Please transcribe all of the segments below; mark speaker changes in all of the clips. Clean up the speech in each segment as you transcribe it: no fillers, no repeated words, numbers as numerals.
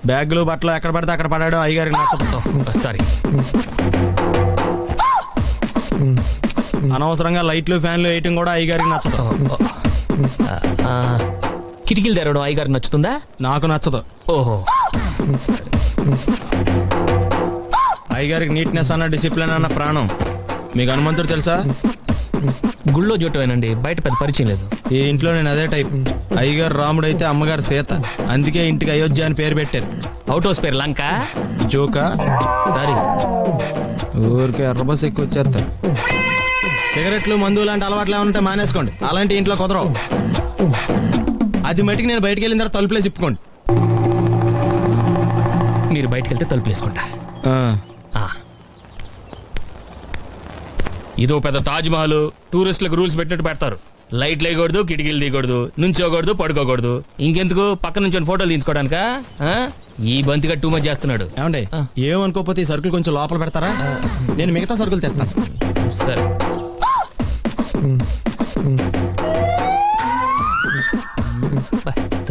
Speaker 1: బ్యాగులు బట్టలు ఎక్కడ పడితే అక్కడ పడాడు అయ్యగారికి నచ్చదు.
Speaker 2: సారీ.
Speaker 1: అనవసరంగా లైట్లు ఫ్యాన్లు వేయటం కూడా అయ్యగారికి నచ్చదు.
Speaker 2: కిటికీలు తెరవడం అయ్యగారికి నచ్చుతుందా?
Speaker 1: నాకు నచ్చదు.
Speaker 2: ఓహో.
Speaker 1: అయ్యగారికి నీట్నెస్ అన్న డిసిప్లిన్ అన్న ప్రాణం. మీకు హనుమంతుడు తెలుసా?
Speaker 2: గుళ్ళో జోటమేనండి, బయట పెద్ద పరిచయం లేదు.
Speaker 1: ఈ ఇంట్లో నేను అదే టైప్. అయ్యగారు రాముడు అయితే అమ్మగారు సీత, అందుకే ఇంటికి అయోధ్య అని పేరు పెట్టారు.
Speaker 2: అవుట్ హౌస్ పేరు లంక.
Speaker 1: జోకా?
Speaker 2: సారీ.
Speaker 1: ఊరికే ఎర్రబస్ ఎక్కువ వచ్చేస్తారు. సిగరెట్లు మందు లాంటి అలవాట్లు ఏమంటే మానేసుకోండి, అలాంటి ఇంట్లో కుదరవు. అది మటుకు నేను బయటకు వెళ్ళిన తర్వాత తలుపులేసి ఇప్పుకోండి.
Speaker 2: మీరు బయటకు వెళ్తే తలుపులు వేసుకుంటా. ఇదో పెద్ద తాజ్ మహల్. టూరిస్టులకు రూల్స్ పెట్టినట్టు పెడతారు. లైట్లు వేయకూడదు, కిటికీలు తీయకూడదు, నుంచోకూడదు, పడుకోకూడదు. ఇంకెందుకు పక్క నుంచి ఫోటోలు తీసుకోవడానికా? ఈ బంతిగా టూ మచ్ చేస్తున్నాడు.
Speaker 1: ఏమండి ఏమనుకోకపోతే ఈ సరుకులు కొంచెం లోపల పెడతారా? నేను మిగతా సరుకులు తెస్తాను.
Speaker 2: సరే.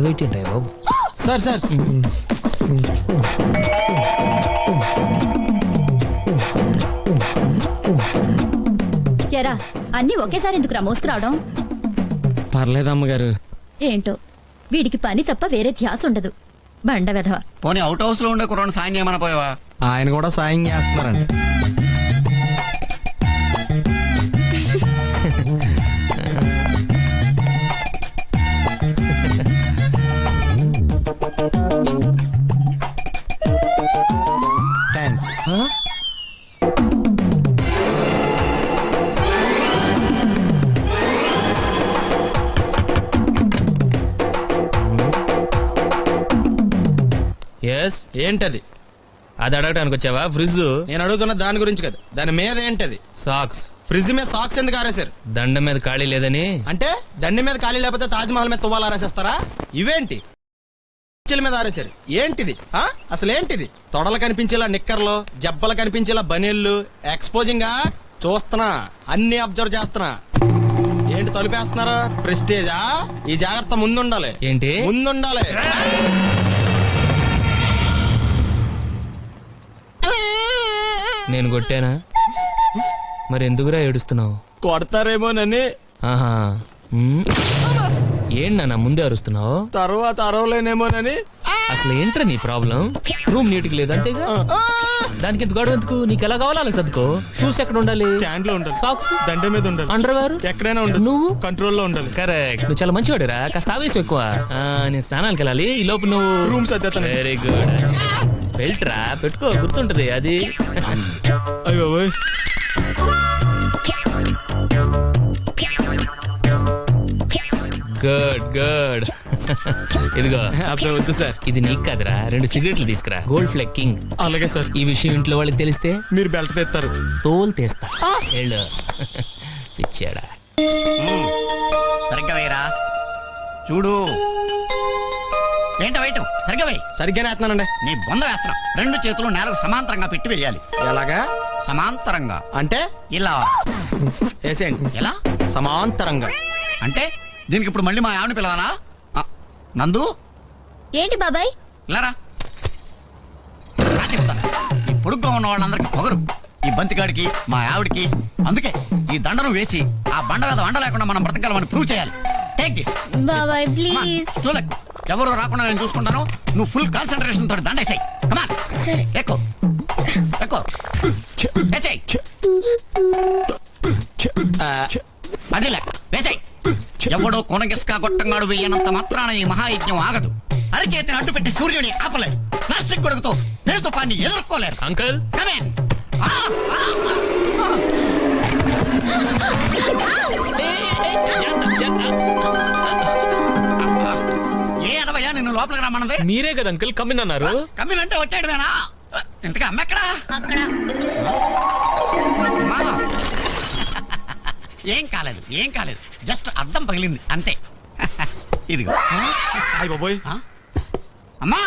Speaker 2: వెయిట్ ఏంటాయి బాబు?
Speaker 1: సార్ సార్
Speaker 3: ఎరా అన్నీ ఒకేసారి ఎందుకురా మోసుకురావడం?
Speaker 1: పర్లేదు అమ్మగారు.
Speaker 3: ఏంటో వీడికి పని తప్ప వేరే ధ్యాస ఉండదు. బండ వెధవ.
Speaker 4: పోనీ అవుట్ హౌస్ లో ఉండే కుర్రాడు సాయం చేయమని పోయావా?
Speaker 1: ఆయన కూడా సాయం చేస్తున్నారండి. థ్యాంక్స్.
Speaker 2: ఎస్.
Speaker 1: ఏంటది?
Speaker 2: అది అడగటానికి వచ్చావా? ఫ్రిడ్జ్.
Speaker 1: నేను అడుగుతున్న దాని గురించి కదా, దాని మీద ఏంటది?
Speaker 2: సాక్స్.
Speaker 1: ఫ్రిడ్జ్ మీద సాక్స్ ఎందుకు ఆరేశారు?
Speaker 2: దండం మీద ఖాళీ లేదని.
Speaker 1: అంటే దండి మీద ఖాళీ లేకపోతే తాజ్ మహల్ మీద తువ్వాలు ఆరేసేస్తారా? ఇవేంటి మీద ఆరేశారు? ఏంటిది అసలు ఏంటిది? తొడలు కనిపించేలా నిక్కర్లు, జబ్బలు కనిపించేలా బనీళ్లు, ఎక్స్పోజింగ్ గా చూస్తున్నా, అన్ని అబ్జర్వ్ చేస్తున్నా. ఏంటి తలుపేస్తున్నారా? ప్రెస్టేజా? ఈ జాగ్రత్త ముందుండాలి.
Speaker 2: ఏంటి
Speaker 1: ముందుండాలి?
Speaker 2: నేను కొట్టానా? మరి ఎందుకురా ఏడుస్తున్నావు?
Speaker 1: కొడతారేమోనని.
Speaker 2: ఆహా. ఏంటన్నా ముందే అరుస్తున్నావు?
Speaker 1: తర్వాత అరవలేనేమోనని.
Speaker 2: అసలు ఏంట్రా నీ ప్రాబ్లం? రూమ్ నీట్గా లేదు అంతేగా, దానికి ఎంత గొడవ ఎందుకు? నీకు ఎలా కావాలో అలా సర్దుకో. షూస్ ఎక్కడ ఉండాలి?
Speaker 1: స్టాండ్ లో ఉండాలి.
Speaker 2: సాక్స్
Speaker 1: దండ మీద ఉండాలి.
Speaker 2: అండర్వేర్
Speaker 1: ఎక్కడైనా ఉండాలి.
Speaker 2: నువ్వు
Speaker 1: కంట్రోల్లో ఉండాలి.
Speaker 2: కరెక్ట్. నువ్వు చాలా మంచివాడురా, కాస్త ఆవేశం ఎక్కువ. నేను స్నానానికి వెళ్ళాలి, ఈ లోపు నువ్వు
Speaker 1: రూమ్ సర్దేస్తాను.
Speaker 2: Very good. బెల్ట్రా పెట్టుకో, గుర్తుంటది అది.
Speaker 1: అయ్యో
Speaker 2: గుడ్ గుడ్. ఇదిగో
Speaker 1: వద్దు సార్,
Speaker 2: ఇది నీకు కాదురా. 2 సిగరెట్లు తీసుకురా, గోల్డ్ ఫ్లెక్ కింగ్.
Speaker 1: అలాగే సార్.
Speaker 2: ఈ విషయం ఇంట్లో వాళ్ళకి తెలిస్తే
Speaker 1: మీరు బెల్ట్ తెస్తారు.
Speaker 2: తోలు తీస్తా. వెళ్ళు. పిచ్చాడా.
Speaker 4: సరిగ్గా వేయరా. చూడు ఏంటో వెయిట్ సరిగ్గా వేయి.
Speaker 1: సరిగ్గానే వేస్తున్నానండి.
Speaker 4: నీ బొంద వేస్తున్నావు. 2 చేతులు నేలకు సమాంతరంగా పెట్టి వేయాలి.
Speaker 1: ఎలాగా?
Speaker 4: సమాంతరంగా అంటే ఇలా
Speaker 1: వేసేయండి.
Speaker 4: ఎలా?
Speaker 1: సమాంతరంగా
Speaker 4: అంటే దీనికి ఇప్పుడు మళ్ళీ మా ఆవిడని పిలవాలా? నందు
Speaker 3: ఏంటి బాబాయ్?
Speaker 4: ఇలారా. ఈ పొడుగ్గా ఉన్న వాళ్ళందరికీ పొగరు, ఈ బంతిగాడికి మా ఆవిడికి. అందుకే ఈ దండను వేసి ఆ బండ మీద వండ లేకుండా మనం బ్రతకగలమని ప్రూవ్ చేయాలి. టేక్ దిస్
Speaker 3: బాబాయ్ ప్లీజ్.
Speaker 4: చూలకు ఎవరు రాకుండా నేను చూసుకుంటాను. నువ్వు ఫుల్ కాన్సన్ట్రేషన్ తోటి దండేసాయి.
Speaker 3: సరే.
Speaker 4: ఎక్కువ ఎక్కువ అది లెక్క వేసాయి. ఎవడో కొనగిస్కా గొట్టంగాడు వెయ్యనంత మాత్రాన ఈ మహాయజ్ఞం ఆగదు. అరచేతిని అడ్డు పెట్టి సూర్యుని ఆపలేరు. ప్లాస్టిక్ కొడుకుతో నేరుతో పాన్ని ఎదుర్కోలేరు.
Speaker 2: అంకుల్
Speaker 4: ఏ అదవయ్యా నిన్ను లోపలికి రమ్మన్నది?
Speaker 2: మీరే కదా అంకుల్ కమ్మిందన్నారు.
Speaker 4: కమ్మినంటే వచ్చాడువేనా? ఇంతగా అమ్మెక్కడా? ఏం కాలేదు, ఏం కాలేదు. జస్ట్ అద్దం పగిలింది అంతే. ఇదిగో.
Speaker 1: అయ్య బాబోయ్.
Speaker 4: అమ్మా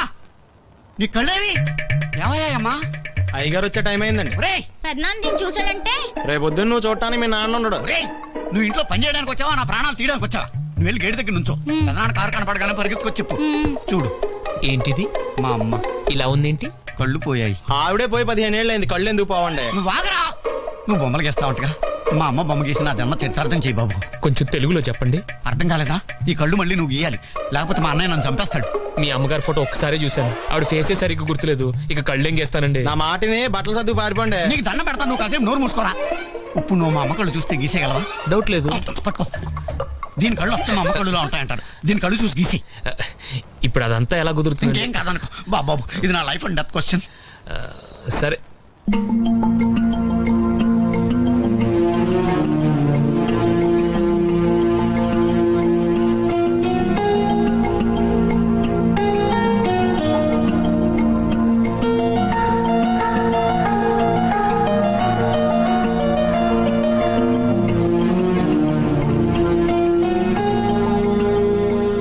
Speaker 4: నీ కళ్ళేవి ఏమయ్యాయమ్మా?
Speaker 1: అయ్యగారు వచ్చే టైం అయిందండి.
Speaker 3: ఫెర్నాండీని చూసాడంటే
Speaker 1: రేపొద్దున్న నువ్వు చూడటానికి మీ నాన్న ఉండడు.
Speaker 4: నువ్వు ఇంట్లో పని చేయడానికి వచ్చావా, నా ప్రాణాలు తీయడానికి వచ్చావా? నువ్వు వెళ్ళి గేట్ దగ్గర నుంచో. పెదనాన్న కారు కనపడగానే పరిగెత్తుకొచ్చి చెప్పు. చూడు
Speaker 2: ఏంటిది?
Speaker 4: మా అమ్మ
Speaker 2: ఇలా ఉందేంటి?
Speaker 4: కళ్ళు పోయాయి.
Speaker 1: ఆవిడే పోయి 15 ఏళ్ళు అయింది, కళ్ళు ఎందుకు పోవండి?
Speaker 4: నువ్వు వాగరా. నువ్వు బొమ్మలు గీస్తావుగా. మా అమ్మ బొమ్మ గీసి నా జన్మ చరితార్థం చేయి బాబు.
Speaker 2: కొంచెం తెలుగులో చెప్పండి.
Speaker 4: అర్థం కాలేదా? ఈ కళ్ళు మళ్ళీ నువ్వు గీయాలి, లేకపోతే మా అన్నయ్య నన్ను చంపేస్తాడు.
Speaker 2: మీ అమ్మగారి ఫోటో ఒక్కసారి చూశాను, ఆవిడ ఫేసే సరిగ్గా గుర్తులేదు. ఇక కళ్ళేం చేస్తానండి?
Speaker 1: నా మాటిని బట్టలు సర్దుకు పారిపోండి.
Speaker 4: నీకు దండం పెడతా, నువ్వు కాసేపు నోరు మూసుకోరా. ఇప్పుడు నువ్వు మా అమ్మ కళ్ళు చూస్తే గీసేయగలవా?
Speaker 2: డౌట్ లేదు.
Speaker 4: పట్టుకో. దీని కళ్ళు వస్తే మా అమ్మ కళ్ళులా ఉంటాయంటారు. దీని కళ్ళు చూసి గీసి.
Speaker 2: ఇప్పుడు అదంతా ఎలా కుదురుతుంది?
Speaker 4: ఇంకేం కాదనుకో బాబు, ఇది నా లైఫ్ అండ్ డెత్ క్వశ్చన్.
Speaker 2: సరే.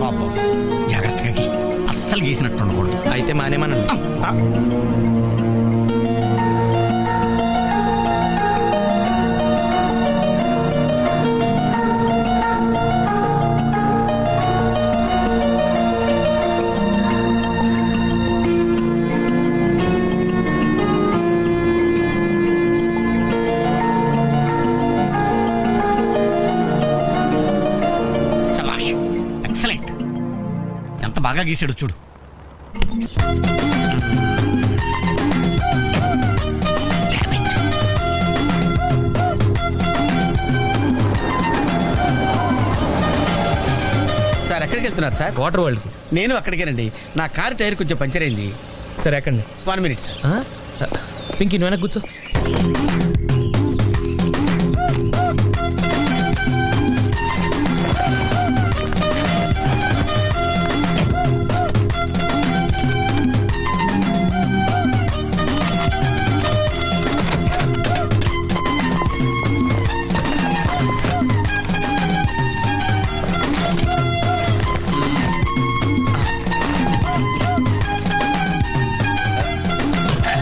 Speaker 4: బాబు జాగ్రత్తగా గీ. అస్సలు గీసినట్టు ఉండకూడదు.
Speaker 1: అయితే మానేమనండి.
Speaker 4: శభాష్, ఎక్సలెంట్. ఎంత బాగా గీసాడు చూడు. Damn it.
Speaker 1: సార్ ఎక్కడికి వెళ్తున్నారు సార్?
Speaker 2: వాటర్ వరల్డ్కి.
Speaker 1: నేను అక్కడికేనండి. నా కారు టైర్ కొంచెం పంచర్ అయింది.
Speaker 2: సరే ఎక్కండి.
Speaker 1: 1 minute సార్.
Speaker 2: పింకీ నువ్వు వెనక్కి కూర్చో.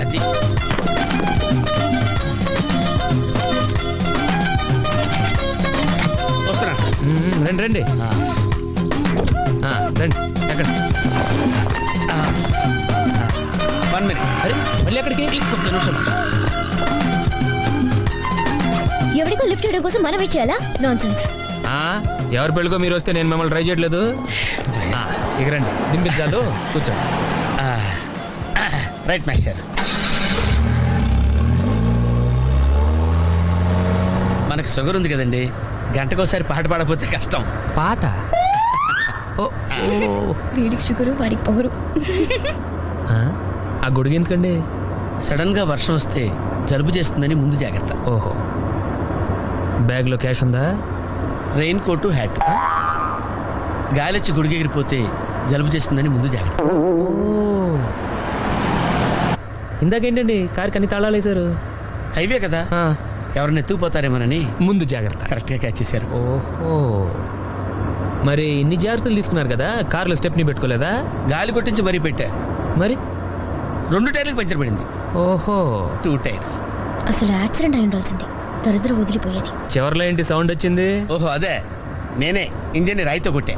Speaker 1: అది. వస్తున్నాను సార్.
Speaker 2: రండి రండి. రండి ఎక్కడ?
Speaker 1: 1 minute.
Speaker 2: అరే మళ్ళీ ఎక్కడికి?
Speaker 1: ఒక్క నిమిషం.
Speaker 5: ఎవరికో లిఫ్ట్ ఇవ్వడం కోసం మనం ఇచ్చేయాలా? నాన్సెన్స్.
Speaker 2: ఎవరి పెళ్ళికో మీరు వస్తే నేను మిమ్మల్ని ట్రై చేయట్లేదు. ఇక రండి, దింపించాలు, కూర్చో.
Speaker 1: Right master. మనకు షుగర్ ఉంది కదండి, గంటకోసారి పాట పాడకపోతే కష్టం.
Speaker 2: పాట?
Speaker 5: వీడికి షుగరు, వాడికి పొగరు.
Speaker 2: ఆ గొడుగు ఎందుకండి?
Speaker 1: సడన్ గా వర్షం వస్తే జలుబు చేస్తుందని ముందు జాగ్రత్త.
Speaker 2: ఓహో, బ్యాగ్లో క్యాష్ ఉందా?
Speaker 1: Rain coat, hat. గాలిచ్చి గుడిగెగిరిపోతే జలుబు చేస్తుందని ముందు జాగ్రత్త.
Speaker 2: ఇందాకేంటండి కారుకి అన్ని తాళాలు వేశారు?
Speaker 1: హైవే కదా, ఎవరిని ఎత్తుకుపోతారేమోనని
Speaker 2: ముందు జాగ్రత్త.
Speaker 1: కరెక్ట్ గా క్యాచ్ చేశారు.
Speaker 2: ఓహో, మరి ఇన్ని జాగ్రత్తలు తీసుకున్నారు కదా, కారులో స్టెప్ని పెట్టుకోలేదా?
Speaker 1: గాలి కొట్టించి మరీ పెట్టా.
Speaker 2: మరి
Speaker 1: 2 టైర్లకు పంచర్ పడింది.
Speaker 2: ఓహో,
Speaker 1: 2 టైర్స్.
Speaker 5: అసలు యాక్సిడెంట్ అయి ఉండాల్సింది, దరిద్రం వదిలిపోయేది.
Speaker 2: చివర్లో ఏంటి సౌండ్ వచ్చింది?
Speaker 1: ఓహో అదే, నేనే ఇంజన్ రాయితో కొట్టా.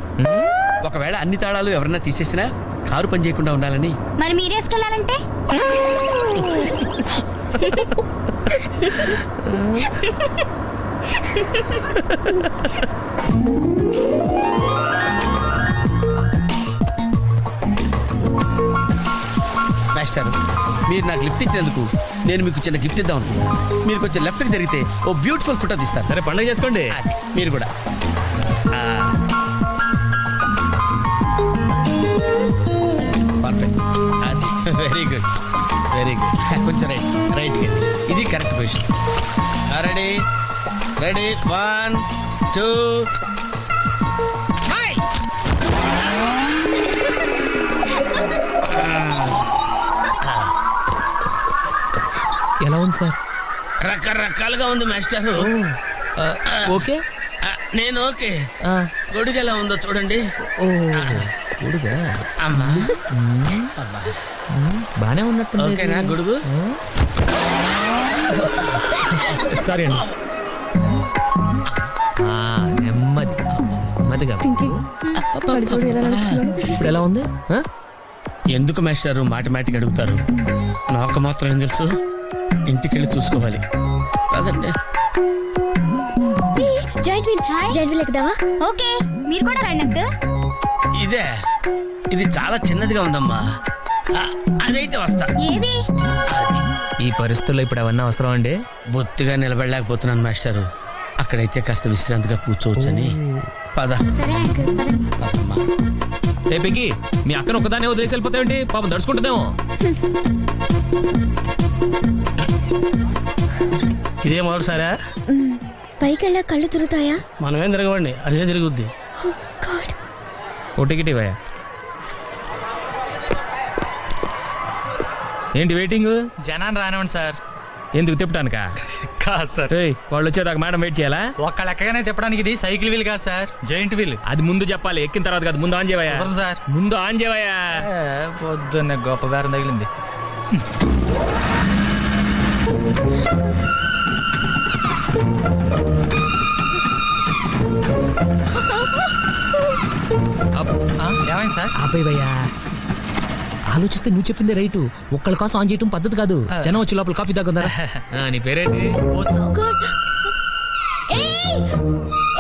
Speaker 1: ఒకవేళ అన్ని తాళాలు ఎవరన్నా తీసేసినా కారు పని చేయకుండా ఉండాలని.
Speaker 5: మరి మీరేసుకెళ్ళాలంటే
Speaker 1: మాస్టర్, మీరు నాకు లిఫ్ట్ ఇచ్చినందుకు నేను మీకు చిన్న గిఫ్ట్ ఇద్దాం అనుకున్నాను. మీరు కొంచెం లెఫ్ట్కి జరిగితే ఓ బ్యూటిఫుల్ ఫోటో తీస్తారు.
Speaker 2: సరే పండుగ చేసుకోండి.
Speaker 1: మీరు కూడా. పర్ఫెక్ట్. అది వెరీ గుడ్, వెరీ గుడ్. కొంచెం రైట్ ఇది కరెక్ట్ పొజిషన్. Ready ready 1 2.
Speaker 2: ఎలా ఉంది సార్?
Speaker 1: రకరకాలుగా ఉంది మాస్టర్.
Speaker 2: ఓకే,
Speaker 1: నేను ఓకే. గొడుగు ఎలా ఉందో చూడండి.
Speaker 2: గొడుగా
Speaker 1: అమ్మా,
Speaker 2: బానే ఉన్నట్టు.
Speaker 1: ఓకేనా గొడుగు?
Speaker 2: సారీ అండి. నెమ్మది నెమ్మదిగా.
Speaker 5: చూడు ఎలా నడుస్తున్నాడు.
Speaker 2: ఇప్పుడు ఎలా ఉంది?
Speaker 6: ఎందుకు మాస్టారు మాటిమాటికి అడుగుతారు? నాకు మాత్రం ఏం తెలుసు, ఇంటికెళ్ళి చూసుకోవాలి. కాదండి
Speaker 5: జాయింట్ వీల్ ఎక్కుదావా?
Speaker 7: ఓకే మీరు కూడా రండి అంకుల్.
Speaker 6: ఇదే, ఇది చాలా చిన్నదిగా ఉందమ్మా. అదైతే వస్తా.
Speaker 7: ఏది?
Speaker 2: ఈ పరిస్థితుల్లో ఇప్పుడు అవన్నీ అవసరం అండి?
Speaker 6: బొత్తిగా నిలబడలేకపోతున్నాను మాస్టారు. అక్కడైతే కాస్త విశ్రాంతిగా కూర్చోవచ్చని. పద.
Speaker 7: సరే అంకుల్
Speaker 6: పదమ్మా.
Speaker 2: ఏ పెగ్గి, మీ అక్కను ఒకదానే వదిలేసి వెళ్ళిపోతాయండి, పాపం దడుచుకుంటుందేమో.
Speaker 8: ఇదే మొదటిసారా?
Speaker 5: పైకి వెళ్ళా కళ్ళు తిరుగుతాయా?
Speaker 8: మనమేం తిరగవండి, అదే తిరుగుద్ది.
Speaker 5: Oh God.
Speaker 2: ఓ టికెట్ ఇవ్వయా. ఏంటి వెయిటింగ్?
Speaker 9: జనాన్ని రానివ్వండి సార్.
Speaker 2: ఎందుకు తిప్పటానికా?
Speaker 9: కాదు సార్,
Speaker 2: ఏయ్, వాళ్ళు వచ్చేదాకా మేడం వెయిట్ చేయాలా?
Speaker 9: ఒక్క లెక్కగానే తిప్పడానికి ఇది సైకిల్ వీల్ కాదు సార్, జాయింట్ వీల్.
Speaker 2: అది ముందు చెప్పాలి, ఎక్కిన తర్వాత కాదు. ముందు ఆన్ చేయవయ్యా.
Speaker 9: కుదరదు సార్.
Speaker 2: ముందు ఆన్ చేయవయ్యా.
Speaker 9: పొద్దున్న గొప్ప బేరం తగిలింది. ఏమైంది సార్?
Speaker 2: ఆపేవయ్యా. ఆలోచిస్తే నువ్వు చెప్పిందే రైటు. ఒక్కళ్ళ కోసం ఆన్ చేయటం పద్ధతి కాదు. జనం వచ్చి లోపల కాఫీ తాగుందా? నీ పేరేంటి?
Speaker 5: Oh God. ఏయ్!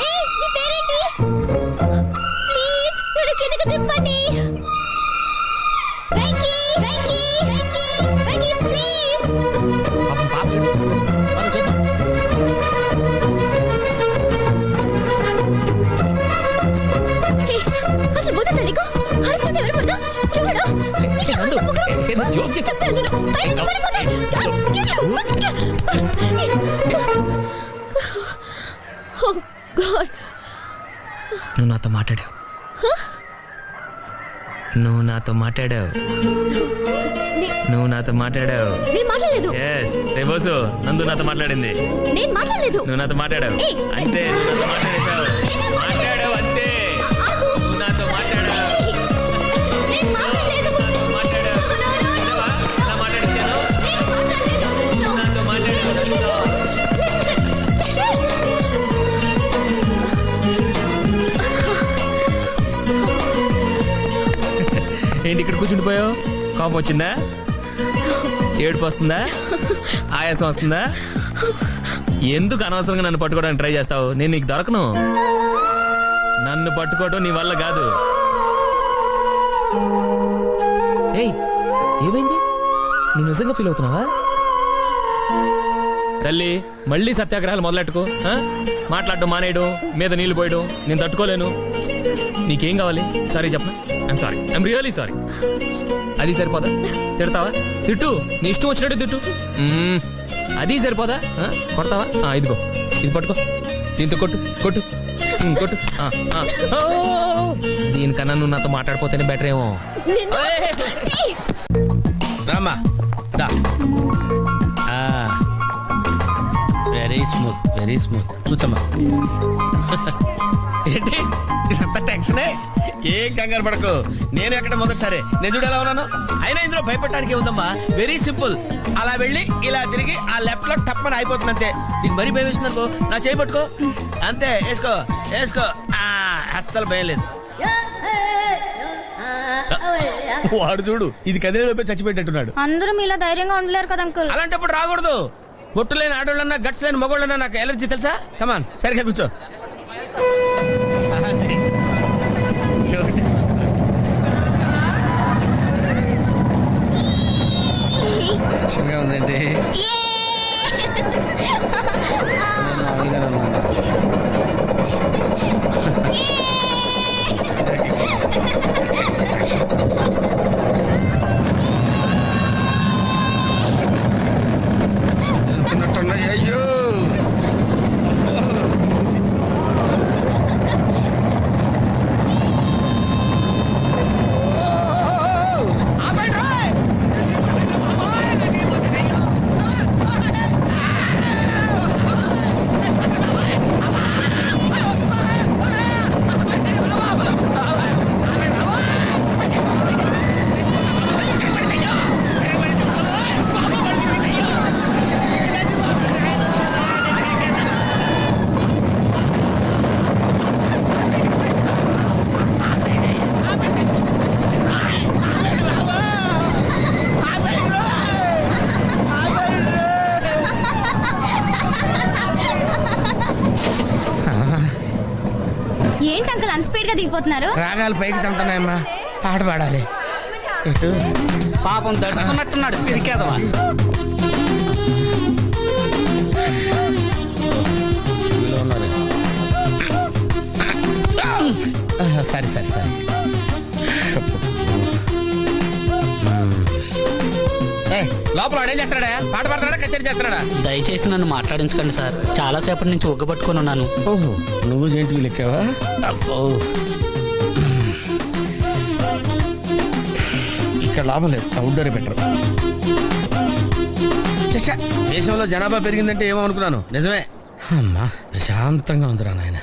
Speaker 5: ఏయ్, నీ పేరేంటి? ప్లీజ్ నన్ను కిందకి తిప్పండి. వెంకీ, వెంకీ, వెంకీ, వెంకీ, ప్లీజ్.
Speaker 2: పాపం పాప ఏడుస్తుంది. పద చూద్దాం.
Speaker 5: హే, అసలు బుద్ధుందా నీకు? అరుస్తుంటే ఎవరు పడదా? చూడు.
Speaker 2: ఏ, నందు, ఏదో జోక్ చేసి-
Speaker 5: చెప్పాను నేను. పైనుంచి పడిపోతా. Oh God.
Speaker 2: నువ్వు నాతో మాట్లాడావు. నువ్వు నాతో మాట్లాడావు. నువ్వు నాతో మాట్లాడావు.
Speaker 5: నేను మాట్లాడలేదు.
Speaker 2: ఎస్ రేబోసు, నందు నాతో మాట్లాడింది.
Speaker 5: నేను మాట్లాడలేదు.
Speaker 2: నువ్వు నాతో మాట్లాడావు.
Speaker 5: ఏయ్,
Speaker 2: అంతే, నువ్వు నాతో మాట్లాడేశావు. మాట్లాడావు అంతే.
Speaker 5: ఆగు.
Speaker 2: నువ్వు నాతో మాట్లాడావు.
Speaker 5: నేను మాట్లాడలేదు.
Speaker 2: నాతో మాట్లాడావు. విన్నావా? ఎలా మాట్లాడించాను?
Speaker 5: నేను మాట్లాడలేదు.
Speaker 2: నువ్వు నాతో మాట్లాడావు. నందు. ఏంటి ఇక్కడ కూర్చుండిపోయావు? కోపం వచ్చిందా? ఏడుపు వస్తుందా? ఆయాసం వస్తుందా? ఎందుకు అనవసరంగా నన్ను పట్టుకోవడానికి ట్రై చేస్తావు? నేను నీకు దొరకను. నన్ను పట్టుకోవటం నీ వల్ల కాదు. ఏయ్, ఏమైంది? నువ్వు నిజంగా ఫీల్ అవుతున్నావా? తల్లి, మళ్ళీ సత్యాగ్రహాలు మొదలెట్టుకో. మాట్లాడటం మానేయడం, మీద నీళ్లు పోయడం నేను తట్టుకోలేను. నీకేం కావాలి? సారీ చెప్పనా? I'm sorry, I'm really sorry. అది సరిపోదా? తిడతావా? తిట్టు, నీ ఇష్టం వచ్చినట్టు తిట్టు. అది సరిపోదా? కొడతావా? ఇదిగో, ఇది పట్టుకో, దీంతో కొట్టు కొట్టు కొట్టు. దీనికన్నా నువ్వు నాతో మాట్లాడిపోతేనే బెటర్ ఏమో.
Speaker 6: రామా దా. Very smooth, very smooth. కూర్చోమ్మా. ఏంటి ఇదంతా టెన్షనే? ఏం కంగారు పడకు, నేను ఎక్కడ మొదటిసారి. నేను చూడు ఎలా ఉన్నాను. అయినా ఇందులో భయపడటానికి ఉందమ్మా. Very simple. అలా వెళ్ళి ఇలా తిరిగి ఆ లెఫ్ట్ లో టప్పని అయిపోతుంది అంతే. నీకు మరీ భయం వేసింది అనుకో, నా చేయి పట్టుకో అంతే. వేసుకో వేసుకో. అస్సలు భయం లేదు. వాడు చూడు, ఇది కదిలే చచ్చిపెట్టేట్టున్నాడు.
Speaker 7: అందరూ మీలా ధైర్యంగా ఉండలేరు కదా అంకుల్.
Speaker 6: అలాంటప్పుడు రాకూడదు. పొట్టు లేని ఆడోళ్ళన్నా, గట్స్ లేని మగోళ్ళన్నా నాకు ఎలర్జీ తెలుసా. కమాన్, సరిగ్గా కూర్చో. టెన్షన్గా ఉందండి. అయ్యో
Speaker 7: స్పీడ్ గా దిగిపోతున్నారు?
Speaker 6: రాగాలు పైకి తంటున్నాయమ్మా, పాట పాడాలి. ఇటు
Speaker 8: పాపం దడుచుకున్నట్టున్నాడు పిరికేదవా.
Speaker 6: సరే సరే సరే. లోపల వాడేం చేస్తాడా? పాట పాడతాడా, కచేరీ చేస్తాడా?
Speaker 8: దయచేసి నన్ను మాట్లాడించకండి సార్, చాలా సేపటి నుంచి ఒగ్గబట్టుకొని ఉన్నాను.
Speaker 6: ఓహో, నువ్వు జేంటి లెక్కావా? అబ్బో, ఇక్కడ లాభం లేదు, అవుట్డోరే బెటర్. దేశంలో జనాభా పెరిగిందంటే ఏమో అనుకున్నాను, నిజమే. అమ్మా ప్రశాంతంగా ఉందిరా నాయన.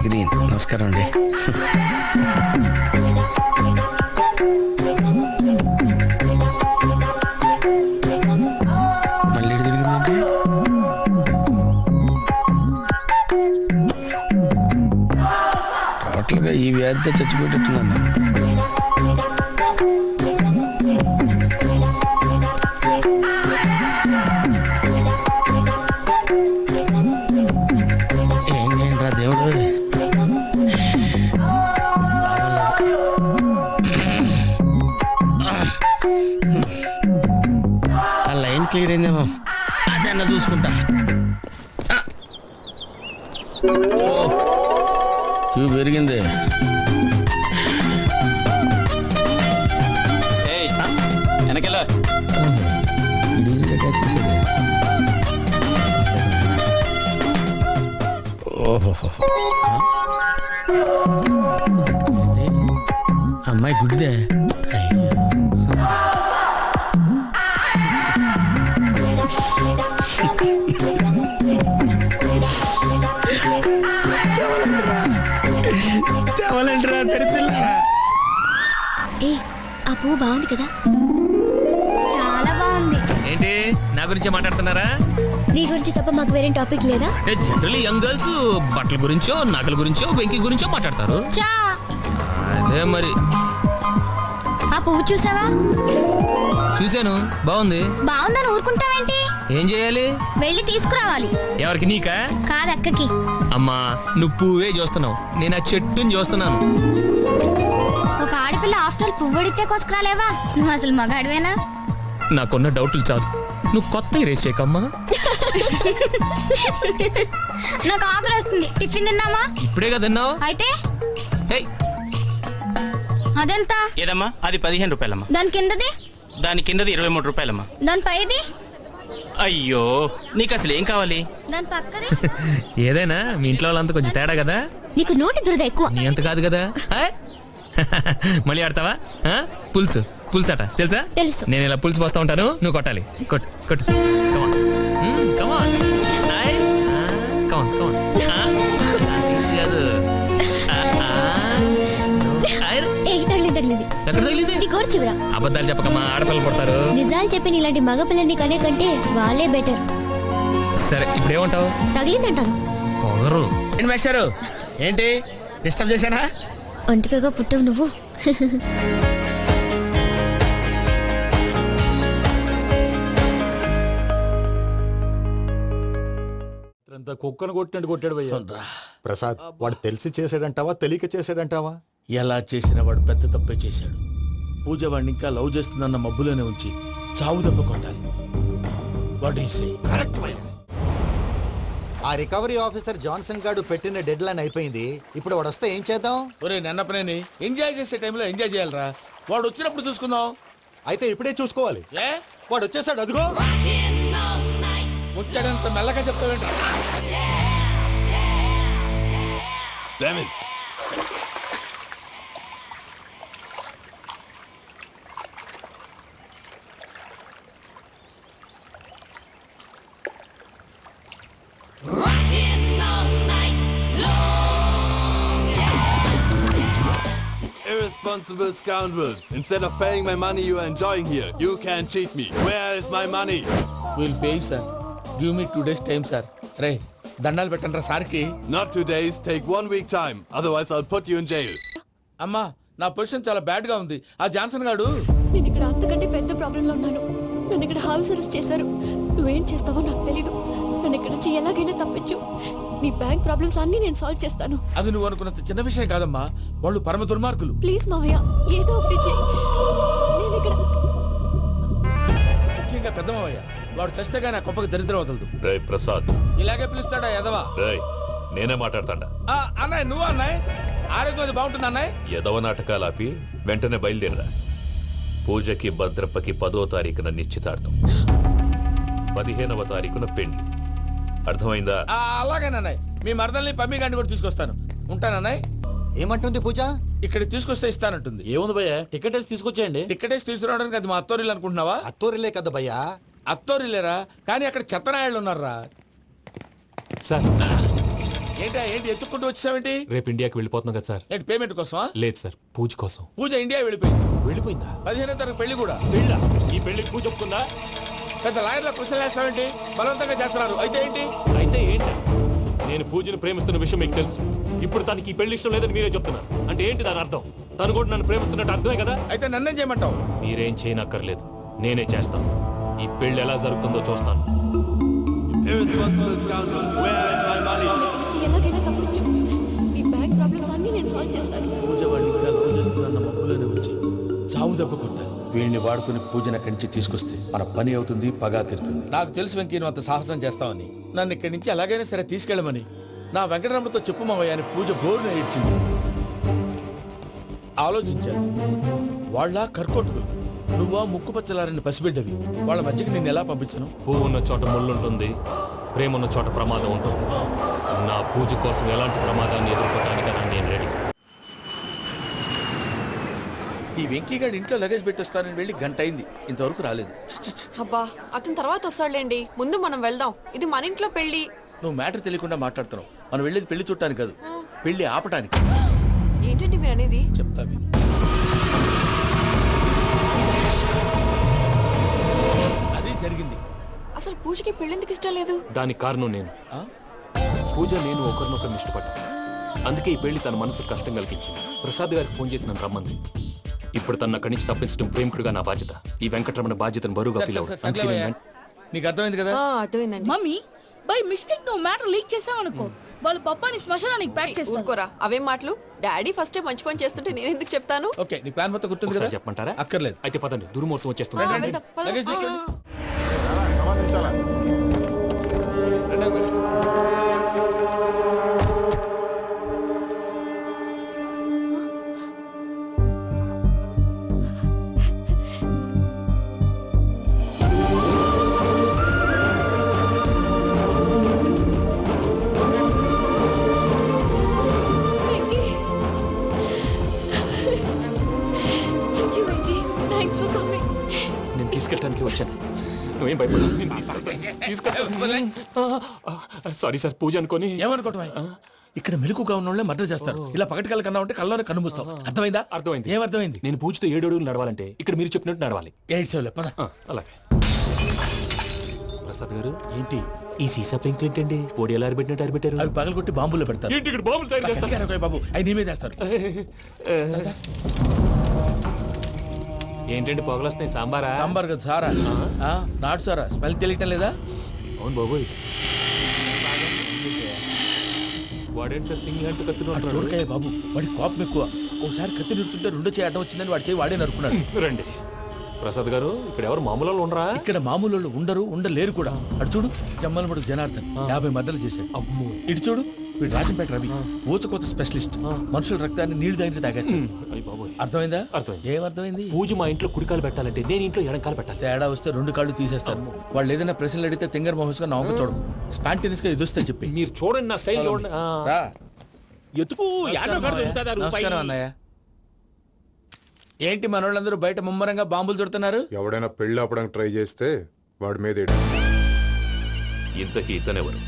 Speaker 6: గ్రీన్, నమస్కారం అండి. మళ్ళీ తిరిగిందండి. టోటల్గా ఈ వ్యాధితో చచ్చిపోయేటట్టుందమ్మా. ఏం చేయండిరా దేవుడు. ఆ లైన్ క్లియర్ అయిందేమో, అదన్నా చూసుకుంటా. ఇవి పెరిగింది.
Speaker 9: వెనకెళ్ళ
Speaker 6: ఈజీగా క్యాచ్ చేసేది. ఓహో, అమ్మాయి గుడిదే. తెవలంటారా తెరిచిల్లారా?
Speaker 5: ఏ ఆ పువ్వు బాగుంది కదా?
Speaker 7: చాలా బాగుంది.
Speaker 2: ఏంటి నా గురించి మాట్లాడుతున్నారా?
Speaker 5: నీ గురించి తప్ప మాకు వేరే టాపిక్ లేదా?
Speaker 2: జనరల్లీ యంగ్ గర్ల్స్ బట్టల గురించో, నగల గురించో, వెంకి గురించో మాట్లాడతారు.
Speaker 7: చా
Speaker 2: అదే మరి.
Speaker 7: ఆ పువ్వు చూసావా?
Speaker 2: చూశాను, బాగుంది.
Speaker 7: బాగుందని ఊరుకుంటావేంటి?
Speaker 2: ఏం చేయాలి?
Speaker 7: వెళ్ళి తీసుకురావాలి.
Speaker 2: ఎవరికి, నీకా?
Speaker 7: కాదు, అక్కకి.
Speaker 2: అమ్మా నువ్వు పువ్వే చూస్తున్నావు, నేను ఆ చెట్టుని చూస్తున్నాను.
Speaker 7: ఒక ఆడపిల్ల ఆఫ్టర్ పువ్వు అడిగితే కోసుకురాలేవా? నువ్వు అసలు మగాడివేనా?
Speaker 2: నాకున్న డౌట్లు చాలు, నువ్వు కొత్త రేస్ చేయకమ్మా.
Speaker 7: నాకు ఆకలి వస్తుంది, టిఫిన్ తిన్నామా?
Speaker 2: ఇప్పుడే కదా తిన్నావు.
Speaker 7: అయితే
Speaker 2: హే,
Speaker 7: అదెంత?
Speaker 9: ఏదమ్మా? అది 15 రూపాయలమ్మా.
Speaker 7: దాని కిందది?
Speaker 9: దాని కిందది 23 రూపాయలమ్మా.
Speaker 7: దాని పైది?
Speaker 9: అయ్యో, నీకు అసలు ఏం కావాలి?
Speaker 7: దాని పక్కది?
Speaker 2: ఏదైనా మీ ఇంట్లో వాళ్ళంతా కొంచెం తేడా కదా.
Speaker 5: నీకు నోటి దురద ఎక్కువ.
Speaker 2: నీ అంత కాదు కదా. మళ్ళీ ఆడతావా? పులుసు పులుసు అట తెలుసా?
Speaker 5: తెలుసు.
Speaker 2: నేను ఇలా పులుసు పోస్తా ఉంటాను, నువ్వు కొట్టాలి. కొట్టు కొట్టు. కమాన్ కమాన్ కమాన్.
Speaker 5: తగిలింది.
Speaker 2: ఎక్కడ తగిలింది?
Speaker 5: నీ కోరి చివరా.
Speaker 2: అబద్ధాలు చెప్పకమ్మా, ఆడపిల్లలు పడతారు.
Speaker 5: నిజాలు చెప్పి ఇలాంటి మగ పిల్లని కనే కంటే వాళ్ళే బెటర్.
Speaker 2: సరే ఇప్పుడు ఏమంటావు?
Speaker 5: తగిలిందంటాను.
Speaker 2: పొగరు.
Speaker 6: ఏంటి మేస్టారు, ఏంటి డిస్టర్బ్ చేశానా?
Speaker 5: ఒంటికగా పుట్టవు నువ్వు.
Speaker 10: కుక్కను కొట్టినట్టు కొట్టాడు భయ్యా. ప్రసాద్, వాడు తెలిసి చేసాడంటావా తెలియక చేసాడంటావా?
Speaker 11: ఎలా చేసిన వాడు పెద్ద తప్పే చేశాడు. పూజ వాడిని ఇంకా లవ్ చేస్తుందన్న మబ్బులోనే ఉంచి చావు దెబ్బ కొట్టాలి.
Speaker 10: ఆ రికవరీ ఆఫీసర్ జాన్సన్ గారు పెట్టిన డెడ్ లైన్ అయిపోయింది. ఇప్పుడు వాడు వస్తే ఏం చేద్దాం?
Speaker 11: ఒరే నన్నపనేని, ఎంజాయ్ చేసే టైంలో ఎంజాయ్ చేయాలరా. వాడు వచ్చినప్పుడు చూసుకుందాం.
Speaker 10: అయితే ఇప్పుడే చూసుకోవాలి.
Speaker 11: ఏ
Speaker 10: వాడు వచ్చేసాడు, అదిగో.
Speaker 11: వచ్చాడంత మెల్లగా చెప్తావేంట?
Speaker 12: Irresponsible scoundrels. Instead of paying my money you are enjoying here, you can cheat me. Where is my money?
Speaker 11: We'll pay, sir. Give me 2 days time, sir. Ray, దండాలు పెట్టండి సార్కి.
Speaker 12: Not 2 days, take 1 week time. Otherwise, I'll put you in jail.
Speaker 11: అమ్మా నా position చాలా bad గా ఉంది. ఆ Johnson గాడు
Speaker 5: నేను ఇక్కడ అంతకంటే పెద్ద ప్రాబ్లంలో ఉన్నాను. నన్ను ఇక్కడ హౌస్ అరెస్ట్ చేశారు. నువ్వేం చేస్తావో నాకు తెలీదు. నన్ను ఇక్కడ నుంచి ఎలాగైనా తప్పించు. నీ బ్యాంక్ ప్రాబ్లమ్స్ అన్ని నేను సాల్వ్ చేస్తాను.
Speaker 11: అది నువ్వు అనుకున్నంత చిన్న విషయం కాదమ్మా. వాళ్ళు పరమ దుర్మార్గులు.
Speaker 5: ప్లీజ్ మావయ్య, ఏదో ఒకటి చెయ్యి. నేను ఇక్కడ
Speaker 11: ముఖ్యంగా పెద్ద మావయ్య, వాడు చస్తే గానీ ఆ కొంపకి దరిద్రం వదలదు.
Speaker 13: రేయ్ ప్రసాద్,
Speaker 11: ఇలాగే పిలుస్తాడా ఎదవా?
Speaker 13: రేయ్ నేనే మాట్లాడతాడా?
Speaker 11: అన్నయ్య నువ్వు అన్నయ్య, ఆరోగ్యం అది బాగుంటుంది అన్నయ్య.
Speaker 13: ఎదవ నాటకాలు ఆపి వెంటనే బయలుదేరరా. పూజకి భద్రప్పకి 10వ తారీఖున నిశ్చితార్థం, 15వ తారీఖున పెళ్లి. అర్థమైందా?
Speaker 11: అలాగేనన్నయ్య. మీ మరదల్ని పమ్మి గాండి కూడా తీసుకొస్తాను. ఉంటానన్నయ్య.
Speaker 10: ఏమంటుంది పూజ?
Speaker 11: ఇక్కడ తీసుకొస్తే ఇస్తానంటుంది.
Speaker 8: ఏముంది భయ్య, టికెట్ వేసి తీసుకొచ్చేయండి.
Speaker 11: టికెట్ వేసి తీసుకురావడానికి అది మా అత్తోరిల్లు అనుకుంటున్నావా?
Speaker 10: అత్తూరిలే కదా భయ్యా.
Speaker 11: అత్తోరిల్లేరా, కానీ అక్కడ చెత్తనాయాళ్ళు ఉన్నారా?
Speaker 2: సార్
Speaker 11: ఏంటి ఎత్తుక్కుంటూ వచ్చావేంటి?
Speaker 2: రేపు ఇండియాకి వెళ్ళిపోతున్నాం కదా సార్.
Speaker 11: ఏంటి పేమెంట్ కోసమా?
Speaker 2: లేదు సార్, పూజ కోసం.
Speaker 11: పూజ ఇండియా వెళ్ళిపోయింది.
Speaker 2: వెళ్ళిపోయిందా?
Speaker 11: 15వ తారీఖు పెళ్లి కూడా.
Speaker 2: పెళ్ళా? ఈ పెళ్లికి పూజ ఒప్పుకుందా?
Speaker 11: పెద్ద లాయర్ల క్వశ్చన్ వేస్తావేంటి? బలవంతంగా చేస్తున్నారు. అయితే ఏంటి?
Speaker 2: అయితే ఏంటి? నేను పూజను ప్రేమిస్తున్న విషయం మీకు తెలుసు. ఇప్పుడు తనకి ఈ పెళ్లి ఇష్టం లేదని మీరే చెప్తున్నారు. అంటే ఏంటి దాని అర్థం? తను కూడా నన్ను ప్రేమిస్తున్నట్టు అర్థమే కదా?
Speaker 11: అయితే నన్నేం చేయమంటావు?
Speaker 2: మీరేం చేయనక్కర్లేదు, నేనే చేస్తాను. ఈ పెళ్లి ఎలా జరుగుతుందో చూస్తాను.
Speaker 12: Irresponsible scoundrel, where is my money?
Speaker 5: ఇక్కడ నుంచి ఎలాగైనా తప్పించు. నీ బ్యాంక్ ప్రాబ్లమ్స్ అన్ని నేను సాల్వ్ చేస్తాను.
Speaker 11: పూజ వాడిని ఇంకా లవ్ చేస్తుందన్న మబ్బులోనే వచ్చి చావు దెబ్బ కొట్టాను. వీళ్ళని వాడుకుని పూజన కంచి తీసుకొస్తే మన పని అవుతుంది, పగా తీరుతుంది. నాకు తెలుసు వెంకీ నువ్వు అంత సాహసం చేస్తావని. నన్ను ఇక్కడి నుంచి ఎలాగైనా సరే తీసుకెళ్ళమని నా వెంకటరమణతో చెప్పు మావయ్య అని పూజ బోరున ఏడ్చింది. ఆలోచించాను. వాళ్ళ కర్కోటకులు, నువ్వా ముక్కు పచ్చలారని పసిబిడ్డవి. వాళ్ళ మధ్యకి నేను ఎలా పంపించను?
Speaker 2: పువ్వు ఉన్న చోట ముళ్ళు ఉంటుంది, ప్రేమ ఉన్న చోట ప్రమాదం ఉంటుంది. నా పూజ కోసం ఎలాంటి ప్రమాదాన్ని ఎదుర్కోవడానికైనా నేను రెడీ.
Speaker 11: ఈ వెంకీగాడి ఇంట్లో లగేజ్ పెట్టొస్తానని వెళ్ళి గంట అయింది, ఇంతవరకు రాలేదు.
Speaker 14: అబ్బా అతని తర్వాత వస్తాడులేండి, ముందు మనం వెళ్దాం. ఇది మన ఇంట్లో పెళ్లి.
Speaker 11: నువ్వు మ్యాటర్ తెలియకుండా మాట్లాడుతున్నావు. మనం వెళ్ళేది పెళ్లి చుట్టానికి కాదు, పెళ్లి ఆపటానికి.
Speaker 14: ఏంటండి మీరు అనేది?
Speaker 11: చెప్తా విను. అది జరిగింది.
Speaker 14: అసలు పూజకి పెళ్ళెందుకు ఇష్టం లేదు?
Speaker 2: దానికి కారణం నేను. పూజ నేను ఒకరినొకరిని ఇష్టపడ్డా. అందుకే ఈ పెళ్లి తన మనసుకు కష్టం కలిగించింది. ప్రసాద్ గారికి ఫోన్ చేసి నన్ను రమ్మంది. ఇప్పుడు తన అక్కడి నుంచి తప్పించడం ప్రేమికుడుగా నా బాధ్యత. ఈ వెంకటరమణ బాధ్యతను బరువుగా ఫీల్ అవుతుంది.
Speaker 11: నీకు అర్థమైంది కదా?
Speaker 14: అర్థమైందండి.
Speaker 15: మమ్మీ బై మిస్టేక్ నువ్వు మ్యాటర్ లీక్ చేసావనుకో, వాళ్ళు పప్పాని శ్మశానానికి ప్యాక్ చేస్తారు.
Speaker 14: ఊరుకోరా, అవేం మాటలు. డాడీ ఫస్ట్ మంచి పని చేస్తుంటే నేను ఎందుకు చెప్తాను?
Speaker 11: ఓకే, నీ ప్లాన్ మొత్తం గుర్తుంది కదా?
Speaker 2: చెప్పమంటారా?
Speaker 11: అక్కర్లేదు.
Speaker 2: అయితే పదండి, దుర్ముహూర్తం వచ్చేస్తుంది.
Speaker 11: లగేజ్ తీసుకెళ్ళి.
Speaker 2: నేను తీసుకెళ్ళడానికి వచ్చాను, నువ్వేం భయపడవు. సారీ సార్, పూజ అనుకోని.
Speaker 11: ఏమనుకోవటం? ఇక్కడ మెలకుగా ఉన్న వాళ్ళే మర్డర్ చేస్తారు. ఇలా పగటి కళ్ళ కన్నా ఉంటే కళ్ళలోనే కనుమూస్తావు. అర్థమైందా?
Speaker 2: అర్థమైంది.
Speaker 11: ఏమర్థమైంది?
Speaker 2: నేను పూజతో 7 అడుగులు నడవాలంటే ఇక్కడ మీరు చెప్పినట్టు నడవాలి.
Speaker 11: 8 సేవలే పద.
Speaker 2: అలాగే. ప్రసాద్ గారు, ఏంటి ఈ సీసా పెంకులు ఏంటండి? పొడి ఎలా అరబెట్టినట్టు అరబెట్టారు?
Speaker 11: అవి పగలు కొట్టి బాంబులో పెడతారు.
Speaker 2: ఏంటి ఇక్కడ బాంబులు తయారు చేస్తారు?
Speaker 11: బాబు అవి నీ మీద వేస్తారు.
Speaker 2: ఏంటండి పొగలు వస్తున్నాయి? సాంబారా?
Speaker 11: సాంబార్ కదా సారా. నాటు సారా. స్మెల్ తెలియటం లేదా?
Speaker 2: అవును బాబోయ్. వాడేంటి సార్ సింగిల్ హ్యాండ్ కత్తి
Speaker 11: చూడకాయ బాబు, వాడి కోపం ఎక్కువ. ఒకసారి కత్తి నిరుతుంటే 2 చేయి అడ్డం వచ్చిందని వాడి చేయి వాడే నరుకున్నాడు.
Speaker 2: రండి ప్రసాద్ గారు, ఇక్కడ ఎవరు మామూలు వాళ్ళు ఉండరా?
Speaker 11: ఇక్కడ మామూలు వాళ్ళు ఉండరు, ఉండలేరు కూడా. అటు చూడు, జమ్మలమడు జనార్దన్ 50 మర్డర్లు చేశాడు. ఇటు చూడు, వీడు రాజంపేట రవి ఊచకోత స్పెషలిస్ట్. మనుషుల రక్తాన్ని నీళ్లు దగ్గర తాగేస్తాడు. అర్థమైందా? ఏమర్థమైంది?
Speaker 2: పూజ మా ఇంట్లో కుడికాలు పెట్టాలంటే నేను ఇంట్లో ఎడంకాలు పెట్టాలి.
Speaker 11: తేడా వస్తే 2 కాళ్ళు తీసేస్తారు. వాళ్ళు ఏదైనా ప్రశ్నలు అడిగితే తింగర్ మహోస్ గా నవ్వు చూడదు, స్పాంటినియస్ గా ఎదుస్తా చెప్పి.
Speaker 2: మీరు చూడండి, నా స్టైల్ చూడండి.
Speaker 11: నమస్కారం అన్నయ్య. ఏంటి మనోళ్ళందరూ బయట ముమ్మరంగా బాంబులు దొరుకుతున్నారు?
Speaker 10: ఎవడైనా పెళ్లి ఆపడానికి ట్రై చేస్తే వాడి మీద
Speaker 13: ఇంతకీ ఇతనెవరు?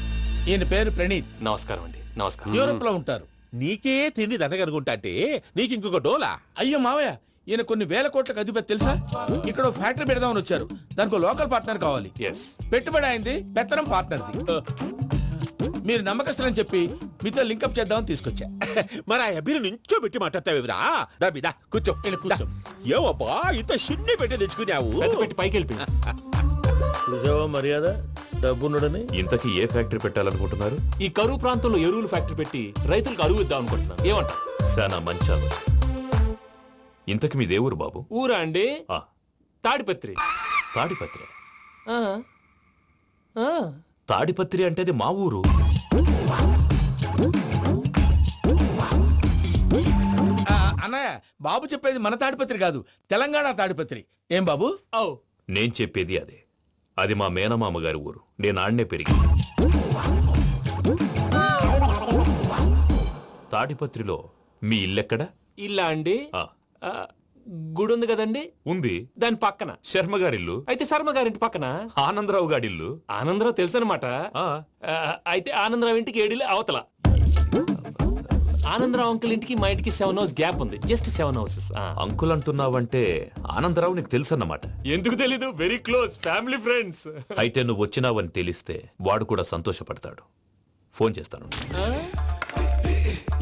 Speaker 11: ఈయన పేరు ప్రణీత్.
Speaker 2: నమస్కారం అండి. నమస్కారం.
Speaker 11: యూరోప్ లో ఉంటారు.
Speaker 16: నీకే తిండి దండగనుకుంటా అంటే నీకు ఇంకొక డోలా?
Speaker 11: అయ్యో మావయ్య, ఈయన కొన్ని వేల కోట్లకు అధిపతి తెలుసా? ఇక్కడ ఫ్యాక్టరీ పెడదామని వచ్చారు. దానికి లోకల్ పార్ట్నర్ కావాలి. పెట్టుబడి అయింది, పెత్తనం పార్ట్నర్ది. మీరు నమ్మకస్తులని చెప్పి మీతో లింకప్ చేద్దామని తీసుకొచ్చా.
Speaker 16: మరి ఆ అబ్బిని నుంచో పెట్టి మాట్లాడతావేమిరా? దాబిదా కూర్చో.
Speaker 11: కూర్చో.
Speaker 16: ఏవబ్బా ఇంత షిన్ని పెట్టి తెచ్చుకున్నావు?
Speaker 2: పెట్టి పైకి వెళ్ళి
Speaker 11: చూసావా మర్యాద డబ్బున్నడని.
Speaker 13: ఇంతకీ ఏ ఫ్యాక్టరీ పెట్టాలనుకుంటున్నారు?
Speaker 2: ఈ కరువు ప్రాంతంలో ఎరువులు ఫ్యాక్టరీ పెట్టి రైతులకు అరువు ఇద్దాం అనుకుంటున్నాను. ఏమంటా?
Speaker 13: శానా మంచాలు. ఇంతకి మీ దేవురు బాబు?
Speaker 2: ఊరా అండి?
Speaker 13: ఆ,
Speaker 2: తాడిపత్రి.
Speaker 13: తాడిపత్రి.
Speaker 2: ఆ, ఆ.
Speaker 13: తాడిపత్రి అంటే అది మా ఊరు.
Speaker 11: అన్నయ్య బాబు చెప్పేది మన తాడిపత్రి కాదు, తెలంగాణ తాడిపత్రి. ఏం బాబు?
Speaker 13: నేను చెప్పేది అదే. అది మా మేనమామ గారి ఊరు. నేను ఆడనే పెరిగి. తాడిపత్రిలో మీ ఇల్లెక్కడ?
Speaker 2: ఇల్లా అండి? గుడి ఉంది కదండి?
Speaker 13: ఉంది.
Speaker 2: దాని పక్కన
Speaker 13: శర్మ గారిల్లు.
Speaker 2: అయితే శర్మ గారింటి పక్కన
Speaker 13: ఆనందరావు గారిల్లు.
Speaker 2: ఆనందరావు తెలుసు అనమాట. అయితే ఆనందరావు ఇంటికి 7 అవతల. ఆనందరావు అంకుల్ ఇంటికి మా ఇంటికి 7 hours గ్యాప్ ఉంది. Just 7 houses.
Speaker 13: అంకుల్ అంటున్నావంటే ఆనందరావు నీకు తెలుసన్నమాట.
Speaker 2: ఎందుకు తెలీదు? Very close family friends.
Speaker 13: అయితే నువ్వు వచ్చినావని తెలిస్తే వాడు కూడా సంతోషపడతాడు. ఫోన్ చేస్తాను.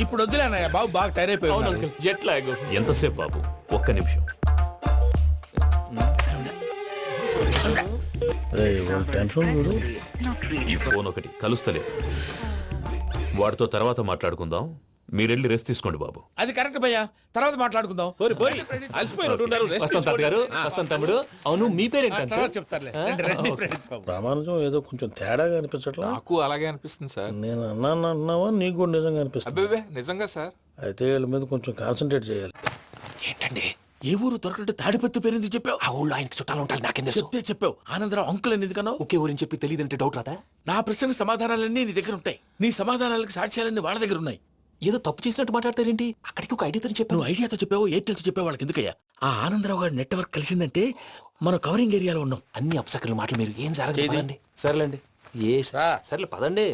Speaker 11: ఇప్పుడు వద్దులే అన్నయ్య, బాబు బాగా టైర్ అయిపోయాడు.
Speaker 2: Jet lag.
Speaker 13: ఎంతసేపు బాబు? ఒక్క నిమిషం. ఈ ఫోన్ ఒకటి కలుస్తలేదు. వాడితో తర్వాత మాట్లాడుకుందాం. మీరెళ్ళి రెస్ట్ తీసుకోండి బాబు.
Speaker 11: అది కరెక్ట్ భయ్యా, తర్వాత మాట్లాడుకుందాం.
Speaker 2: వస్తాను తమ్ముడు. అవును మీ పేరేంటి?
Speaker 11: చెప్తారులే.
Speaker 17: ప్రామాణికం ఏదో కొంచెం తేడాగా అనిపించట్లా?
Speaker 18: నాకు అలాగే అనిపిస్తుంది సార్.
Speaker 17: నేను అన్నావా నీకు కూడా నిజంగా అనిపిస్తుంది?
Speaker 18: అబ్బే నిజంగా సార్.
Speaker 17: అయితే వీళ్ళ మీద కొంచెం కాన్సన్ట్రేట్ చేయాలి.
Speaker 11: ఏంటండి ఏ ఊరు దొరకట్టు తాడిపత్రి పేరు ఎందుకు చెప్పావు?
Speaker 2: ఆ ఊళ్ళో ఆయనకి చుట్టాలు ఉంటారు. నాకేం
Speaker 11: చెప్తే చెప్పావు. ఆనందరావు అంకుల్ అని ఎందుకన్నావు?
Speaker 2: ఒకే ఊరిని చెప్పి తెలియదంటే డౌట్ రాదా?
Speaker 11: నా ప్రశ్నకు సమాధానాలన్నీ నీ దగ్గర ఉంటాయి. నీ సమాధానాలకు సాక్ష్యాలన్నీ వాళ్ళ దగ్గర ఉన్నాయి.
Speaker 2: ఏదో తప్పు చేసినట్టు మాట్లాడతారేంటి? అక్కడికి ఒక ఐడియాతో చెప్పావు.
Speaker 11: నువ్వు ఐడియాతో చెప్పావు, ఎయిర్టెల్తో చెప్పావు. వాళ్ళకి ఎందుకయ్యా? ఆ ఆనందరావు గారి నెట్వర్క్ కలిసిందంటే మనం కవరింగ్ ఏరియాలో ఉన్నాం.
Speaker 2: అన్ని అప్సకల మాటలు మీరు ఏం జరగదండి. సర్లేండి. సర్లే పదండి.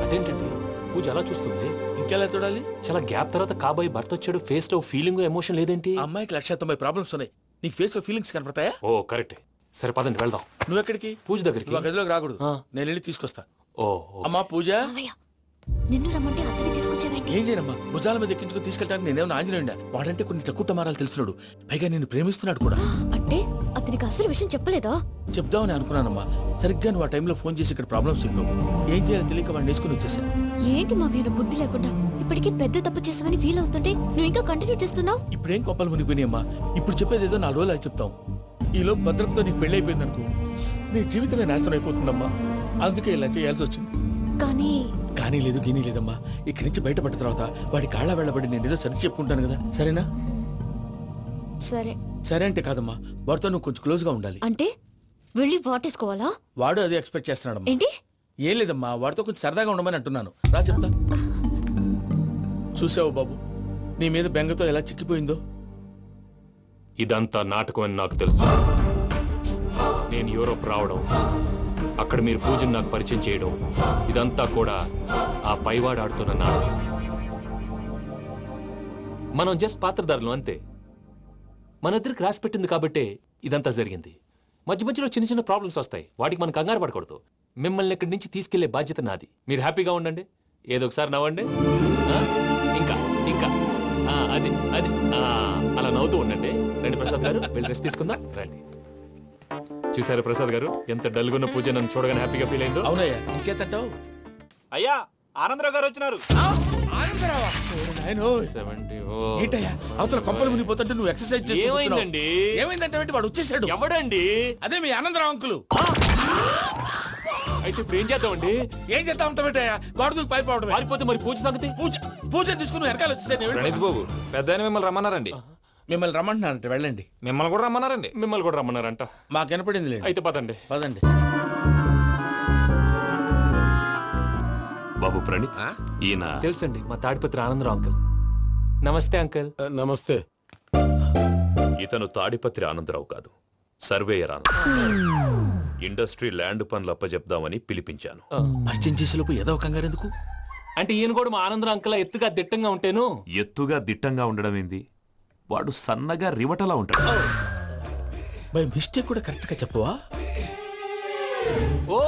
Speaker 2: అదేంటండి పూజ అలా చూస్తుంది?
Speaker 11: ఇంకెలా చూడాలి?
Speaker 2: చాలా గ్యాప్ తర్వాత కాబోయే భర్త వచ్చాడు. ఫేస్ లో ఫీలింగ్ ఎమోషన్ లేదేంటి?
Speaker 11: అమ్మాయికి 190 ప్రాబ్లమ్స్ ఉన్నాయి. నీకు ఫేస్ లో ఫీలింగ్స్ కనపడతాయా?
Speaker 2: ఓ కరెక్ట్. సరే పదండి వెళ్దాం.
Speaker 11: నువ్వు ఎక్కడికి?
Speaker 2: పూజ దగ్గరికి.
Speaker 11: నువ్వు గదిలోకి రాకూడదు. నేను వెళ్ళి తీసుకొస్తా.
Speaker 2: ఓ
Speaker 11: అమ్మా పూజ.
Speaker 5: నిన్ను రమ్మంటే అతన్ని తీసుకొచ్చావేంటి?
Speaker 11: ఏం చేయనమ్మా, భుజాల మీద ఎక్కించుకుని తీసుకెళ్ళడానికి నేనేమన్నా ఆంజనేయుడా? వాడంటే కొన్ని తక్కువ టమారాలు తెలిసినాడు. పైగా నేను ప్రేమిస్తున్నాడు కూడా.
Speaker 5: అంటే అతనికి అసలు విషయం చెప్పలేదా?
Speaker 11: చెప్దామని అనుకున్నానమ్మా. సరిగ్గా నువ్వు ఆ టైంలో ఫోన్ చేసి ఇక్కడ ప్రాబ్లమ్స్ చెప్పావు. ఏం చేయాలో తెలియక వాడిని వేసుకుని వచ్చేసా.
Speaker 5: ఏంటి మా వీరు బుద్ధి లేకుండా ఇప్పటికీ పెద్ద తప్పు చేసావని ఫీల్ అవుతుంటే నువ్వు ఇంకా కంటిన్యూ చేస్తున్నావు?
Speaker 11: ఇప్పుడేం కోపాలు మునిగిపోయినాయమ్మా. ఇప్పుడు చెప్పేది ఏదో 4 రోజులు అది చెప్తాం. ఈలో భద్రతతో నీకు పెళ్లి అయిపోయింది అనుకో, నీ జీవితమే నాశనం అయిపోతుందమ్మా. అందుకే ఇలా చేయాల్సి వచ్చింది. కానీ లేదు గీనీ లేదమ్మా. ఇక్కడి నుంచి బయటపడ్డ తర్వాత వాడి కాళ్ళ వెళ్ళబడి నేను ఏదో సరి చెప్పుకుంటాను కదా. సరేనా?
Speaker 5: సరే.
Speaker 11: సరే అంటే కాదమ్మా, వాడితో నువ్వు కొంచెం క్లోజ్ గా ఉండాలి.
Speaker 5: అంటే వెళ్ళి వాటేసుకోవాలా?
Speaker 11: వాడు అదే ఎక్స్పెక్ట్ చేస్తున్నాడమ్మా.
Speaker 5: ఏంటి?
Speaker 11: ఏం లేదమ్మా, వాడితో కొంచెం సరదాగా ఉండమని అంటున్నాను. రా చెప్తా. చూసావు బాబు, నీ మీద బెంగతో ఎలా చిక్కిపోయిందో.
Speaker 2: ఇదంతా నాటకం అని నాకు తెలుసు. నేను యూరోప్ రావడం, అక్కడ మీరు పూజను నాకు పరిచయం చేయడం, ఇదంతా కూడా ఆ పైవాడు ఆడుతున్న నాటకం. మనం జస్ట్ పాత్రధారులు అంతే. మన ఇద్దరికి రాసి పెట్టింది కాబట్టే ఇదంతా జరిగింది. మధ్య మధ్యలో చిన్న చిన్న ప్రాబ్లమ్స్ వస్తాయి. వాటికి మనం కంగారు పడకూడదు. మిమ్మల్ని ఇక్కడి నుంచి తీసుకెళ్లే బాధ్యత నాది. మీరు హ్యాపీగా ఉండండి. ఏదో ఒకసారి నవ్వండి. ఇంకా ఇంకా అది అది అలా నవ్వుతూ ఉండండి. రండి ప్రసాద్ గారు, వెళ్ళి రెస్ట్ తీసుకుందాం. రండి. చూసారు ప్రసాద్ గారు, ఎంత డల్గున్న పూజ నన్ను చూడగానే హ్యాపీగా ఫీల్ అయిందో.
Speaker 11: అవునయ్యా, ఇంకేతంటావు?
Speaker 18: అయ్యా ఆనందరావు గారు వచ్చినారు.
Speaker 11: ఏంటయ్యా అవతల కొంపలు మునిగిపోతుంటే నువ్వు ఎక్సర్సైజ్ చేస్తూ
Speaker 2: ఏమైందండి?
Speaker 11: ఏమైందంటే వాడు వచ్చేసాడు.
Speaker 2: ఎవడండి?
Speaker 11: అదే మీ ఆనందరావు అంకులు.
Speaker 2: అయితే ఇప్పుడు ఏం చేద్దామండి?
Speaker 11: ఏం చేద్దాం ఉంటావేటయ్యా? గొడవకు పైపోవడం.
Speaker 2: పారిపోతే మరి పూజ సంగతి?
Speaker 11: పూజ తీసుకుని వెనకాల వచ్చేసాడు.
Speaker 18: ప్రణీత్ బాబు, పెద్ద మిమ్మల్ని రమ్మన్నారండి.
Speaker 11: మిమ్మల్ని రమ్మంటున్నారంట, వెళ్ళండి.
Speaker 18: మిమ్మల్ని కూడా రమ్మన్నారండి.
Speaker 2: మిమ్మల్ని కూడా రమ్మన్నారంట.
Speaker 11: మాకు వినపడింది.
Speaker 2: అయితే పదండి.
Speaker 11: పదండి.
Speaker 13: బాబు ప్రణీత్, ఈయన
Speaker 2: తెలుసండి, మా తాడిపత్రి ఆనందరావు అంకుల్. నమస్తే అంకుల్.
Speaker 17: నమస్తే.
Speaker 13: ఇతను తాడిపత్రి ఆనందరావు కాదు, సర్వేయర్ ఆనందరావు. ఇండస్ట్రీ ల్యాండ్ పనులు అప్పచెప్దామని పిలిపించాను.
Speaker 11: పరిచయం చేసేలోపు ఏదో కంగారు ఎందుకు?
Speaker 2: అంటే ఈయన కూడా మా ఆనందరావు అంకుల్ ఎత్తుగా దిట్టంగా ఉంటాను.
Speaker 13: ఎత్తుగా దిట్టంగా ఉండడం ఏంది? వాడు సన్నగా రివటలా ఉంటాడు.
Speaker 11: బై మిస్టేక్ కూడా కరెక్ట్ గా చెప్పవా?
Speaker 2: ఓ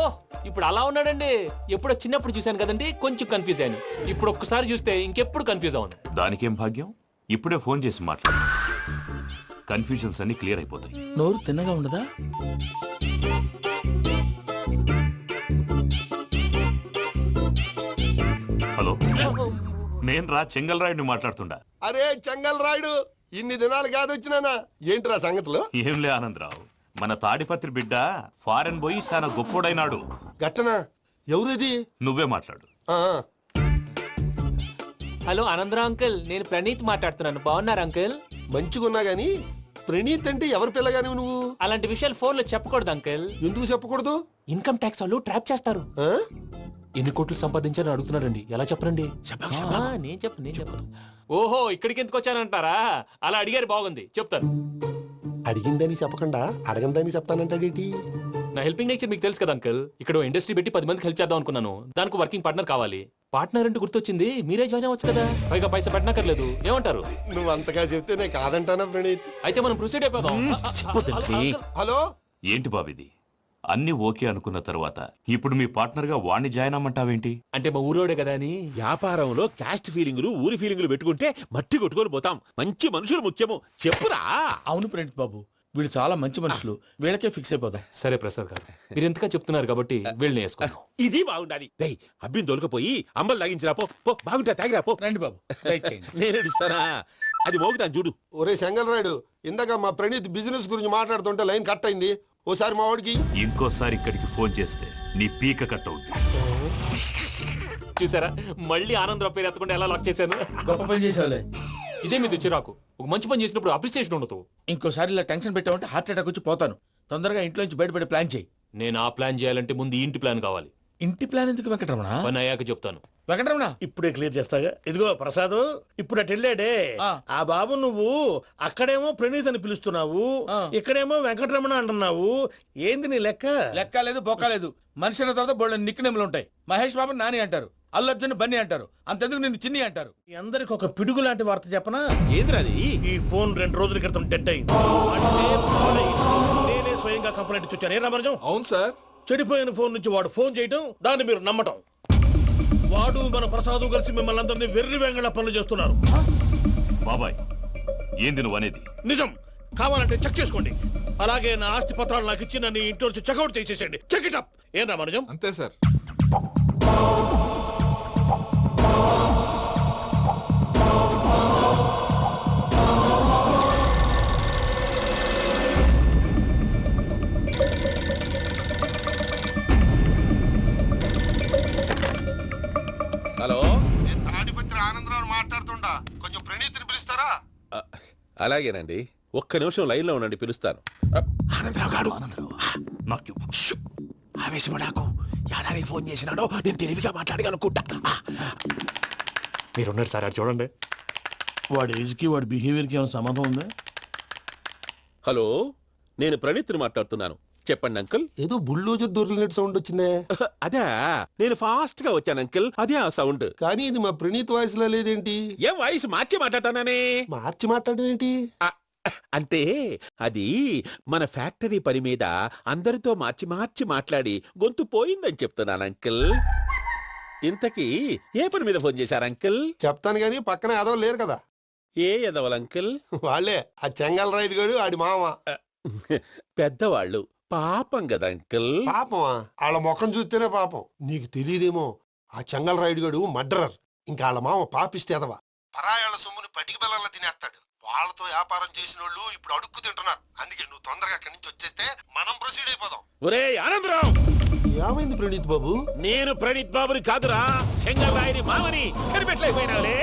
Speaker 2: ఇప్పుడు అలా ఉన్నాడండి. ఎప్పుడో చిన్నప్పుడు చూశాను కదండి, కొంచెం కన్ఫ్యూజ్ అయ్యాను. ఇప్పుడు ఒక్కసారి చూస్తే ఇంకెప్పుడు కన్ఫ్యూజ్ అవును.
Speaker 13: దానికేం భాగ్యం, ఇప్పుడే ఫోన్ చేసి మాట్లాడు. కన్ఫ్యూజన్స్ అన్ని క్లియర్ అయిపోతాయి.
Speaker 11: నోరు తిన్నగా ఉండదా?
Speaker 13: హలో, నేను రా చెంగల్ రాయుడిని మాట్లాడుతుండా.
Speaker 19: అరే చెంగల్ రాయుడు, ఇన్ని దినాలు కాదు వచ్చినానా? ఏంట్రా సంగతులు?
Speaker 13: ఏంలే ఆనందరావు, మన తాడిపత్రి బిడ్డ ఫారెన్ పోయి చాలా గొప్పోడైనాడు.
Speaker 19: గట్టనా? ఎవరిది?
Speaker 13: నువ్వే మాట్లాడు.
Speaker 2: హలో ఆనందరావు అంకుల్, నేను ప్రణీత్ మాట్లాడుతున్నాను. బాగున్నారు అంకుల్?
Speaker 19: మంచిగున్నా గాని ప్రణీత్ అంటే ఎవరి పిల్లగాని నువ్వు?
Speaker 2: అలాంటి విషయాలు ఫోన్ లో చెప్పకూడదు అంకుల్.
Speaker 19: ఎందుకు చెప్పకూడదు?
Speaker 2: ఇన్కమ్ ట్యాక్స్ వాళ్ళు ట్రాప్ చేస్తారు. ఎన్ని కోట్లు సంపాదించాలని అడుగుతున్నారండి, ఎలా చెప్పరండి? నేను చెప్పను. ఓహో, ఇక్కడికి ఎందుకు వచ్చానంటారా? అలా అడిగారు, బాగుంది, చెప్తాను.
Speaker 19: అడిగిందని చెప్పకుండా అడగందని చెప్తానంటాడేటి?
Speaker 2: నా హెల్పింగ్ నేచర్ మీకు తెలుసు కదా అంకుల్. ఇక్కడ ఇండస్ట్రీ పెట్టి 10 మందికి హెల్ప్ చేద్దాం అనుకున్నాను. దానికి వర్కింగ్ పార్ట్నర్ కావాలి. పార్ట్నర్ అంటే గుర్తొచ్చింది, మీరే జాయిన్ అవ్వచ్చు కదా, పైగా పైసా పెట్టనక్కర్లేదు. ఏమంటారు?
Speaker 19: నువ్వు అంతగా చెప్తే నేను కాదంటానా ప్రణీత్?
Speaker 2: అయితే మనం ప్రొసీడ్ అయిపోదాం.
Speaker 19: హలో,
Speaker 13: ఏంటి బాబిది? అన్ని ఓకే అనుకున్న తర్వాత ఇప్పుడు మీ పార్ట్నర్ గా వాణ్ణి జాయిన్ అమ్మంటావేంటి?
Speaker 2: అంటే మా ఊరోడే కదా అని.
Speaker 16: వ్యాపారంలో క్యాస్ట్ ఫీలింగులు, ఊరి ఫీలింగులు పెట్టుకుంటే మట్టి కొట్టుకొని పోతాం. మంచి మనుషులు ముఖ్యము, చెప్పురా.
Speaker 11: అవును ప్రణీత్ బాబు, వీళ్ళు చాలా మంచి మనుషులు, వీళ్ళకే ఫిక్స్ అయిపోదాం.
Speaker 2: సరే ప్రసాద్ గారు, మీరు ఎంతగా చెప్తున్నారు కాబట్టి వీళ్ళని వేసుకున్నాం.
Speaker 16: ఇది బాగుండాలి. డై అబ్బిని దొలకపోయి అంబలు లాగించిరా పో. బాగుంటా తాగిరా పో.
Speaker 11: రండి బాబు,
Speaker 16: నేను ఇస్తానా? అది మోగుతాను చూడు.
Speaker 19: ఒరే చెంగల్ రాయుడు, ఇందాక మా ప్రణీత్ బిజినెస్ గురించి మాట్లాడుతుంటే లైన్ కట్ అయింది. ఓసారి మా వాడికి
Speaker 13: ఇంకోసారి ఇక్కడికి ఫోన్ చేస్తే నీ పీక కట్ అవుతుంది.
Speaker 2: చూసారా, మళ్ళీ ఆనందరావు పేరు ఎత్తకుండా ఎలా లాక్ చేశాను.
Speaker 11: గొప్ప పని చేసేవాళ్ళే.
Speaker 2: ఇదే మీ చిరాకు. ఒక మంచి పని చేసినప్పుడు అప్రిసియేషన్ ఉండదు.
Speaker 11: ఇంకోసారి ఇలా టెన్షన్ పెట్టామంటే హార్ట్ అటాక్ వచ్చి పోతాను. తొందరగా ఇంట్లో నుంచి బయటపడే ప్లాన్ చేయి.
Speaker 2: నేను ఆ ప్లాన్ చేయాలంటే ముందు ఈ ఇంటి ప్లాన్ కావాలి.
Speaker 11: ఇంటి ప్లాన్ ఎందుకు వెంకటరమణ?
Speaker 2: పని అయ్యాక చెప్తాను.
Speaker 11: వెంకటరమణ
Speaker 17: ఇప్పుడే క్లియర్ చేస్తాగా. ఇదిగో ప్రసాద్, ఇప్పుడు అటు వెళ్ళాడే ఆ బాబు, నువ్వు అక్కడేమో ప్రణీత్ అని పిలుస్తున్నావు, ఇక్కడేమో వెంకటరమణ అంటున్నావు. ఏంది నీ లెక్క?
Speaker 11: లెక్క లేదు, బొక్క లేదు. మనిషి అన్న తర్వాత బోళ్ళ నిక్నెములు ఉంటాయి. మహేష్ బాబు నాని అంటారు, అల్లు అర్జున్ బన్నీ అంటారు, అంతెందుకు నిన్ను చిన్ని అంటారు.
Speaker 17: అందరికి ఒక పిడుగు లాంటి వార్త చెప్పనా?
Speaker 16: ఏంద్రది?
Speaker 17: ఈ ఫోన్ 2 రోజుల క్రితం డెడ్ అయింది. అంటే నేనే స్వయంగా కంప్లైంట్ ఇచ్చాను. ఏ రామరాజం?
Speaker 18: అవును సార్.
Speaker 17: చెడిపోయిన ఫోన్ నుంచి వాడు ఫోన్ చేయటం, దాన్ని మీరు నమ్మటం. వాడు మన ప్రసాదు కలిసి మిమ్మల్ని అందరినీ వెర్రి వెంగళ పనులు చేస్తున్నారు.
Speaker 13: బాబాయ్, ఏంది నువ్వు అనేది?
Speaker 17: నిజం. కావాలంటే చెక్ చేసుకోండి. అలాగే నా ఆస్తి పత్రాలు నాకు ఇచ్చి నన్ను ఇంటి నుంచి చెక్అౌట్ చేసేసండి. Check it up. ఏం రామరాజం?
Speaker 18: అంతే సార్.
Speaker 16: హలో,
Speaker 19: తాడిపత్రి ఆనందరావు మాట్లాడుతుండా, కొంచెం ప్రణీత్ని పిలుస్తారా?
Speaker 16: అలాగేనండి, ఒక్క నిమిషం లైన్ లో ఉండండి, పిలుస్తాను.
Speaker 11: ఆనందరావు గాడు, ఆవేశపడాకు. యాదానికి ఫోన్ చేసినాడో నేను తెలివిగా మాట్లాడగలనుకుంటా.
Speaker 2: మీరున్నారు సార్, అది చూడండి.
Speaker 17: వాడి ఏజ్ కి వాడి బిహేవియర్ కి ఏమైనా సంబంధం ఉందా?
Speaker 16: హలో, నేను ప్రణీత్ని మాట్లాడుతున్నాను. చెప్పండి అంకుల్.
Speaker 19: ఏదో బుల్డోజర్ దొరికినట్టు సౌండ్ వచ్చిందే.
Speaker 16: అదే, నేను ఫాస్ట్ గా వచ్చాను అంకుల్, అదే ఆ సౌండ్.
Speaker 19: కానీ ఇది మా ప్రణీత్ వాయిస్ లో లేదేంటి?
Speaker 16: ఏం వాయిస్ మార్చి మాట్లాడతానని?
Speaker 19: మార్చి మాట్లాడడం ఏంటి?
Speaker 16: అంటే అది మన ఫ్యాక్టరీ పని మీద అందరితో మార్చి మార్చి మాట్లాడి గొంతు పోయిందని చెప్తున్నాను అంకుల్. ఇంతకీ ఏ పని మీద ఫోన్ చేశారు అంకుల్?
Speaker 19: చెప్తాను గానీ పక్కన ఏదో లేరు కదా.
Speaker 16: ఏ ఎదవలు అంకుల్?
Speaker 19: వాళ్ళే ఆ చెంగల్ రైడ్ గడు, ఆడి మామ.
Speaker 16: పెద్దవాళ్ళు, పాపం కదా అంకుల్.
Speaker 19: పాపమా? వాళ్ళ ముఖం చూస్తేనే పాపం. నీకు తెలియదేమో, ఆ చెంగల్ రైడ్ గడు మర్డరర్. ఇంకా వాళ్ళ మామ పాపిస్తేదవా. పరాయాళ్ళ సొమ్ముని పటికి బెల్లంలో తినేస్తాడు. వాళ్ళతో వ్యాపారం చేసిన వాళ్ళు ఇప్పుడు అడుక్కు తింటున్నారు. అందుకే నువ్వు తొందరగా అక్కడి నుంచి వచ్చేస్తే మనం ప్రొసీడ్ అయిపోదాం.
Speaker 16: ఒరే ఆనందరావు!
Speaker 19: ఏమైంది ప్రణీత్ బాబు?
Speaker 16: నేను ప్రణీత్ బాబుని కాదురా, చెంగల్ రాయని మామని. కనిపెట్టలేకపోయినావులే.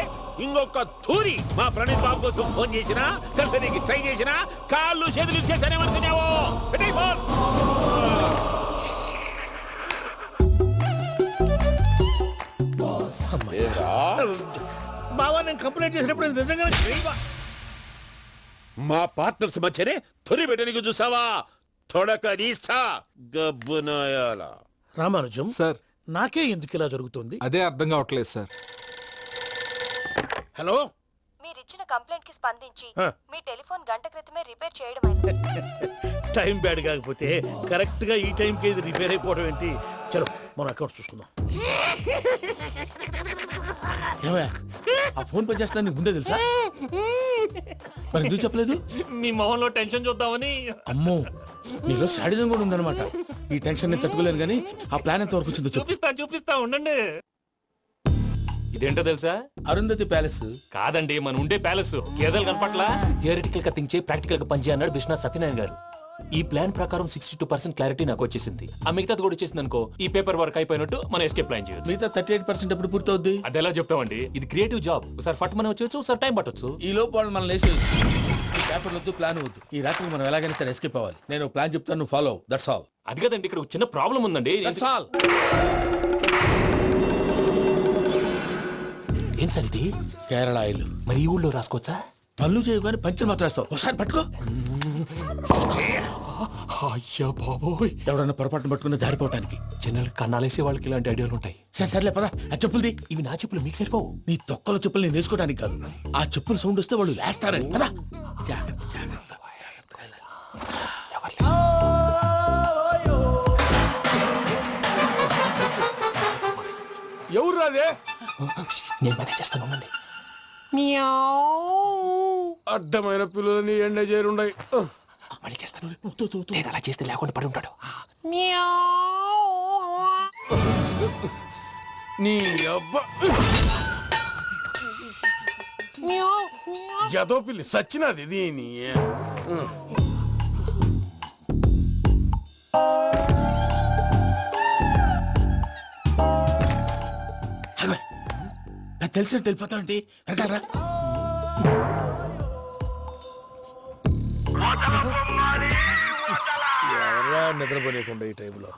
Speaker 16: ఇంకొక తూరి మా ప్రణీత్ బాబు కోసం ఫోన్ చేసినా, కలిసి నీకు ట్రై చేసినా, కాళ్ళు చేతులు చేశానేమనుకున్నావు. పెట్టే ఫోన్.
Speaker 17: బావా, నేను కంప్లైంట్ చేసినప్పుడు నిజంగా
Speaker 16: మా పార్ట్నర్స్ మధ్యనే తొలి పెట్టడానికి చూసావా? తొడక నీస్తా గబ్బునాయాల.
Speaker 17: రామానుజం
Speaker 18: సార్,
Speaker 17: నాకే ఎందుకు ఇలా జరుగుతుంది?
Speaker 18: అదే అర్థం కావట్లేదు సార్.
Speaker 17: హలో,
Speaker 20: మీరిచ్చిన కంప్లైంట్ కి స్పందించి మీ టెలిఫోన్ గంట క్రితమే రిపేర్ చేయడం
Speaker 17: టైం బ్యాడ్ కాకపోతే కరెక్ట్ గా ఈ టైంకి ఇది రిపేర్ అయిపోవడం ఏంటి? చలో మన అకౌంట్ చూసుకుందాం. ఏమయ్యా, ఆ ఫోన్ పని చేస్తున్నా నీకు ముందే తెలుసా? మరి ఎందుకు చెప్పలేదు?
Speaker 2: మీ మొహంలో టెన్షన్ చూద్దామని.
Speaker 17: అమ్మో, నీలో శాడిజం కూడా ఉందన్నమాట. ఈ టెన్షన్ ని తట్టుకోలేను కానీ ఆ ప్లాన్ ఎంత వరకు వచ్చిందో చెప్పు.
Speaker 2: చూపిస్తా ఉండండి. ఇదేంటో తెలుసా?
Speaker 17: అరుంధతి ప్యాలెస్
Speaker 2: కాదండి, మన ఉండే ప్యాలెస్. గేదెలు కనపట్లా? థియరిటికల్ గా థింక్ చేయి, ప్రాక్టికల్ గా పనిచేయ అన్నాడు విశ్వనాథ్ సత్యనారాయణ గారు. ఈ ప్లాన్ ప్రకారం 62% క్లారిటీ నాకు వచ్చేసింది. ఆ మిగతాది కూడా వచ్చేసింది అనుకో, ఈ పేపర్ వర్క్ అయిపోయినట్టు మనం ఎస్కేప్ ప్లాన్ చేయొచ్చు.
Speaker 17: మిగతా 38% ఎప్పుడు పూర్తవుద్ది?
Speaker 2: అది ఎలా చెప్తామండి? ఇది క్రియేటివ్ జాబ్. ఒకసారి ఫట్ మనం వచ్చేయచ్చు, ఒకసారి టైం పట్టొచ్చు.
Speaker 17: ఈ లోపు వాళ్ళు మనం లేసేయచ్చు. ఈ పేపర్ వద్దు, ప్లాన్ వద్దు. ఈ రాత్రికి మనం ఎలాగైనా సరే ఎస్కేప్ అవ్వాలి. నేను ప్లాన్ చెప్తాను, నువ్వు ఫాలో. That's all.
Speaker 2: అది కదండి, ఇక్కడ ఒక చిన్న ప్రాబ్లం ఉందండి.
Speaker 17: That's all.
Speaker 2: ఏం సార్ ఇది?
Speaker 17: కేరళ ఆయిల్.
Speaker 2: మరి ఈ ఊళ్ళో రాసుకోవచ్చా?
Speaker 17: పనులు చేయగానే పంచర్ మాత్రం వేస్తావు. ఒకసారి పట్టుకో.
Speaker 2: అయ్యా బాబోయ్,
Speaker 17: ఎవడన్నా పొరపాటున పట్టుకున్న జారిపోవటానికి.
Speaker 2: జనరల్ కన్నాలేసే వాళ్ళకి ఇలాంటి ఐడియాలు ఉంటాయి.
Speaker 17: సర్లే పదా, ఆ చెప్పులది.
Speaker 2: ఇవి నా చెప్పులు, మీకు సరిపోవు.
Speaker 17: నీ తొక్కల చెప్పులు నేను వేసుకోవడానికి కాదు, ఆ చెప్పులు సౌండ్ వస్తే వాళ్ళు వేస్తారని. పదా.
Speaker 11: ఎవరు రాదే?
Speaker 2: నేను మేనేజ్ చేస్తాను.
Speaker 11: అడ్డమైన పిల్లలని ఎండ చేరుండయి.
Speaker 2: మళ్ళీ చేస్తాను. నేను అలా చేస్తే లేకుండా పడి ఉంటాడు.
Speaker 11: నీ అబ్బా ఎదో పిల్లి సచ్చినది దీని.
Speaker 17: నాకు తెలిసినట్టు వెళ్ళిపోతా ఉంటే వెనకాలరా.
Speaker 11: ఎవరా నిద్రపోలేకుండా ఈ టైంలో?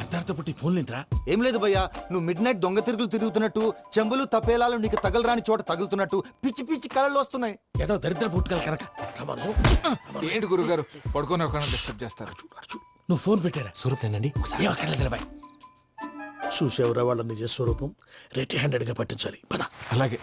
Speaker 17: అర్ధార్థ పుట్టి ఫోన్ లేంట్రా?
Speaker 20: ఏం లేదు భయ్యా, నువ్వు మిడ్ నైట్ దొంగ తిరుగులు తిరుగుతున్నట్టు, చెంబులు తపేలాలు నీకు తగలరాని చోట తగులుతున్నట్టు పిచ్చి పిచ్చి కళలు వస్తున్నాయి.
Speaker 17: ఏదో దరిద్ర పుట్టుకల కనుక.
Speaker 18: ఏంటి గురుగారు పడుకొని ఒక డిస్టర్బ్ చేస్తారు?
Speaker 17: నువ్వు ఫోన్ పెట్టారా?
Speaker 2: స్వరూపేనండి.
Speaker 17: ఏమక్కర్లేదు. చూసేవరా వాళ్ళ నిజ స్వరూపం. రెట్టి హ్యాండెడ్ గా పట్టించాలి. పద.
Speaker 18: అలాగే.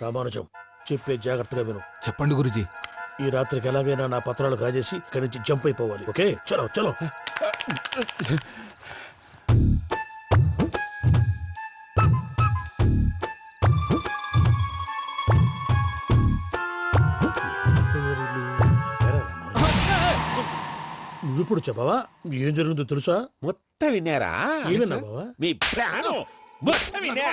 Speaker 17: రామానుజం, చెప్పే జాగ్రత్తగా విను.
Speaker 18: చెప్పండి గురుజీ.
Speaker 17: ఈ రాత్రికి ఎలాగైనా నా పత్రాలు కాజేసి ఇక్కడి నుంచి జంప్ అయిపోవాలి. ఓకే, చలో చలో. నువ్విప్పుడు చెప్పవా ఏం జరుగుతుందో తెలుసా?
Speaker 16: మొత్తం విన్నారా?
Speaker 17: ఏమన్నా బావా?
Speaker 16: మీ ప్రాణం మొత్తం విన్నా.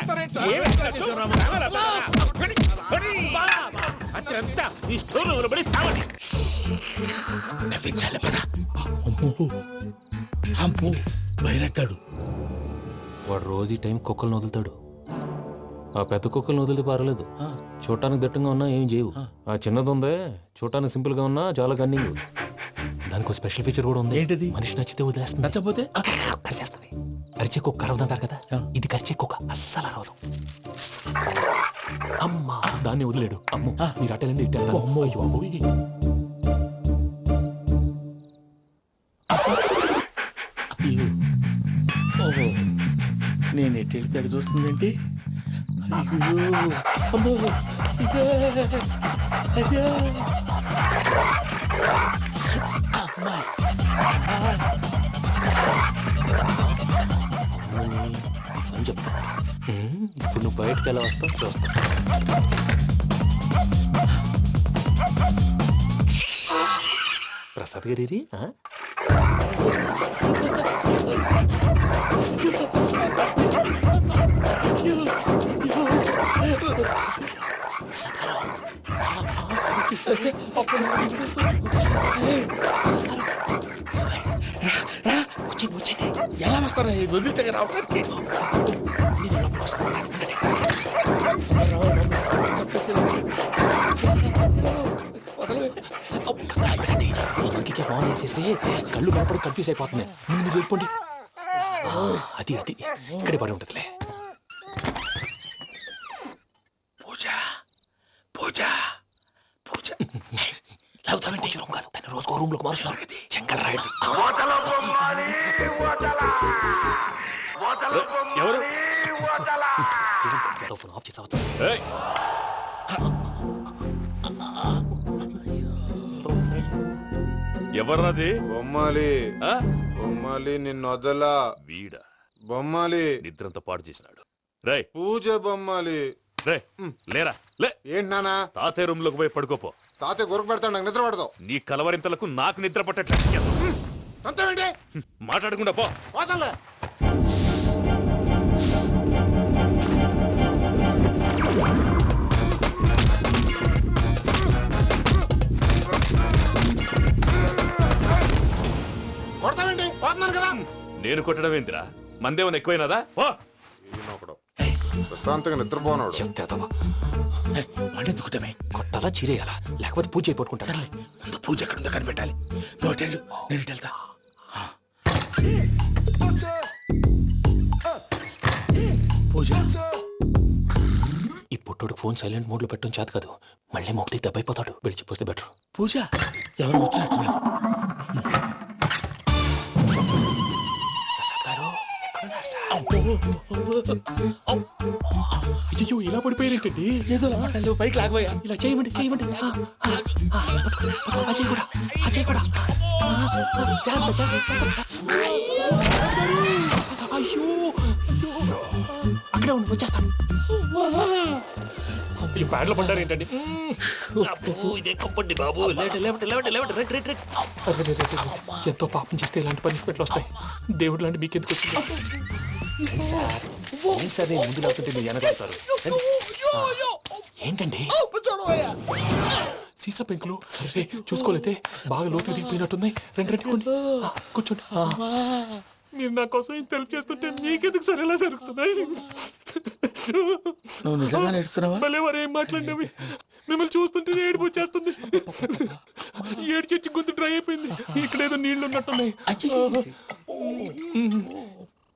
Speaker 16: అత్యంతా ఈ స్టోర్ పడి సావని.
Speaker 17: నవ్వించాలి. పద. అమ్మో, బైరక్కాడు.
Speaker 2: వాడు రోజు ఈ టైం కుక్కలను వదులుతాడు. ఆ పెద్ద కుక్కలను వదిలితే పర్లేదు, చూడటానికి దట్టంగా ఉన్నా ఏం చేయవు. ఆ చిన్నది ఉందే, చూడటానికి సింపుల్ గా ఉన్నా చాలా కన్నింగ్. దానికి ఒక స్పెషల్ ఫీచర్ కూడా ఉంది.
Speaker 17: ఏంటిది?
Speaker 2: మనిషి నచ్చితే వదిలేస్తుంది,
Speaker 17: నచ్చపోతే
Speaker 2: కరిచేస్తుంది. అరిచే కుక్క అరవదంటారు కదా, ఇది కరిచే కుక్క అస్సలు అరవదు. అమ్మా, దాన్ని వదిలేడు. అమ్మో, మీరు అటెండి ఇట్టారు. అమ్మో, అయ్యో
Speaker 17: ఓహో, నేను ఎటు వెళ్తే అటు చూస్తుందేంటి? అయ్యో, అమ్మో, అయ్యో, అమ్మా,
Speaker 2: అని చెప్తా. ఇప్పుడు నువ్వు బయటకు ఎలా వస్తావు చూస్తా. ప్రసాద్ గారి
Speaker 17: ఎలా వస్తారా? వదిలితే రావడానికి
Speaker 2: ఫోన్ వేసేస్తే కళ్ళు కనపడి కన్ఫ్యూజ్ అయిపోతున్నాయి. మీరు వెళ్ళిపోండి. అది అది ఇక్కడే పడి ఉంటుందిలే.
Speaker 17: పూజ పూజ పూజ లాగుతామంటే రూమ్ కాదు, తను రోజుకో రూమ్ లోకి మారుస్తున్నారు కదా. చెంగల్ రాయుడు
Speaker 16: ఎవరు
Speaker 2: ఫోన్ ఆఫ్ చేసావచ్చు.
Speaker 16: ఎవర్రాది?
Speaker 21: బొమ్మాలి బొమ్మాలి నిన్ను వదలా.
Speaker 16: వీడా
Speaker 21: బొమ్మాలి
Speaker 16: నిద్రంతా పాడు చేసినాడు. రే
Speaker 21: పూజ బొమ్మాలి.
Speaker 16: రే లేరా లే.
Speaker 21: ఏంటి నానా?
Speaker 16: తాతయ్య రూమ్ లోకి పోయి పడుకోపో.
Speaker 21: తాతయ్య గురకు పెడతాడు, నాకు నిద్ర పడదు.
Speaker 16: నీ కలవరింతలకు నాకు నిద్ర పట్టట్లేదు.
Speaker 21: అంతేంటి
Speaker 16: మాట్లాడకుండా పో.
Speaker 21: పోతాలే. కొడతావేంటి? పోతున్నాను కదా.
Speaker 16: నేను కొట్టడం ఏంటిరా? మందేమన్నా ఎక్కువైనదా?
Speaker 21: ప్రశాంతంగా నిద్రపోనాడు.
Speaker 17: వాడెందుకుంటామే?
Speaker 2: కొట్టాలా చీరేయాలా లేకపోతే పూజ అయిపోట్టుకుంటా.
Speaker 17: సర్లే ముందు పూజ ఎక్కడుందో కనిపెట్టాలి. నువ్వు వెళ్ళు, నేను ఇటు వెళ్తా. పూజ
Speaker 2: ఈ పుట్టోడు ఫోన్ సైలెంట్ మోడ్ లో పెట్టడం చేత కాదు. మళ్ళీ మొక్కి దెబ్బైపోతాడు. విడిచిపోతే బెటర్.
Speaker 17: పూజ ఎవరు వచ్చినట్టున్నారు?
Speaker 2: అయ్యో ఇలా పడిపోయారేంటండి?
Speaker 17: ఏదో మాట్లాడలేవు, పైకి లాగబోయా.
Speaker 2: ఇలా చేయమండి చేయమండి. అజయ్ కూడా అజయ్ కూడా అయ్యో అక్కడే ఉండి వచ్చేస్తాను. ఈ బ్యాడ్లో పడ్డారు ఏంటండి?
Speaker 17: ఇదే కప్పండి బాబు.
Speaker 2: ఎంతో పాపం చేస్తే ఇలాంటి పనిష్మెంట్లు వస్తాయి. దేవుడు లాంటి మీకెందుకు వచ్చింది? సార్ నేను ముందు లేకుంటే మీరు వెనకాడతారు. ఏంటండి సీసా పెంకులు? అరే చూసుకోలేతే బాగా లోతు దిగిపోయినట్టున్నాయి. రెండు రెండు కొన్ని కూర్చోండి. మీరు నా కోసం ఇంత హెల్ప్ చేస్తుంటే మీకెందుకు సరే ఎలా జరుగుతున్నాయి?
Speaker 17: నువ్వు నిజంగా నేర్చుతున్నావా?
Speaker 2: భలే వారు ఏం మాట్లాడినవి. మిమ్మల్ని చూస్తుంటే ఏడుపు వచ్చేస్తుంది. ఏడు చెట్టు గొంతు డ్రై అయిపోయింది. ఇక్కడ ఏదో నీళ్లు ఉన్నట్టున్నాయి.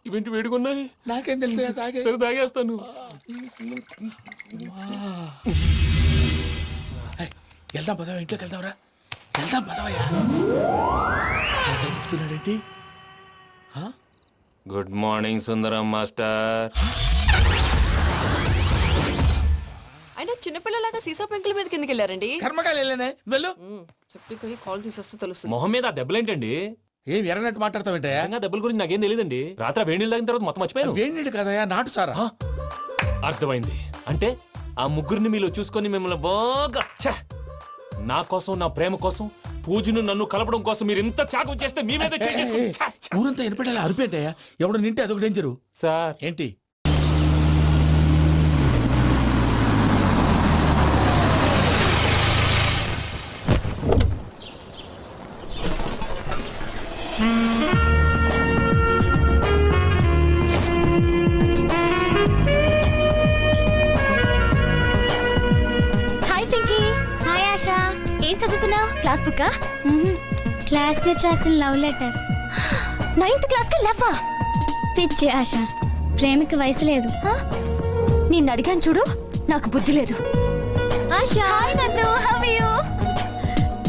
Speaker 2: ఇవేంటి వేడుకున్నాయి?
Speaker 17: నాకేం తెలుసు.
Speaker 2: సరే తాగేస్తాను.
Speaker 17: వెళ్దాం పదవా, ఇంట్లోకి వెళ్దాంరా. వెళ్దాం పదవయ్యా. చెప్తున్నాడేంటి?
Speaker 2: గుడ్ మార్నింగ్ సుందరం మాస్టర్.
Speaker 14: అయినా చిన్నపిల్లలాగా సీసా పెంకుల మీద కిందకి వెళ్ళారండి.
Speaker 17: కర్మకాయలు వెళ్ళానే. వెళ్ళు.
Speaker 14: చెప్పి కాల్ తీసొస్తే తెలుస్తుంది.
Speaker 2: మొహం మీద ఆ దెబ్బలేంటండి?
Speaker 17: ఏం ఎర్రనట్టు మాట్లాడతావేంటే?
Speaker 2: దెబ్బల గురించి నాకేం తెలియదండి. రాత్రి వేడి నీళ్ళు తాగిన తర్వాత మొత్తం మర్చిపోయాను.
Speaker 17: వేడి నీళ్ళు కదయా, నాటు సారా.
Speaker 2: అర్థమైంది. అంటే ఆ ముగ్గురిని మీలో చూసుకొని మిమ్మల్ని బాగా నా కోసం, నా ప్రేమ కోసం, పూజను నన్ను కలపడం కోసం మీరు ఇంత త్యాగం చేస్తే మీ మీద
Speaker 17: ఊరంతా వినపడేలా అరిపేంటయ్యా. ఎవడు నింటే అదొక డేంజరు.
Speaker 2: సార్
Speaker 17: ఏంటి?
Speaker 7: హాయ్ పింకీ. హాయ్ ఆశా. ఏం చదువుతున్నావు? Class book? క్లాస్మేట్ రాసిన లవ్ లెటర్. 9th క్లాస్ కి లవ్వా? పిచ్చి ఆశ, ప్రేమకి వయసు లేదు.
Speaker 3: నిన్ను అడిగాను చూడు, నాకు బుద్ధి లేదు.
Speaker 7: ఆశా. హాయ్ నందు, హౌ ఆర్ యు?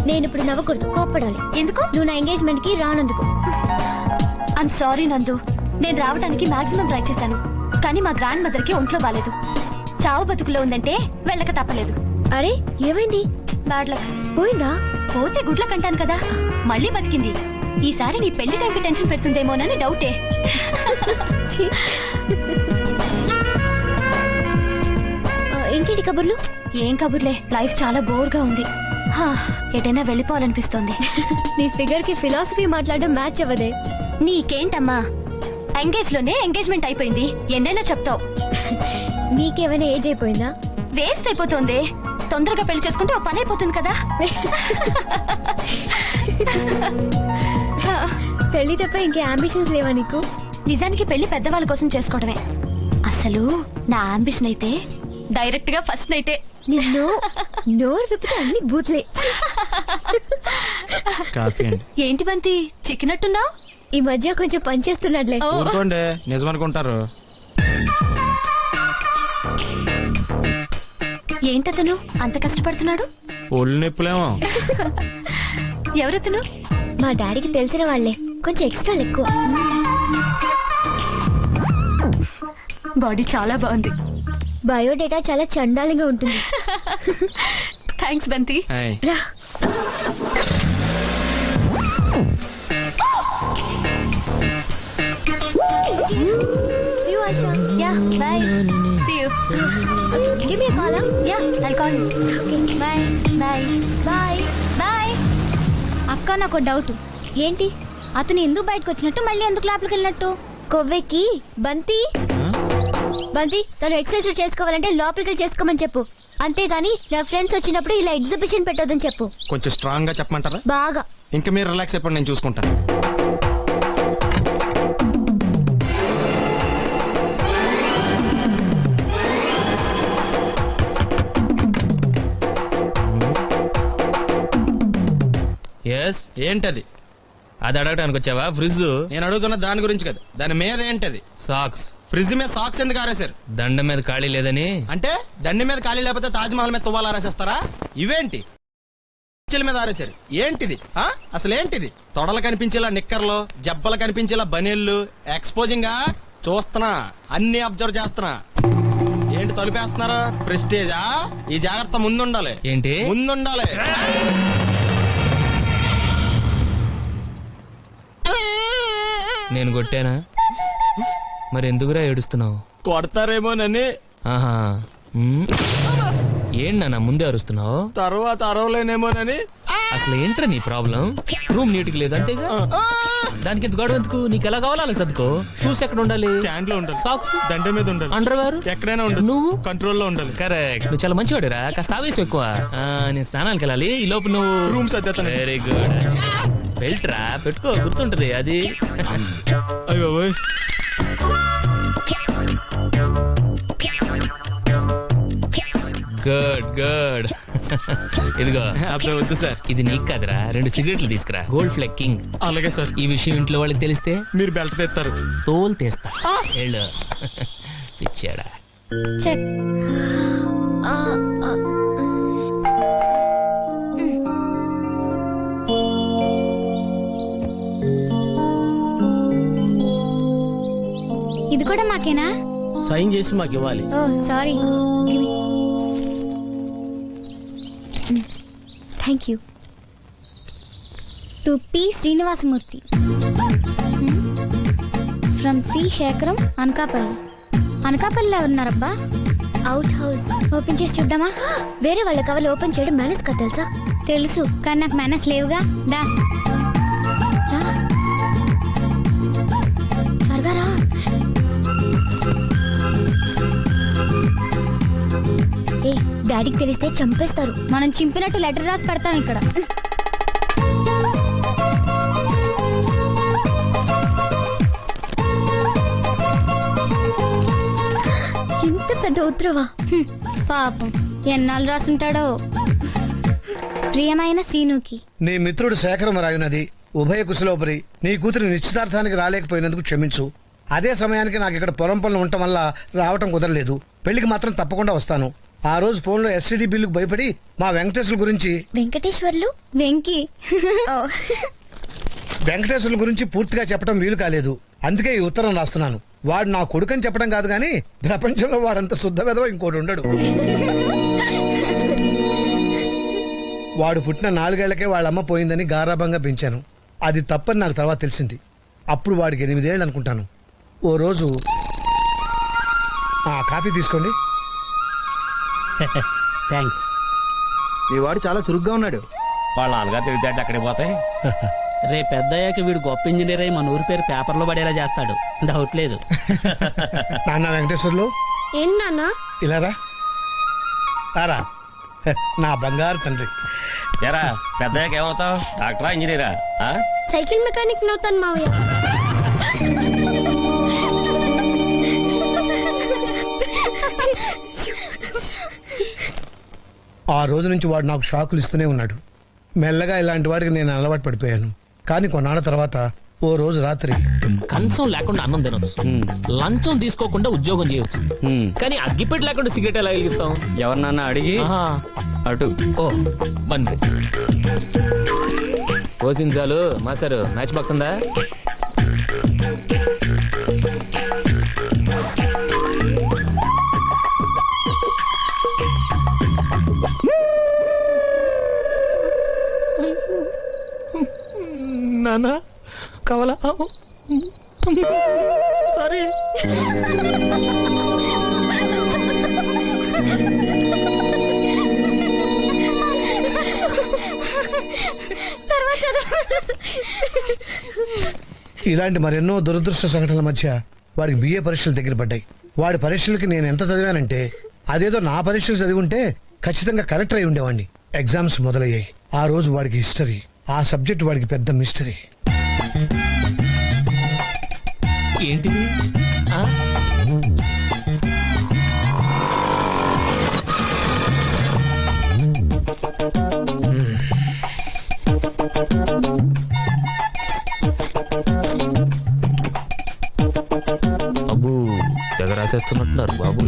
Speaker 7: నేను ఇప్పుడు నవ్వకూడదు, కోప్పడాలి. ఎందుకు? నువ్వు నా ఎంగేజ్మెంట్ కి రానందుకు.
Speaker 3: ఐమ్ సారీ నందు. నేను రావడానికి మాక్సిమం ట్రై చేశాను, కానీ మా గ్రాండ్ మదర్ కి ఒంట్లో బాలేదు. చావు బతుకులో ఉందంటే వెళ్ళక తప్పలేదు.
Speaker 7: అరే ఏమైంది?
Speaker 3: Bad luck.
Speaker 7: పోయిందా?
Speaker 3: పోతే గుడ్ల కంటాను కదా, మళ్ళీ బతికింది. ఈసారి నీ పెళ్లి టైంకి టెన్షన్ పెడుతుందేమోనని డౌటే.
Speaker 7: ఇంకేంటి కబుర్లు?
Speaker 3: ఏం కబుర్లే, లైఫ్ చాలా బోర్ గా ఉంది. ఎటైనా వెళ్ళిపోవాలనిపిస్తోంది.
Speaker 7: నీ ఫిగర్ కి ఫిలాసఫీ మాట్లాడడం మ్యాచ్ అవ్వదే.
Speaker 3: నీకేంటమ్మా, ఎంగేజ్ లోనే ఎంగేజ్మెంట్ అయిపోయింది, ఎన్నైనా చెప్తావు.
Speaker 7: నీకేమైనా ఏజ్ అయిపోయిందా?
Speaker 3: వేస్ట్ అయిపోతుంది. తొందరగా పెళ్లి చేసుకుంటే ఓ పని అయిపోతుంది కదా.
Speaker 7: పెళ్లి తప్ప ఇంకే అంబిషన్స్ లేవా నీకు?
Speaker 3: నిజానికి పెళ్లి పెద్దవాళ్ళ కోసం చేసుకోవడమే. అసలు నా అంబిషన్ అయితే డైరెక్ట్ గా ఫస్ట్ నైటే.
Speaker 7: నిన్ను నోరు విప్పితే అన్ని బూత్లే.
Speaker 3: ఏంటి బంతి చిక్కినట్టున్నావు?
Speaker 7: ఈ మధ్య కొంచెం పనిచేస్తున్నాడులే.
Speaker 1: ఊరుకోండి, నిజమనుకుంటారు.
Speaker 3: ఏంటతను అంత కష్టపడుతున్నాడు?
Speaker 1: ఒళ్ళు నొప్పులేమో.
Speaker 3: ఎవరతను?
Speaker 7: మా డాడీకి తెలిసిన వాళ్ళే, కొంచెం ఎక్స్ట్రా ఎక్కువ.
Speaker 3: బాడీ చాలా బాగుంది.
Speaker 7: బయోడేటా చాలా చండాలంగా ఉంటుంది.
Speaker 3: థ్యాంక్స్ బంతి.
Speaker 7: రా. See you, Asha.
Speaker 3: Yeah, bye. See you.
Speaker 7: Give me a call, huh?
Speaker 3: Yeah, I'll call you.
Speaker 7: Okay.
Speaker 3: Bye. Bye.
Speaker 7: Bye.
Speaker 3: Bye.
Speaker 7: అక్క నాకు డౌట్. ఏంటి? అతను ఎందుకు బయటకు వచ్చినట్టు, మళ్ళీ ఎందుకు లోపలికి వెళ్ళినట్టు? కొవ్వెక్కి బంతి తను ఎక్సర్సైజ్ చేసుకోవాలంటే లోపలికి చేసుకోమని చెప్పు. అంతేగాని నా ఫ్రెండ్స్ వచ్చినప్పుడు ఇలా ఎగ్జిబిషన్ పెట్టొద్దని చెప్పు.
Speaker 1: కొంచెం స్ట్రాంగ్ గా చెప్పమంటారా?
Speaker 7: బాగా.
Speaker 1: ఇంకా మీరు రిలాక్స్ అయిపోండి, నేను చూసుకుంటాను. ఏంటది?
Speaker 2: అది అడగటానికి వచ్చావా? ఫ్రిడ్జ్.
Speaker 1: నేను అడుగుతున్న దాని గురించి కదా, దాని మీద ఏంటది?
Speaker 2: సాక్స్.
Speaker 1: ఫ్రిడ్జ్ మీద సాక్స్ ఎందుకు ఆరేశారు?
Speaker 2: దండం మీద ఖాళీ లేదని.
Speaker 1: అంటే దండి మీద ఖాళీ లేకపోతే తాజ్ మహల్ మీద తువ్వాలు ఆరేసేస్తారా? ఇవేంటి మీద ఆరేశారు? ఏంటిది? అసలు ఏంటిది? తొడలు కనిపించేలా నిక్కర్లు, జబ్బలు కనిపించేలా బనీళ్లు, ఎక్స్పోజింగ్ గా చూస్తున్నా, అన్ని అబ్జర్వ్ చేస్తున్నా. ఏంటి తలుపేస్తున్నారా? ప్రెస్టేజా? ఈ జాగ్రత్త ముందుండాలి.
Speaker 2: ఏంటి
Speaker 1: ముందుండాలి?
Speaker 2: నేను కొట్టానా? మరి ఎందుకురా ఏడుస్తున్నావు?
Speaker 1: కొడతారేమోనని.
Speaker 2: ఆహా. ఏంటి నాన్న ముందే అరుస్తున్నావు?
Speaker 1: తర్వాత అరవలేనేమోనని.
Speaker 2: అసలు ఏంట్రా నీ ప్రాబ్లం? రూమ్ నీట్ గా లేదు అంతేగా, దానికి ఎంత గొడవ ఎందుకు? నీకు ఎలా కావాలో సర్దుకో. షూస్ ఎక్కడ ఉండాలి?
Speaker 1: స్టాండ్ లో ఉండాలి.
Speaker 2: సాక్స్
Speaker 1: దండ మీద ఉండాలి.
Speaker 2: అండర్వేర్
Speaker 1: ఎక్కడైనా ఉండాలి.
Speaker 2: నువ్వు
Speaker 1: కంట్రోల్లో ఉండాలి.
Speaker 2: కరెక్ట్. నువ్వు చాలా మంచివాడురా, కాస్త ఆవేశం ఎక్కువ. నేను స్నానానికి వెళ్ళాలి, ఈ లోపు నువ్వు
Speaker 1: రూమ్ సర్దేస్తాను.
Speaker 2: Very good. బెల్ట్రా పెట్టుకో, గుర్తుంటది అది.
Speaker 1: అయ్యో
Speaker 2: గుడ్ గుడ్. ఇదిగో
Speaker 1: అప్పుడు వద్దు సార్,
Speaker 2: ఇది నీకు కాదురా. 2 సిగరెట్లు తీసుకురా, గోల్డ్ ఫ్లెక్ కింగ్.
Speaker 1: అలాగే సార్.
Speaker 2: ఈ విషయం ఇంట్లో వాళ్ళకి తెలిస్తే
Speaker 1: మీరు బెల్ట్ తెస్తారు.
Speaker 2: తోలు తీస్తా. వెళ్ళు. ఇచ్చాడా?
Speaker 7: చెక్. ఇది కూడా మాకేనా?
Speaker 6: సైన్ చేసి మాకు ఇవ్వాలి.
Speaker 7: Oh sorry. Thank you. To P Srinivasamurthy from C Sekharam, Anakapalli. అనకాపల్లిలో ఉన్నారబ్బా. అవుట్ హౌస్ ఓపెన్ చేసి చూద్దామా? వేరే వాళ్ళ కవర్లు ఓపెన్ చేయడం మేనేజ్ కదా, తెలుసా? తెలుసు, కానీ నాకు మేనేజ్ లేవుగా. దా త్వరగా రా. ఏ డాడీకి తెలిస్తే చంపేస్తారు. మనం చింపినట్టు లెటర్ రాసి పెడతాం ఇక్కడ. ఇంత పెద్ద ఉత్తరవా? పాపం ఎన్నాళ్ళు రాసుంటాడో. ప్రియమైన శ్రీనుకి,
Speaker 4: నీ మిత్రుడు శేఖరం రాయునది ఉభయ కుశలోపరి. నీ కూతురి నిశ్చితార్థానికి రాలేకపోయినందుకు క్షమించు. అదే సమయానికి నాకు ఇక్కడ పొలం పనులు ఉండటం వల్ల రావటం కుదరలేదు. పెళ్లికి మాత్రం తప్పకుండా వస్తాను. ఆ రోజు ఫోన్లో ఎస్టీడీ బిల్లుకు భయపడి మా వెంకటేశ్వరుల గురించి
Speaker 7: వెంకటేశ్వర్లు వెంకీ
Speaker 4: వెంకటేశ్వరుల గురించి పూర్తిగా చెప్పడం వీలు కాలేదు. అందుకే ఈ ఉత్తరం రాస్తున్నాను. వాడు నా కొడుకని చెప్పడం కాదు కానీ ప్రపంచంలో వాడంత శుద్ధ వెధవ ఇంకోటి ఉండడు. వాడు పుట్టిన 4 ఏళ్లకే వాళ్ళమ్మ పోయిందని గారాభంగా పెంచాను. అది తప్పని నాకు తర్వాత తెలిసింది. అప్పుడు వాడికి 8 ఏళ్ళు అనుకుంటాను. ఓ రోజు కాఫీ తీసుకోండి.
Speaker 6: థ్యాంక్స్.
Speaker 1: మీ వాడు చాలా చురుగ్గా ఉన్నాడు.
Speaker 6: వాళ్ళ నాన్నగారు తెలివితే అక్కడికి పోతాయి. రేపు పెద్దయ్యాక వీడు గొప్ప ఇంజనీర్ అయి మన ఊరి పేరు పేపర్లో పడేలా చేస్తాడు, డౌట్ లేదు.
Speaker 4: నాన్న వెంకటేశ్వర్లు
Speaker 7: ఏం నాన్న
Speaker 4: ఇలా రారా, నా బంగారు తండ్రి.
Speaker 6: ఎరా పెద్దయ్యాక ఏమవుతావు? డాక్టరా, ఇంజనీరా?
Speaker 7: సైకిల్ మెకానిక్ నవుతాను మావయ్య.
Speaker 4: ఆ రోజు నుంచి వాడు నాకు షాకులు ఇస్తూనే ఉన్నాడు. మెల్లగా ఇలాంటి వాడికి నేను అలవాటు పడిపోయాను. కానీ కొన్నాళ్ళ తర్వాత ఓ రోజు రాత్రి
Speaker 2: కంచం లేకుండా అన్నం తినొచ్చు, లంచం తీసుకోకుండా ఉద్యోగం చేయొచ్చు, కానీ అగ్గిపెట్టి లేకుండా సిగరెట్ ఎలా వెలిగిస్తాం?
Speaker 8: ఎవరినన్నా అడిగి అటు
Speaker 2: ఓ బండి పోసించాలు. మాస్టర్ మ్యాచ్ బాక్స్ ఉందా? నానా కావాలా? సారీ.
Speaker 4: ఇలాంటి మరెన్నో దురదృష్ట సంఘటనల మధ్య వాడికి బిఏ పరీక్షలు దగ్గర పడ్డాయి. వాడి పరీక్షలకి నేను ఎంత చదివానంటే అదేదో నా పరీక్షలు చదివి ఉంటే ఖచ్చితంగా కలెక్టర్ అయి ఉండేవాడిని. ఎగ్జామ్స్ మొదలయ్యాయి. ఆ రోజు వాడికి హిస్టరీ, ఆ సబ్జెక్ట్ వాడికి పెద్ద మిస్టరీ.
Speaker 2: ఏంటిది? అబ్బు తెగ రాసేస్తున్నట్టున్నారు బాబు.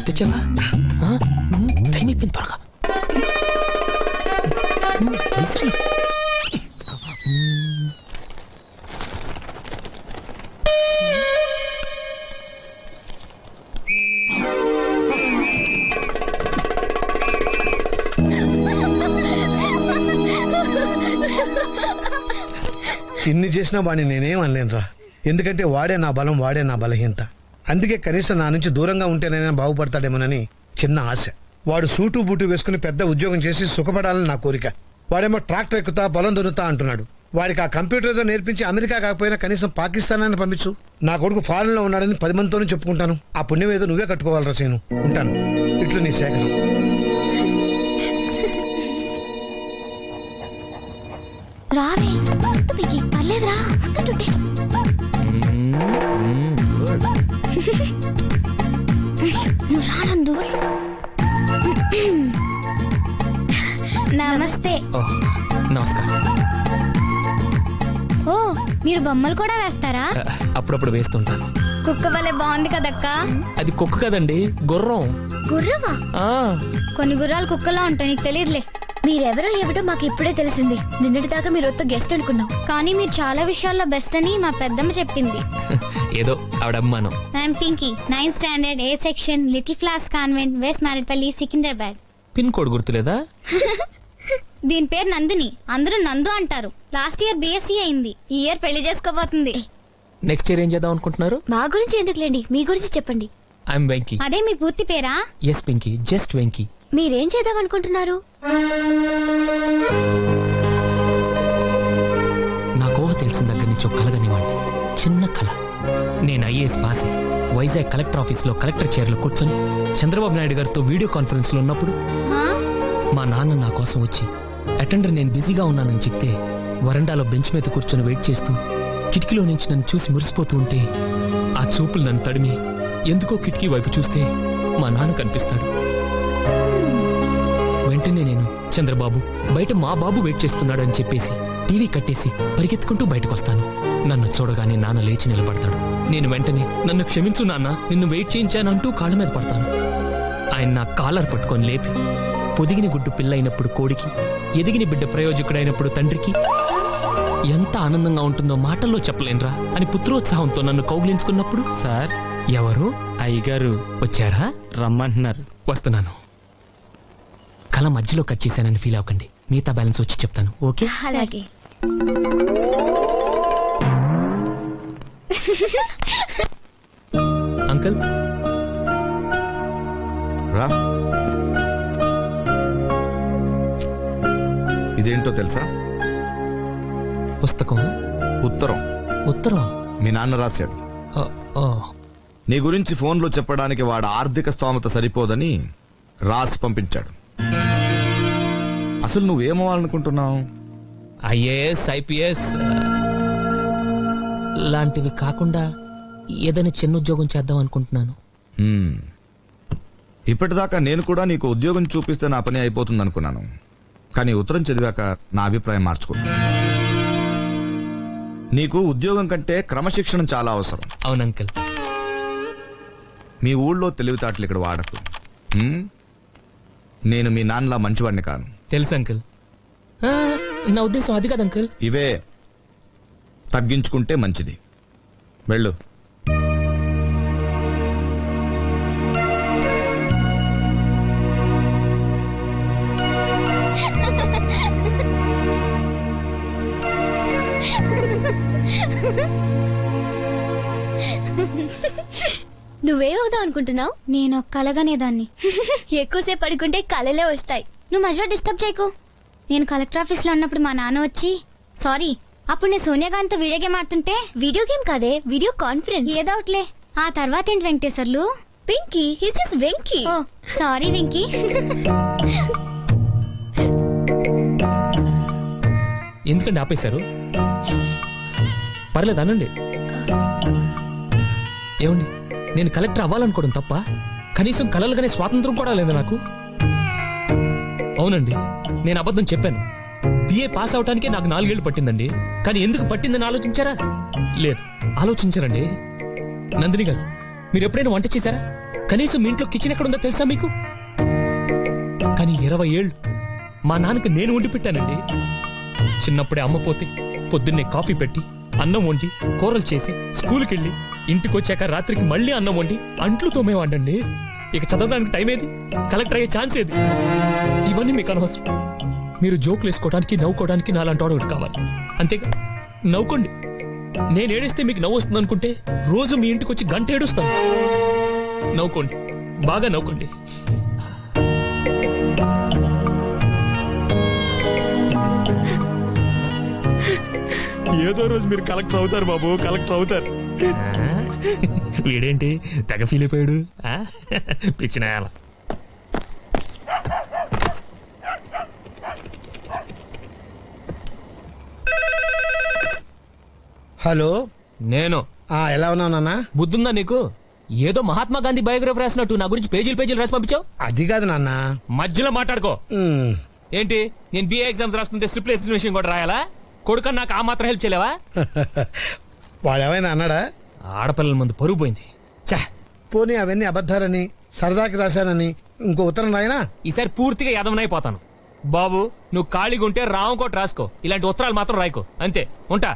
Speaker 2: తెచ్చావా? టైం అయిపోయింది, త్వరగా.
Speaker 4: ఇన్ని చేసినా వాడిని నేనేం అనలేనురా. ఎందుకంటే వాడే నా బలం, వాడే నా బలహీనత. అందుకే కనీసం నా నుంచి దూరంగా ఉంటేనైనా బాగుపడతాడేమోనని చిన్న ఆశ. వాడు సూటు బూటు వేసుకుని పెద్ద ఉద్యోగం చేసి సుఖపడాలని నా కోరిక. వాడేమో ట్రాక్టర్ ఎక్కుతా పొలం దున్నుతా అంటున్నాడు. వాడికి ఆ కంప్యూటర్ ఏదో నేర్పించి అమెరికా కాకపోయినా కనీసం పాకిస్తాన్ పంపించు. నా కొడుకు ఫారెన్ లో ఉన్నాడని 10 మందితోనూ చెప్పుకుంటాను. ఆ పుణ్యం ఏదో నువ్వే కట్టుకోవాలి రసేను. ఉంటాను. ఇట్లు నీ శేఖరం.
Speaker 7: రావే పర్లేదురా. నువ్వు రానందు. నమస్తే.
Speaker 2: నమస్కారం.
Speaker 7: ఓ మీరు బొమ్మలు కూడా వేస్తారా?
Speaker 2: అప్పుడప్పుడు వేస్తుంటాను.
Speaker 7: కుక్క వలె బాగుంది కదక్క.
Speaker 2: అది కుక్క కదండి, గుర్రం.
Speaker 7: గుర్రమా? కొన్ని గుర్రాలు కుక్కలా ఉంటాయి, నీకు తెలియదులే. మీరెవరో ఏమిటో మాకు ఇప్పుడే తెలిసింది. నిన్నటి దాకా మీరు ఒత్త గెస్ట్ అనుకున్నాం, కానీ మీరు చాలా విషయాల్లో బెస్ట్ అని మా పెద్దమ్మ చెప్పింది.
Speaker 2: ఏదో ఆవిడ అభిమానం.
Speaker 7: I'm Pinky, 9th standard, A section, little floss convent, west Marredpally, Secunderabad.
Speaker 2: Pin code గుర్తులేదా?
Speaker 7: దీని పేరు నందిని, అందరూ నందు అంటారు. లాస్ట్ ఇయర్ BSc అయింది, ఈ ఇయర్ పెళ్లి చేసుకోబోతుంది.
Speaker 2: నెక్స్ట్ ఇయర్ ఏం చేద్దాం అనుకుంటున్నారు?
Speaker 7: మా గురించి ఎందుకులేండి, మీ గురించి చెప్పండి.
Speaker 2: ఐఎమ్ వెంకీ.
Speaker 7: అదే మీ పూర్తి పేరా?
Speaker 2: Yes Pinky, just Venky.
Speaker 7: మీరేం చేద్దాం అనుకుంటున్నారు?
Speaker 2: నాకు ఊహ తెలిసిన దగ్గర నుంచి ఒక కలగనివ్వండి, చిన్న కళ. నేను IAS పాస్ అయ్యి వైజాగ్ కలెక్టర్ ఆఫీస్ లో కలెక్టర్ చైర్ లో కూర్చొని చంద్రబాబు నాయుడు గారితో వీడియో కాన్ఫరెన్స్ లో ఉన్నప్పుడు మా నాన్న నా కోసం వచ్చి అటెండర్ నేను బిజీగా ఉన్నానని చెప్తే వరండాలో బెంచ్ మీద కూర్చొని వెయిట్ చేస్తూ కిటికీలో నుంచి నన్ను చూసి మురిసిపోతూ ఉంటే ఆ చూపులు నన్ను తడిమి ఎందుకో కిటికీ వైపు చూస్తే మా నాన్న కనిపిస్తాడు. వెంటనే నేను చంద్రబాబు బయట మా బాబు వెయిట్ చేస్తున్నాడు అని చెప్పేసి టీవీ కట్టేసి పరిగెత్తుకుంటూ బయటకు వస్తాను. నన్ను చూడగానే నాన్న లేచి నిలబడతాడు. నేను వెంటనే నన్ను క్షమించు నాన్న, నిన్ను వెయిట్ చేయించానంటూ కాళ్ళ మీద పడతాను. ఆయన నా కాలర్ పట్టుకొని లేపి పొదిగిన గుడ్డు పిల్లైనప్పుడు కోడికి, ఎదిగిన బిడ్డ ప్రయోజకుడైనప్పుడు తండ్రికి ఎంత ఆనందంగా ఉంటుందో మాటల్లో చెప్పలేనురా అని పుత్రోత్సాహంతో నన్ను కౌగిలించుకున్నప్పుడు, సార్ ఎవరు? అయ్యగారు వచ్చారా? రమ్మంటున్నారు. వస్తున్నాను. కళ మధ్యలో కట్ చేశానని ఫీల్ అవ్వకండి, మిగతా బ్యాలెన్స్ వచ్చి చెప్తాను. ఓకే?
Speaker 7: అలాగే.
Speaker 2: అంకుల్
Speaker 9: రా. ఇదేంటో తెలుసా?
Speaker 2: పుస్తకం.
Speaker 9: ఉత్తరం.
Speaker 2: ఉత్తరం
Speaker 9: మీ నాన్న రాశాడు. నీ గురించి ఫోన్లో చెప్పడానికి వాడు ఆర్థిక స్తోమత సరిపోదని రాసి పంపించాడు. అసలు నువ్వేమవ్వాలనుకుంటున్నావు?
Speaker 2: IAS, IPS లాంటివి కాకుండా ఏదైనా చిన్న ఉద్యోగం చేద్దాం అనుకుంటున్నాను.
Speaker 9: ఇప్పటిదాకా నేను కూడా నీకు ఉద్యోగం చూపిస్తే నా పని అయిపోతుంది అనుకున్నాను, కానీ ఉత్తరం చదివాక నా అభిప్రాయం మార్చుకున్నా. నీకు ఉద్యోగం కంటే క్రమశిక్షణ చాలా అవసరం.
Speaker 2: అవును అంకుల్.
Speaker 9: మీ ఊళ్ళో తెలివితేటలు ఇక్కడ వాడకు. నేను మీ నాన్నలా మంచివాడిని కాను.
Speaker 2: తెలుసు అంకుల్. నా ఉద్దేశం అది కాదు అంకుల్.
Speaker 9: ఇవే తగ్గించుకుంటే మంచిది. వెళ్ళు.
Speaker 7: నువ్వేమవుతావు అనుకుంటున్నావు? నేను కలగనేదాన్ని. ఎక్కువసేపు పడుకుంటే కలలే వస్తాయి. నువ్వు మధ్యలో డిస్టర్బ్ చేయకు. నేను కలెక్టర్ ఆఫీస్ లో ఉన్నప్పుడు మా నాన్న వచ్చి సారీ అప్పుడు నేను సోనియా గాంధీతో వీడియో గేమ్ ఆడుతుంటే, వీడియో గేమ్ కాదే వీడియో కాన్ఫరెన్స్ ఏదోట్లే. ఆ తర్వాత ఏంటి Venkateswarlu? Pinky his just Venky. Oh sorry Venky.
Speaker 2: ఎందుకంటే ఆపేశారు? పర్లేదు అనండి. ఏమండి, నేను కలెక్టర్ అవ్వాలనుకోవడం తప్ప? కనీసం కలలుగానే స్వాతంత్రం కూడా లేదు నాకు. అవునండి, నేను అబద్ధం చెప్పాను. బిఏ పాస్ అవటానికే నాకు 4 ఏళ్లు పట్టిందండి. కానీ ఎందుకు పట్టిందని ఆలోచించారా? లేదు, ఆలోచించారండి. నందిని గారు, మీరు ఎప్పుడైనా వంట చేశారా? కనీసం మీ ఇంట్లో కిచెన్ ఎక్కడుందో తెలుసా మీకు? కానీ 20 ఏళ్ళు మా నాన్నకు నేను వండి పెట్టానండి. చిన్నప్పుడే అమ్మ పోతే పొద్దున్నే కాఫీ పెట్టి అన్నం వండి కూరలు చేసి స్కూల్కి వెళ్ళి ఇంటికి వచ్చాక రాత్రికి మళ్ళీ అన్నం వండి అంట్లు తోమేవాడండి. ఇక చదవడానికి టైం ఏది? కలెక్టర్ అయ్యే ఛాన్స్ ఏది? ఇవన్నీ మీకు అనవసరం. మీరు జోకులు వేసుకోవడానికి నవ్వుకోవడానికి నాలాంటి వాడు ఒకటి కావాలి. అంతేగా, నవ్వుకోండి. నేను ఏడిస్తే మీకు నవ్వు వస్తుంది అనుకుంటే రోజు మీ ఇంటికి వచ్చి గంట ఏడుస్తాను. నవ్వుకోండి, బాగా నవ్వుకోండి. ఏదో రోజు మీరు కలెక్టర్ అవుతారు బాబు, కలెక్టర్ అవుతారు. వీడేంటి తెగ ఫీల్ అయిపోయాడు? పిచ్చినాయాల.
Speaker 4: హలో,
Speaker 2: నేను.
Speaker 4: ఎలా ఉన్నావు నాన్న?
Speaker 2: బుద్ధుందా నీకు? ఏదో మహాత్మా గాంధీ బయోగ్రఫీ రాసినట్టు నా గురించి పేజీలు రాసి పంపించావు.
Speaker 4: అది కాదు నాన్న.
Speaker 2: మధ్యలో మాట్లాడుకో. ఏంటి, నేను బిఏ ఎగ్జామ్స్ రాస్తుంటే స్లిప్ విషయం కూడా రాయాలా? కొడుక నాకు ఆ మాత్రం హెల్ప్ చేయలేవా?
Speaker 4: వాడు ఏమైనా అన్నాడా?
Speaker 2: ఆడపిల్లల ముందు పరుగు పోయింది.
Speaker 4: పోనీ అవన్నీ అబద్ధాలని సరదాకి రాశానని ఇంకో ఉత్తరం రాయనా?
Speaker 2: ఈసారి పూర్తిగా యదవనైపోతాను. బాబు, నువ్వు ఖాళీగా ఉంటే రామకోట రాసుకో, ఇలాంటి ఉత్తరాలు మాత్రం రాయకో. అంతే, ఉంటా.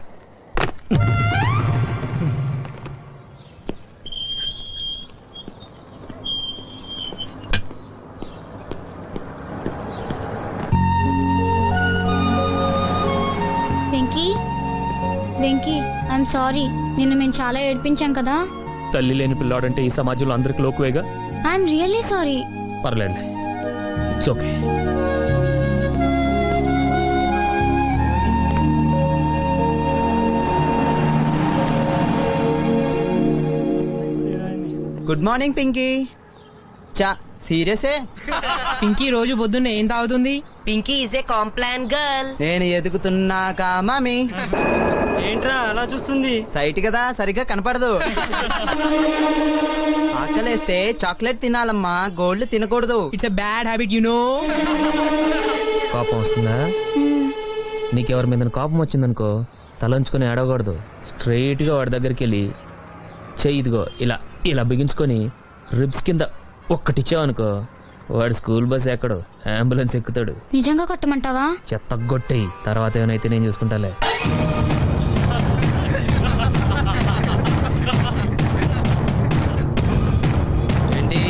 Speaker 7: Venky, Venky, I'm sorry. నిన్ను మేము చాలా ఏడిపించాం కదా.
Speaker 2: తల్లి లేని పిల్లాడంటే ఈ సమాజంలో అందరికి లోకువేగా.
Speaker 7: I'm really sorry.
Speaker 2: పర్లేదు, it's okay.
Speaker 12: Good morning Pinky. చా సీరియసే?
Speaker 22: పింకీ రోజు పొద్దున్నే ఏం తాగుతుంది?
Speaker 12: Pinky is a Complan girl. నేను ఎదుగుతున్నాకా మామీ.
Speaker 22: ఏంట్రా అలా చూస్తుంది?
Speaker 12: సైట్ కదా, సరిగ్గా కనపడదు. ఆకలేస్తే చాక్లెట్ తినాలమ్మా, గోల్డ్ తినకూడదు.
Speaker 22: It's a bad habit you know.
Speaker 2: కోపం వస్తుందా? నీకెవరి మీద కోపం వచ్చిందనుకో, తలంచుకొని ఏడవకూడదు. స్ట్రైట్ గా వాడి దగ్గరికి వెళ్ళి చెయ్యి ఇదిగో ఇలా ఇలా బిగించుకొని రిబ్స్ కింద ఒక్కటిచ్చావు అనుకో, వాడు స్కూల్ బస్ ఎక్కడు, అంబులెన్స్ ఎక్కుతాడు.
Speaker 7: నిజంగా కొట్టమంటావా?
Speaker 2: చెత్త కొట్టేయి, తర్వాత ఏమైనా నేను చూసుకుంటాలే.
Speaker 12: ఏంటి?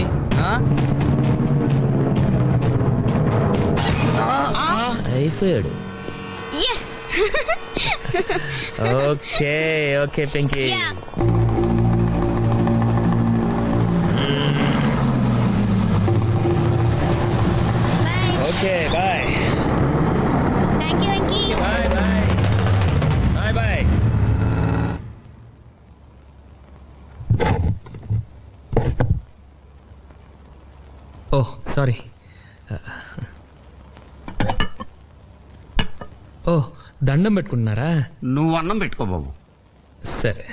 Speaker 2: అయిపోయాడు. Okay okay Pinky. Okay bye.
Speaker 7: Thank you Venky.
Speaker 2: Bye bye bye bye. Oh sorry. ఓ దండం పెట్టుకుంటున్నారా?
Speaker 23: నువ్వు అన్నం పెట్టుకో బాబు.
Speaker 2: సరే.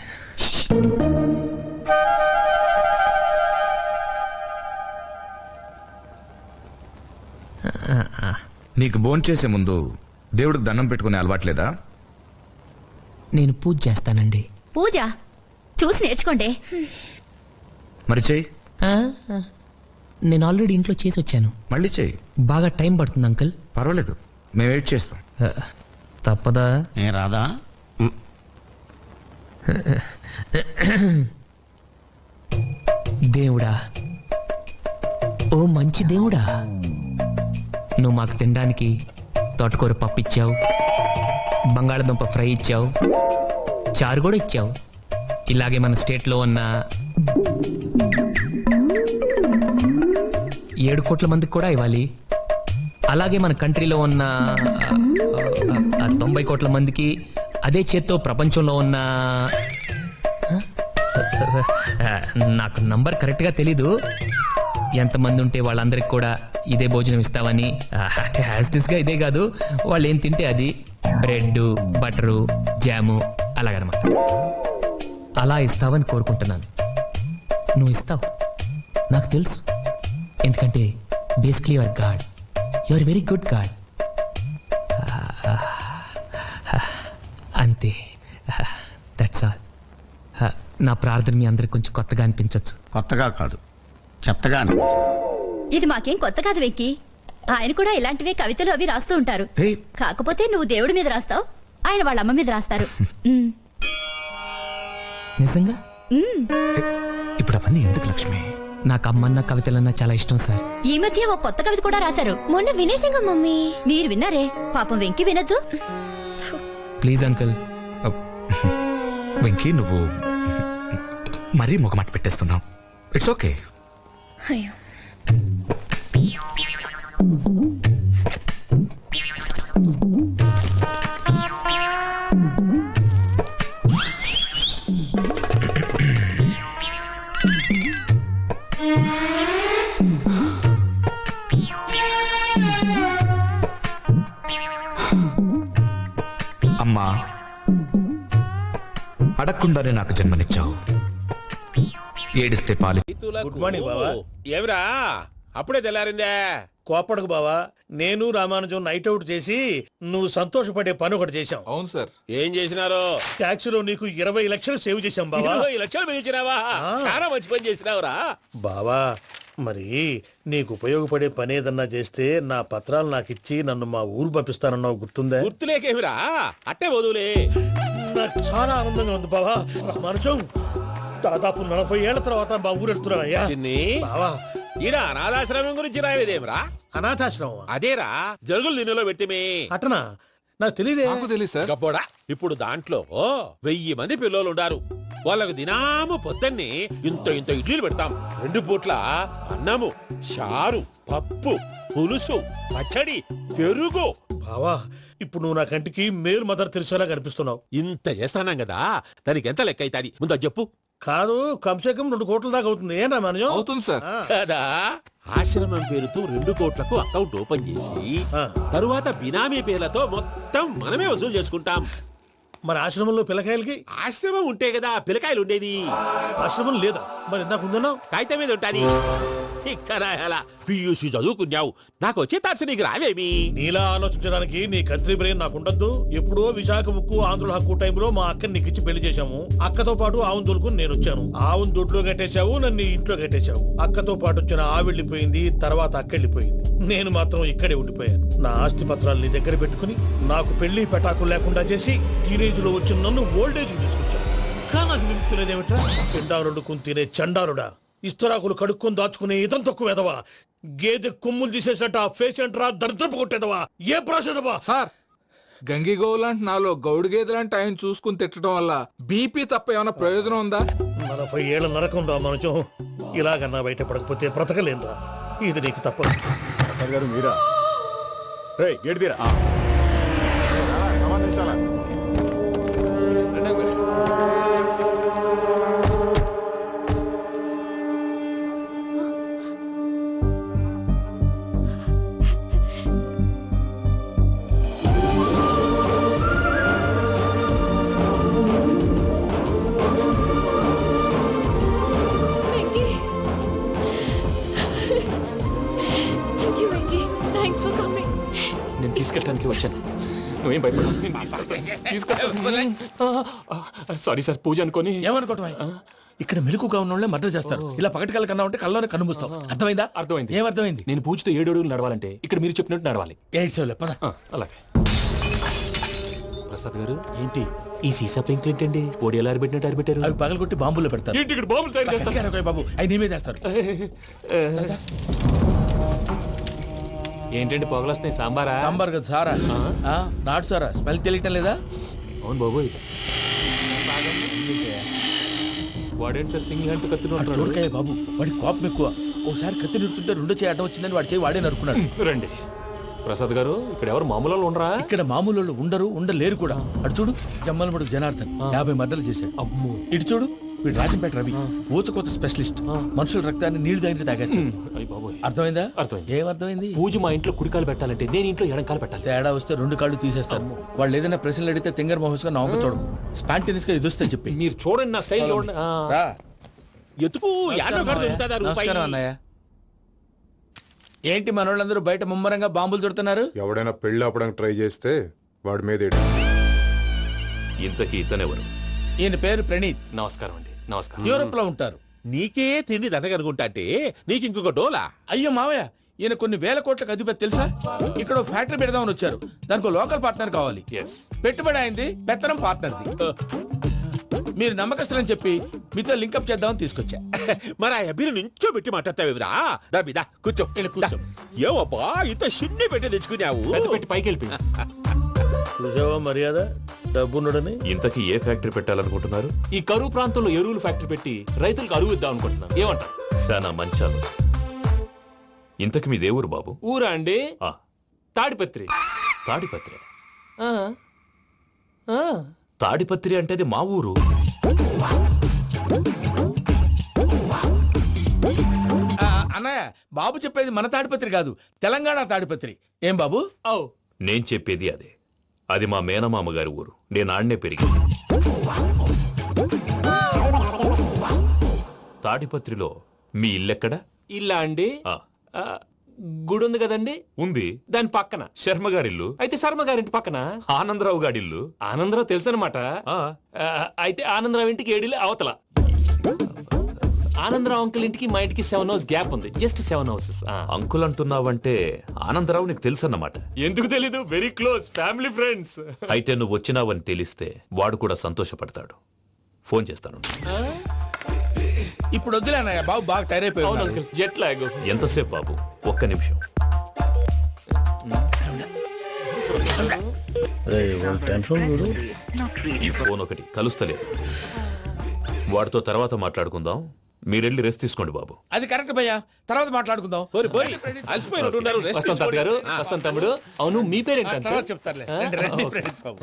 Speaker 9: నీకు భోంచేసే ముందు దేవుడికి దండం పెట్టుకునే అలవాట్లేదా?
Speaker 2: నేను పూజ చేస్తానండి.
Speaker 3: పూజ చూసి నేర్చుకోండి.
Speaker 9: మరి చెయ్యి.
Speaker 2: నేను ఆల్రెడీ ఇంట్లో చేసి వచ్చాను.
Speaker 9: మళ్ళీ చెయ్యి.
Speaker 2: బాగా టైం పడుతుంది అంకుల్.
Speaker 9: పర్వాలేదు, మేము వెయిట్ చేస్తాం.
Speaker 2: తప్పదా?
Speaker 10: ఏ రాదా?
Speaker 2: దేవుడా, ఓ మంచి దేవుడా, నువ్వు మాకు తినడానికి తోటకూర పప్పు ఇచ్చావు, బంగాళదుంప ఫ్రై ఇచ్చావు, చారు కూడా ఇచ్చావు. ఇలాగే మన స్టేట్లో ఉన్న 7 కోట్ల మందికి కూడా ఇవ్వాలి. అలాగే మన కంట్రీలో ఉన్న 90 కోట్ల మందికి, అదే చేత్తో ప్రపంచంలో ఉన్న నాకు నంబర్ కరెక్ట్గా తెలీదు, ఎంతమంది ఉంటే వాళ్ళందరికి కూడా ఇదే భోజనం ఇస్తావని. అంటే హ్యాస్టిస్గా ఇదే కాదు, వాళ్ళు ఏం తింటే అది, బ్రెడ్, బటరు, జాము అలాగనమాట. అలా ఇస్తావని కోరుకుంటున్నాను. నువ్వు ఇస్తావు, నాకు తెలుసు. ఎందుకంటే basically your God, your very good God. అంతే, దట్స్ ఆల్. నా ప్రార్థన మీ అందరికి కొంచెం కొత్తగా అనిపించవచ్చు.
Speaker 10: కొత్తగా కాదు, చెత్తగా అనిపించదు.
Speaker 3: ఇది మాకేం కొత్త కాదు వెంకీ. ఆయన కూడా ఇలాంటివే కవితలు అవి రాస్తూ ఉంటారు. కాకపోతే నువ్వు దేవుడి మీద రాస్తావు, ఆయన వాళ్ళ అమ్మ మీద రాస్తారు.
Speaker 2: నిజంగా?
Speaker 9: ఇప్పుడు అవన్నీ ఎందుకు లక్ష్మి?
Speaker 2: నాకు అమ్మన్న కవితలన్నా చాలా ఇష్టం సార్.
Speaker 3: ఈ మధ్య ఓ కొత్త కవిత కూడా రాశారు.
Speaker 7: మొన్న వినేసింగా మమ్మీ.
Speaker 3: మీరు విన్నారే? పాపం వెంకీ వినొద్దు.
Speaker 2: Please uncle.
Speaker 9: వెంకీ, నువ్వు మరీ మొగమాట పెట్టేస్తున్నావు. It's okay.
Speaker 7: అయ్యో,
Speaker 9: అమ్మా, అడగకుండానే నాకు జన్మనిచ్చావు. ఏడిస్తే పాలి.
Speaker 17: గుడ్ మార్నింగ్ బావా.
Speaker 16: ఏమిరా అప్పుడే తెల్లారిందే?
Speaker 17: కోపడకు బావా, నేను రామానుజం నైట్ అవుట్ చేసి నువ్వు సంతోషపడే పని ఒకటి చేశాం.
Speaker 18: అవును సార్.
Speaker 16: ఏం చేసినారు?
Speaker 17: ట్యాక్సీలో నీకు 20 లక్షలు సేవ్ చేశాం బావా.
Speaker 16: 20 లక్షలు మిగిల్చినావా? చాలా మంచి పని చేసినావురా
Speaker 17: బావా. మరి నీకు ఉపయోగపడే పని ఏదన్నా చేస్తే నా పత్రాలు నాకు ఇచ్చి నన్ను మా ఊరు పంపిస్తానన్నావు, గుర్తుందా?
Speaker 16: గుర్తులేకేమిరా, అట్టే వదులే.
Speaker 17: నాకు చాలా ఆనందంగా ఉంది బావా. రామానుజం దాదాపు 40 ఏళ్ల తర్వాత మా ఊరు వెళ్తున్నానయ్యా. బావా,
Speaker 16: ఈడ అనాథాశ్రమం గురించి రాలేదేమిరా?
Speaker 17: అనాథాశ్రమం
Speaker 16: అదేరా, జరుగులు దీనిలో పెట్టిమే.
Speaker 17: అటనా? నాకు తెలియదే.
Speaker 18: నాకు తెలియదు సార్.
Speaker 16: గబ్బోడా, ఇప్పుడు దాంట్లో 1000 మంది పిల్లలు ఉండారు. వాళ్ళకు దినాము పొద్దున్నే ఇంత ఇంత ఇడ్లీలు పెడతాం. 2 పూట్ల అన్నము, చారు, పప్పు, పులుసు, పచ్చడి, పెరుగు.
Speaker 17: బావా, ఇప్పుడు నువ్వు నా కంటికి మేలు మదర్ తెలిసేలా కనిపిస్తున్నావు.
Speaker 16: ఇంత చేస్తానం కదా, దానికి ఎంత లెక్క అవుతుంది ముందు అది చెప్పు.
Speaker 17: కాదు, కంసే కం 2 కోట్ల దాకా అవుతుంది. ఏం రామానుజం?
Speaker 18: అవుతుంది సార్.
Speaker 16: కదా, ఆశ్రమం పేరుతో 2 కోట్లకు అకౌంట్ ఓపెన్ చేసి తరువాత బినామీ పేర్లతో మొత్తం మనమే వసూలు చేసుకుంటాం.
Speaker 17: మరి ఆశ్రమంలో పిల్లకాయలకి?
Speaker 16: ఆశ్రమం ఉంటే కదా పిల్లకాయలు ఉండేది.
Speaker 17: ఆశ్రమం లేదా? మరి ఇందాక ఉందన్నావు.
Speaker 16: కాగితం మీద ఉంటాది. ఇక్కడ పియూసీ చదువుకున్నావు, నాకు వచ్చే తాట్స్ నీకు రావేమి?
Speaker 17: నీలా ఆలోచించడానికి నీ కత్రి బ్రెయిన్ నాకు ఉండద్దు. ఎప్పుడో విశాఖ ఉక్కు ఆంధ్రుల హక్కు టైంలో మా అక్కని నీకు ఇచ్చి పెళ్లి చేశాము. అక్కతో పాటు ఆవును దొడుకు నేను వచ్చాను. ఆవును దొడ్లో కట్టేశావు, నన్ను ఇంట్లో కట్టేశావు. అక్కతో పాటు వచ్చిన ఆవిళ్ళిపోయింది, తర్వాత అక్కెళ్ళిపోయింది. నేను మాత్రం ఇక్కడే ఉండిపోయాను. నా ఆస్తి పత్రాలు నీ దగ్గర పెట్టుకుని నాకు పెళ్లి పెటాకులు లేకుండా చేసి టీనేజ్ లో వచ్చిన నన్ను ఓల్డేజ్ తీసుకొచ్చాను. కానీ నాకు విముక్తి లేదేమిట్రా? పిండారుడుకుని తినే చండారుడా, ఇస్తరాకులు కడుక్కొని దాచుకునే ఇతం తక్కువ ఎదవా, గేదె కొమ్ములు తీసేసట ఆ పేషెంట్ రా దరిద్రపు కొట్టేదవా, ఏ ప్రాసెదవా?
Speaker 18: సార్, గంగి గోవులాంటి నాలో గౌడు గేదెలాంటి ఆయన చూసుకుని తిట్టడం వల్ల బీపీ తప్ప ఏమైనా ప్రయోజనం ఉందా?
Speaker 17: 40 ఏళ్ల నరకం రా మనచం. ఇలాగన్నా బయట పడకపోతే బ్రతకలేనురా. ఇది నీకు తప్పదు.
Speaker 15: సార్ గారు మీరా? గేడిదీరా సంబంధించాలా?
Speaker 2: తీసుకెళ్ళడానికి వచ్చాను. నువ్వేం భయపడవు. సారీ సార్, పూజ అనుకోని.
Speaker 11: ఏమనుకోవటం? ఇక్కడ మెలకుగా ఉన్న వాళ్ళే మర్డర్ చేస్తారు. ఇలా పగటి కళ్ళ కన్నా ఉంటే కళ్ళలోనే కనుమూస్తావు. అర్థమైందా?
Speaker 2: అర్థమైంది.
Speaker 11: ఏమర్థమైంది?
Speaker 2: నేను పూజతో 7 అడుగులు నడవాలంటే ఇక్కడ మీరు చెప్పినట్టు నడవాలి.
Speaker 11: 8 సేవలే పద.
Speaker 2: అలాగే. ప్రసాద్ గారు, ఏంటి ఈ సీసా పెంకులు ఏంటండి? ఓడి ఎలా అరబెట్టినట్టు అరబెట్టారు?
Speaker 11: అవి పగలగొట్టి బాంబుల్లో పెడతారు.
Speaker 2: ఏంటి ఇక్కడ బాంబులు తయారు చేస్తారు?
Speaker 11: బాబు అవి నీ మీద వేస్తారు.
Speaker 2: ఏంటండి పొగలొస్తున్నాయి? సాంబారా?
Speaker 11: సాంబార్ కదా సారా. నాటు సారా. స్మెల్ తెలియటం లేదా?
Speaker 2: అవును బాబోయ్. వాడేంటి సార్ సింగిల్ హ్యాండ్ కత్తి
Speaker 11: చూడకాయ బాబు, వాడి కోపం ఎక్కువ. ఓసారి కత్తి నిరుతుంటే 2 చేయి అడ్డం వచ్చిందని వాడి చేయి వాడే నరుకున్నాడు.
Speaker 2: రండి ప్రసాద్ గారు, ఇక్కడ ఎవరు మామూలు వాళ్ళు ఉండరా?
Speaker 11: ఇక్కడ మామూలు వాళ్ళు ఉండరు, ఉండలేరు కూడా. అటు చూడు, జమ్మలమడు జనార్దన్ 50 మర్డర్లు చేశాడు.
Speaker 2: అమ్మో.
Speaker 11: ఇటు చూడు, వీడు రాజంపేట రవి ఊచకోత స్పెషలిస్ట్. మనుషుల రక్తాన్ని నీళ్లు దగ్గర తాగేస్తాడు. అర్థమైందా?
Speaker 2: అర్థమైంది.
Speaker 11: ఏమర్థమైంది?
Speaker 2: పూజ మా ఇంట్లో కుడికాలు పెట్టాలంటే నేను ఇంట్లో ఎడంకాలు పెట్టాలి.
Speaker 11: తేడా వస్తే 2 కాళ్ళు తీసేస్తారు. వాళ్ళు ఏదైనా ప్రశ్నలు అడిగితే తింగర్ మహోస్ గా నవ్వు చూడకు. స్పాంటినియస్ గా ఎదుస్తా చెప్పి.
Speaker 2: మీరు చూడండి నా స్టైల్.
Speaker 6: ఎత్తుకు
Speaker 11: నమస్కారం అన్నయ్య. ఏంటి మనోళ్ళందరూ బయట ముమ్మరంగా బాంబులు దొరుకుతున్నారు?
Speaker 21: ఎవడైనా పెళ్లి ఆపడానికి ట్రై చేస్తే వాడి మీద
Speaker 16: ఇంతకీ ఇతనెవరు?
Speaker 11: ఈయన పేరు ప్రణీత్.
Speaker 2: నమస్కారం అండి. నమస్కారం.
Speaker 11: యూరోప్ లో ఉంటారు.
Speaker 16: నీకే తిండి దండగనుకుంటా అంటే నీకు ఇంకొక డోలా?
Speaker 11: అయ్యో మావయ్య, ఈయన కొన్ని వేల కోట్లకు అధిపతి తెలుసా? ఇక్కడ ఫ్యాక్టరీ పెడదామని వచ్చారు. దానికి లోకల్ పార్ట్నర్ కావాలి. పెట్టుబడి అయింది, పెత్తనం పార్ట్నర్ది. మీరు నమ్మకస్తులని చెప్పి మీతో లింకప్ చేద్దామని తీసుకొచ్చా.
Speaker 16: మరి ఆ అబ్బిని నుంచో పెట్టి మాట్లాడతావురా? దా కూర్చో. ఏవబ్బా ఇంత సిన్ని పెట్టి తెచ్చుకున్నావు?
Speaker 2: పెట్టి పైకి వెళ్ళిపోయి
Speaker 17: చూసావా మర్యాద డబ్బున్నడని.
Speaker 16: ఇంతకీ ఏ ఫ్యాక్టరీ పెట్టాలనుకుంటున్నారు?
Speaker 2: ఈ కరువు ప్రాంతంలో ఎరువులు ఫ్యాక్టరీ పెట్టి రైతులకు అరువు ఇద్దాం అనుకుంటున్నాను. ఏమంటారు?
Speaker 16: శానా మంచాలు. ఇంతకి మీ దేవురు బాబు?
Speaker 2: ఊరా అండి? తాడిపత్రి.
Speaker 16: తాడిపత్రి? తాడిపత్రి అంటే అది మా ఊరు.
Speaker 11: అన్నయ్య, బాబు చెప్పేది మన తాడిపత్రి కాదు, తెలంగాణ తాడిపత్రి. ఏం బాబు?
Speaker 16: నేను చెప్పేది అదే. అది మా మేనమామ గారి ఊరు. నేను ఆడనే పెరిగి. తాడిపత్రిలో మీ ఇల్లెక్కడ?
Speaker 2: ఇల్లా అండి? గుడి ఉంది కదండి.
Speaker 16: ఉంది.
Speaker 2: దాని పక్కన
Speaker 16: శర్మ గారిల్లు.
Speaker 2: అయితే శర్మ గారింటి పక్కన
Speaker 16: ఆనందరావు గారిల్లు.
Speaker 2: ఆనందరావు తెలుసు అనమాట. అయితే ఆనందరావు ఇంటికి 7 అవతల. ఆనందరావు అంకుల్ ఇంటికి మా ఇంటికి 7 hours గ్యాప్ ఉంది. Just 7 hours.
Speaker 16: అంకుల్ అంటున్నావంటే ఆనందరావు నీకు తెలుసు అన్నమాట.
Speaker 2: ఎందుకు తెలీదు? Very close family friends.
Speaker 16: అయితే నువ్వు వచ్చినావని తెలిస్తే వాడు కూడా సంతోషపడతాడు. ఫోన్ చేస్తాను.
Speaker 11: ఇప్పుడు వద్దులే అన్నయ్య, బాబు బాగా టైర్ అయిపోయాడు.
Speaker 2: Jet lag.
Speaker 16: ఎంతసేపు బాబు? ఒక్క నిమిషం. ఈ ఫోన్ ఒకటి కలుస్తలేదు. వాడితో తర్వాత మాట్లాడుకుందాం. మీరెళ్ళి రెస్ట్ తీసుకోండి బాబు.
Speaker 11: అది కరెక్ట్ భయ్యా, తర్వాత మాట్లాడుకుందాం.
Speaker 2: తమ్ముడు, అవును మీ పేరేంటి?
Speaker 11: చెప్తారులే.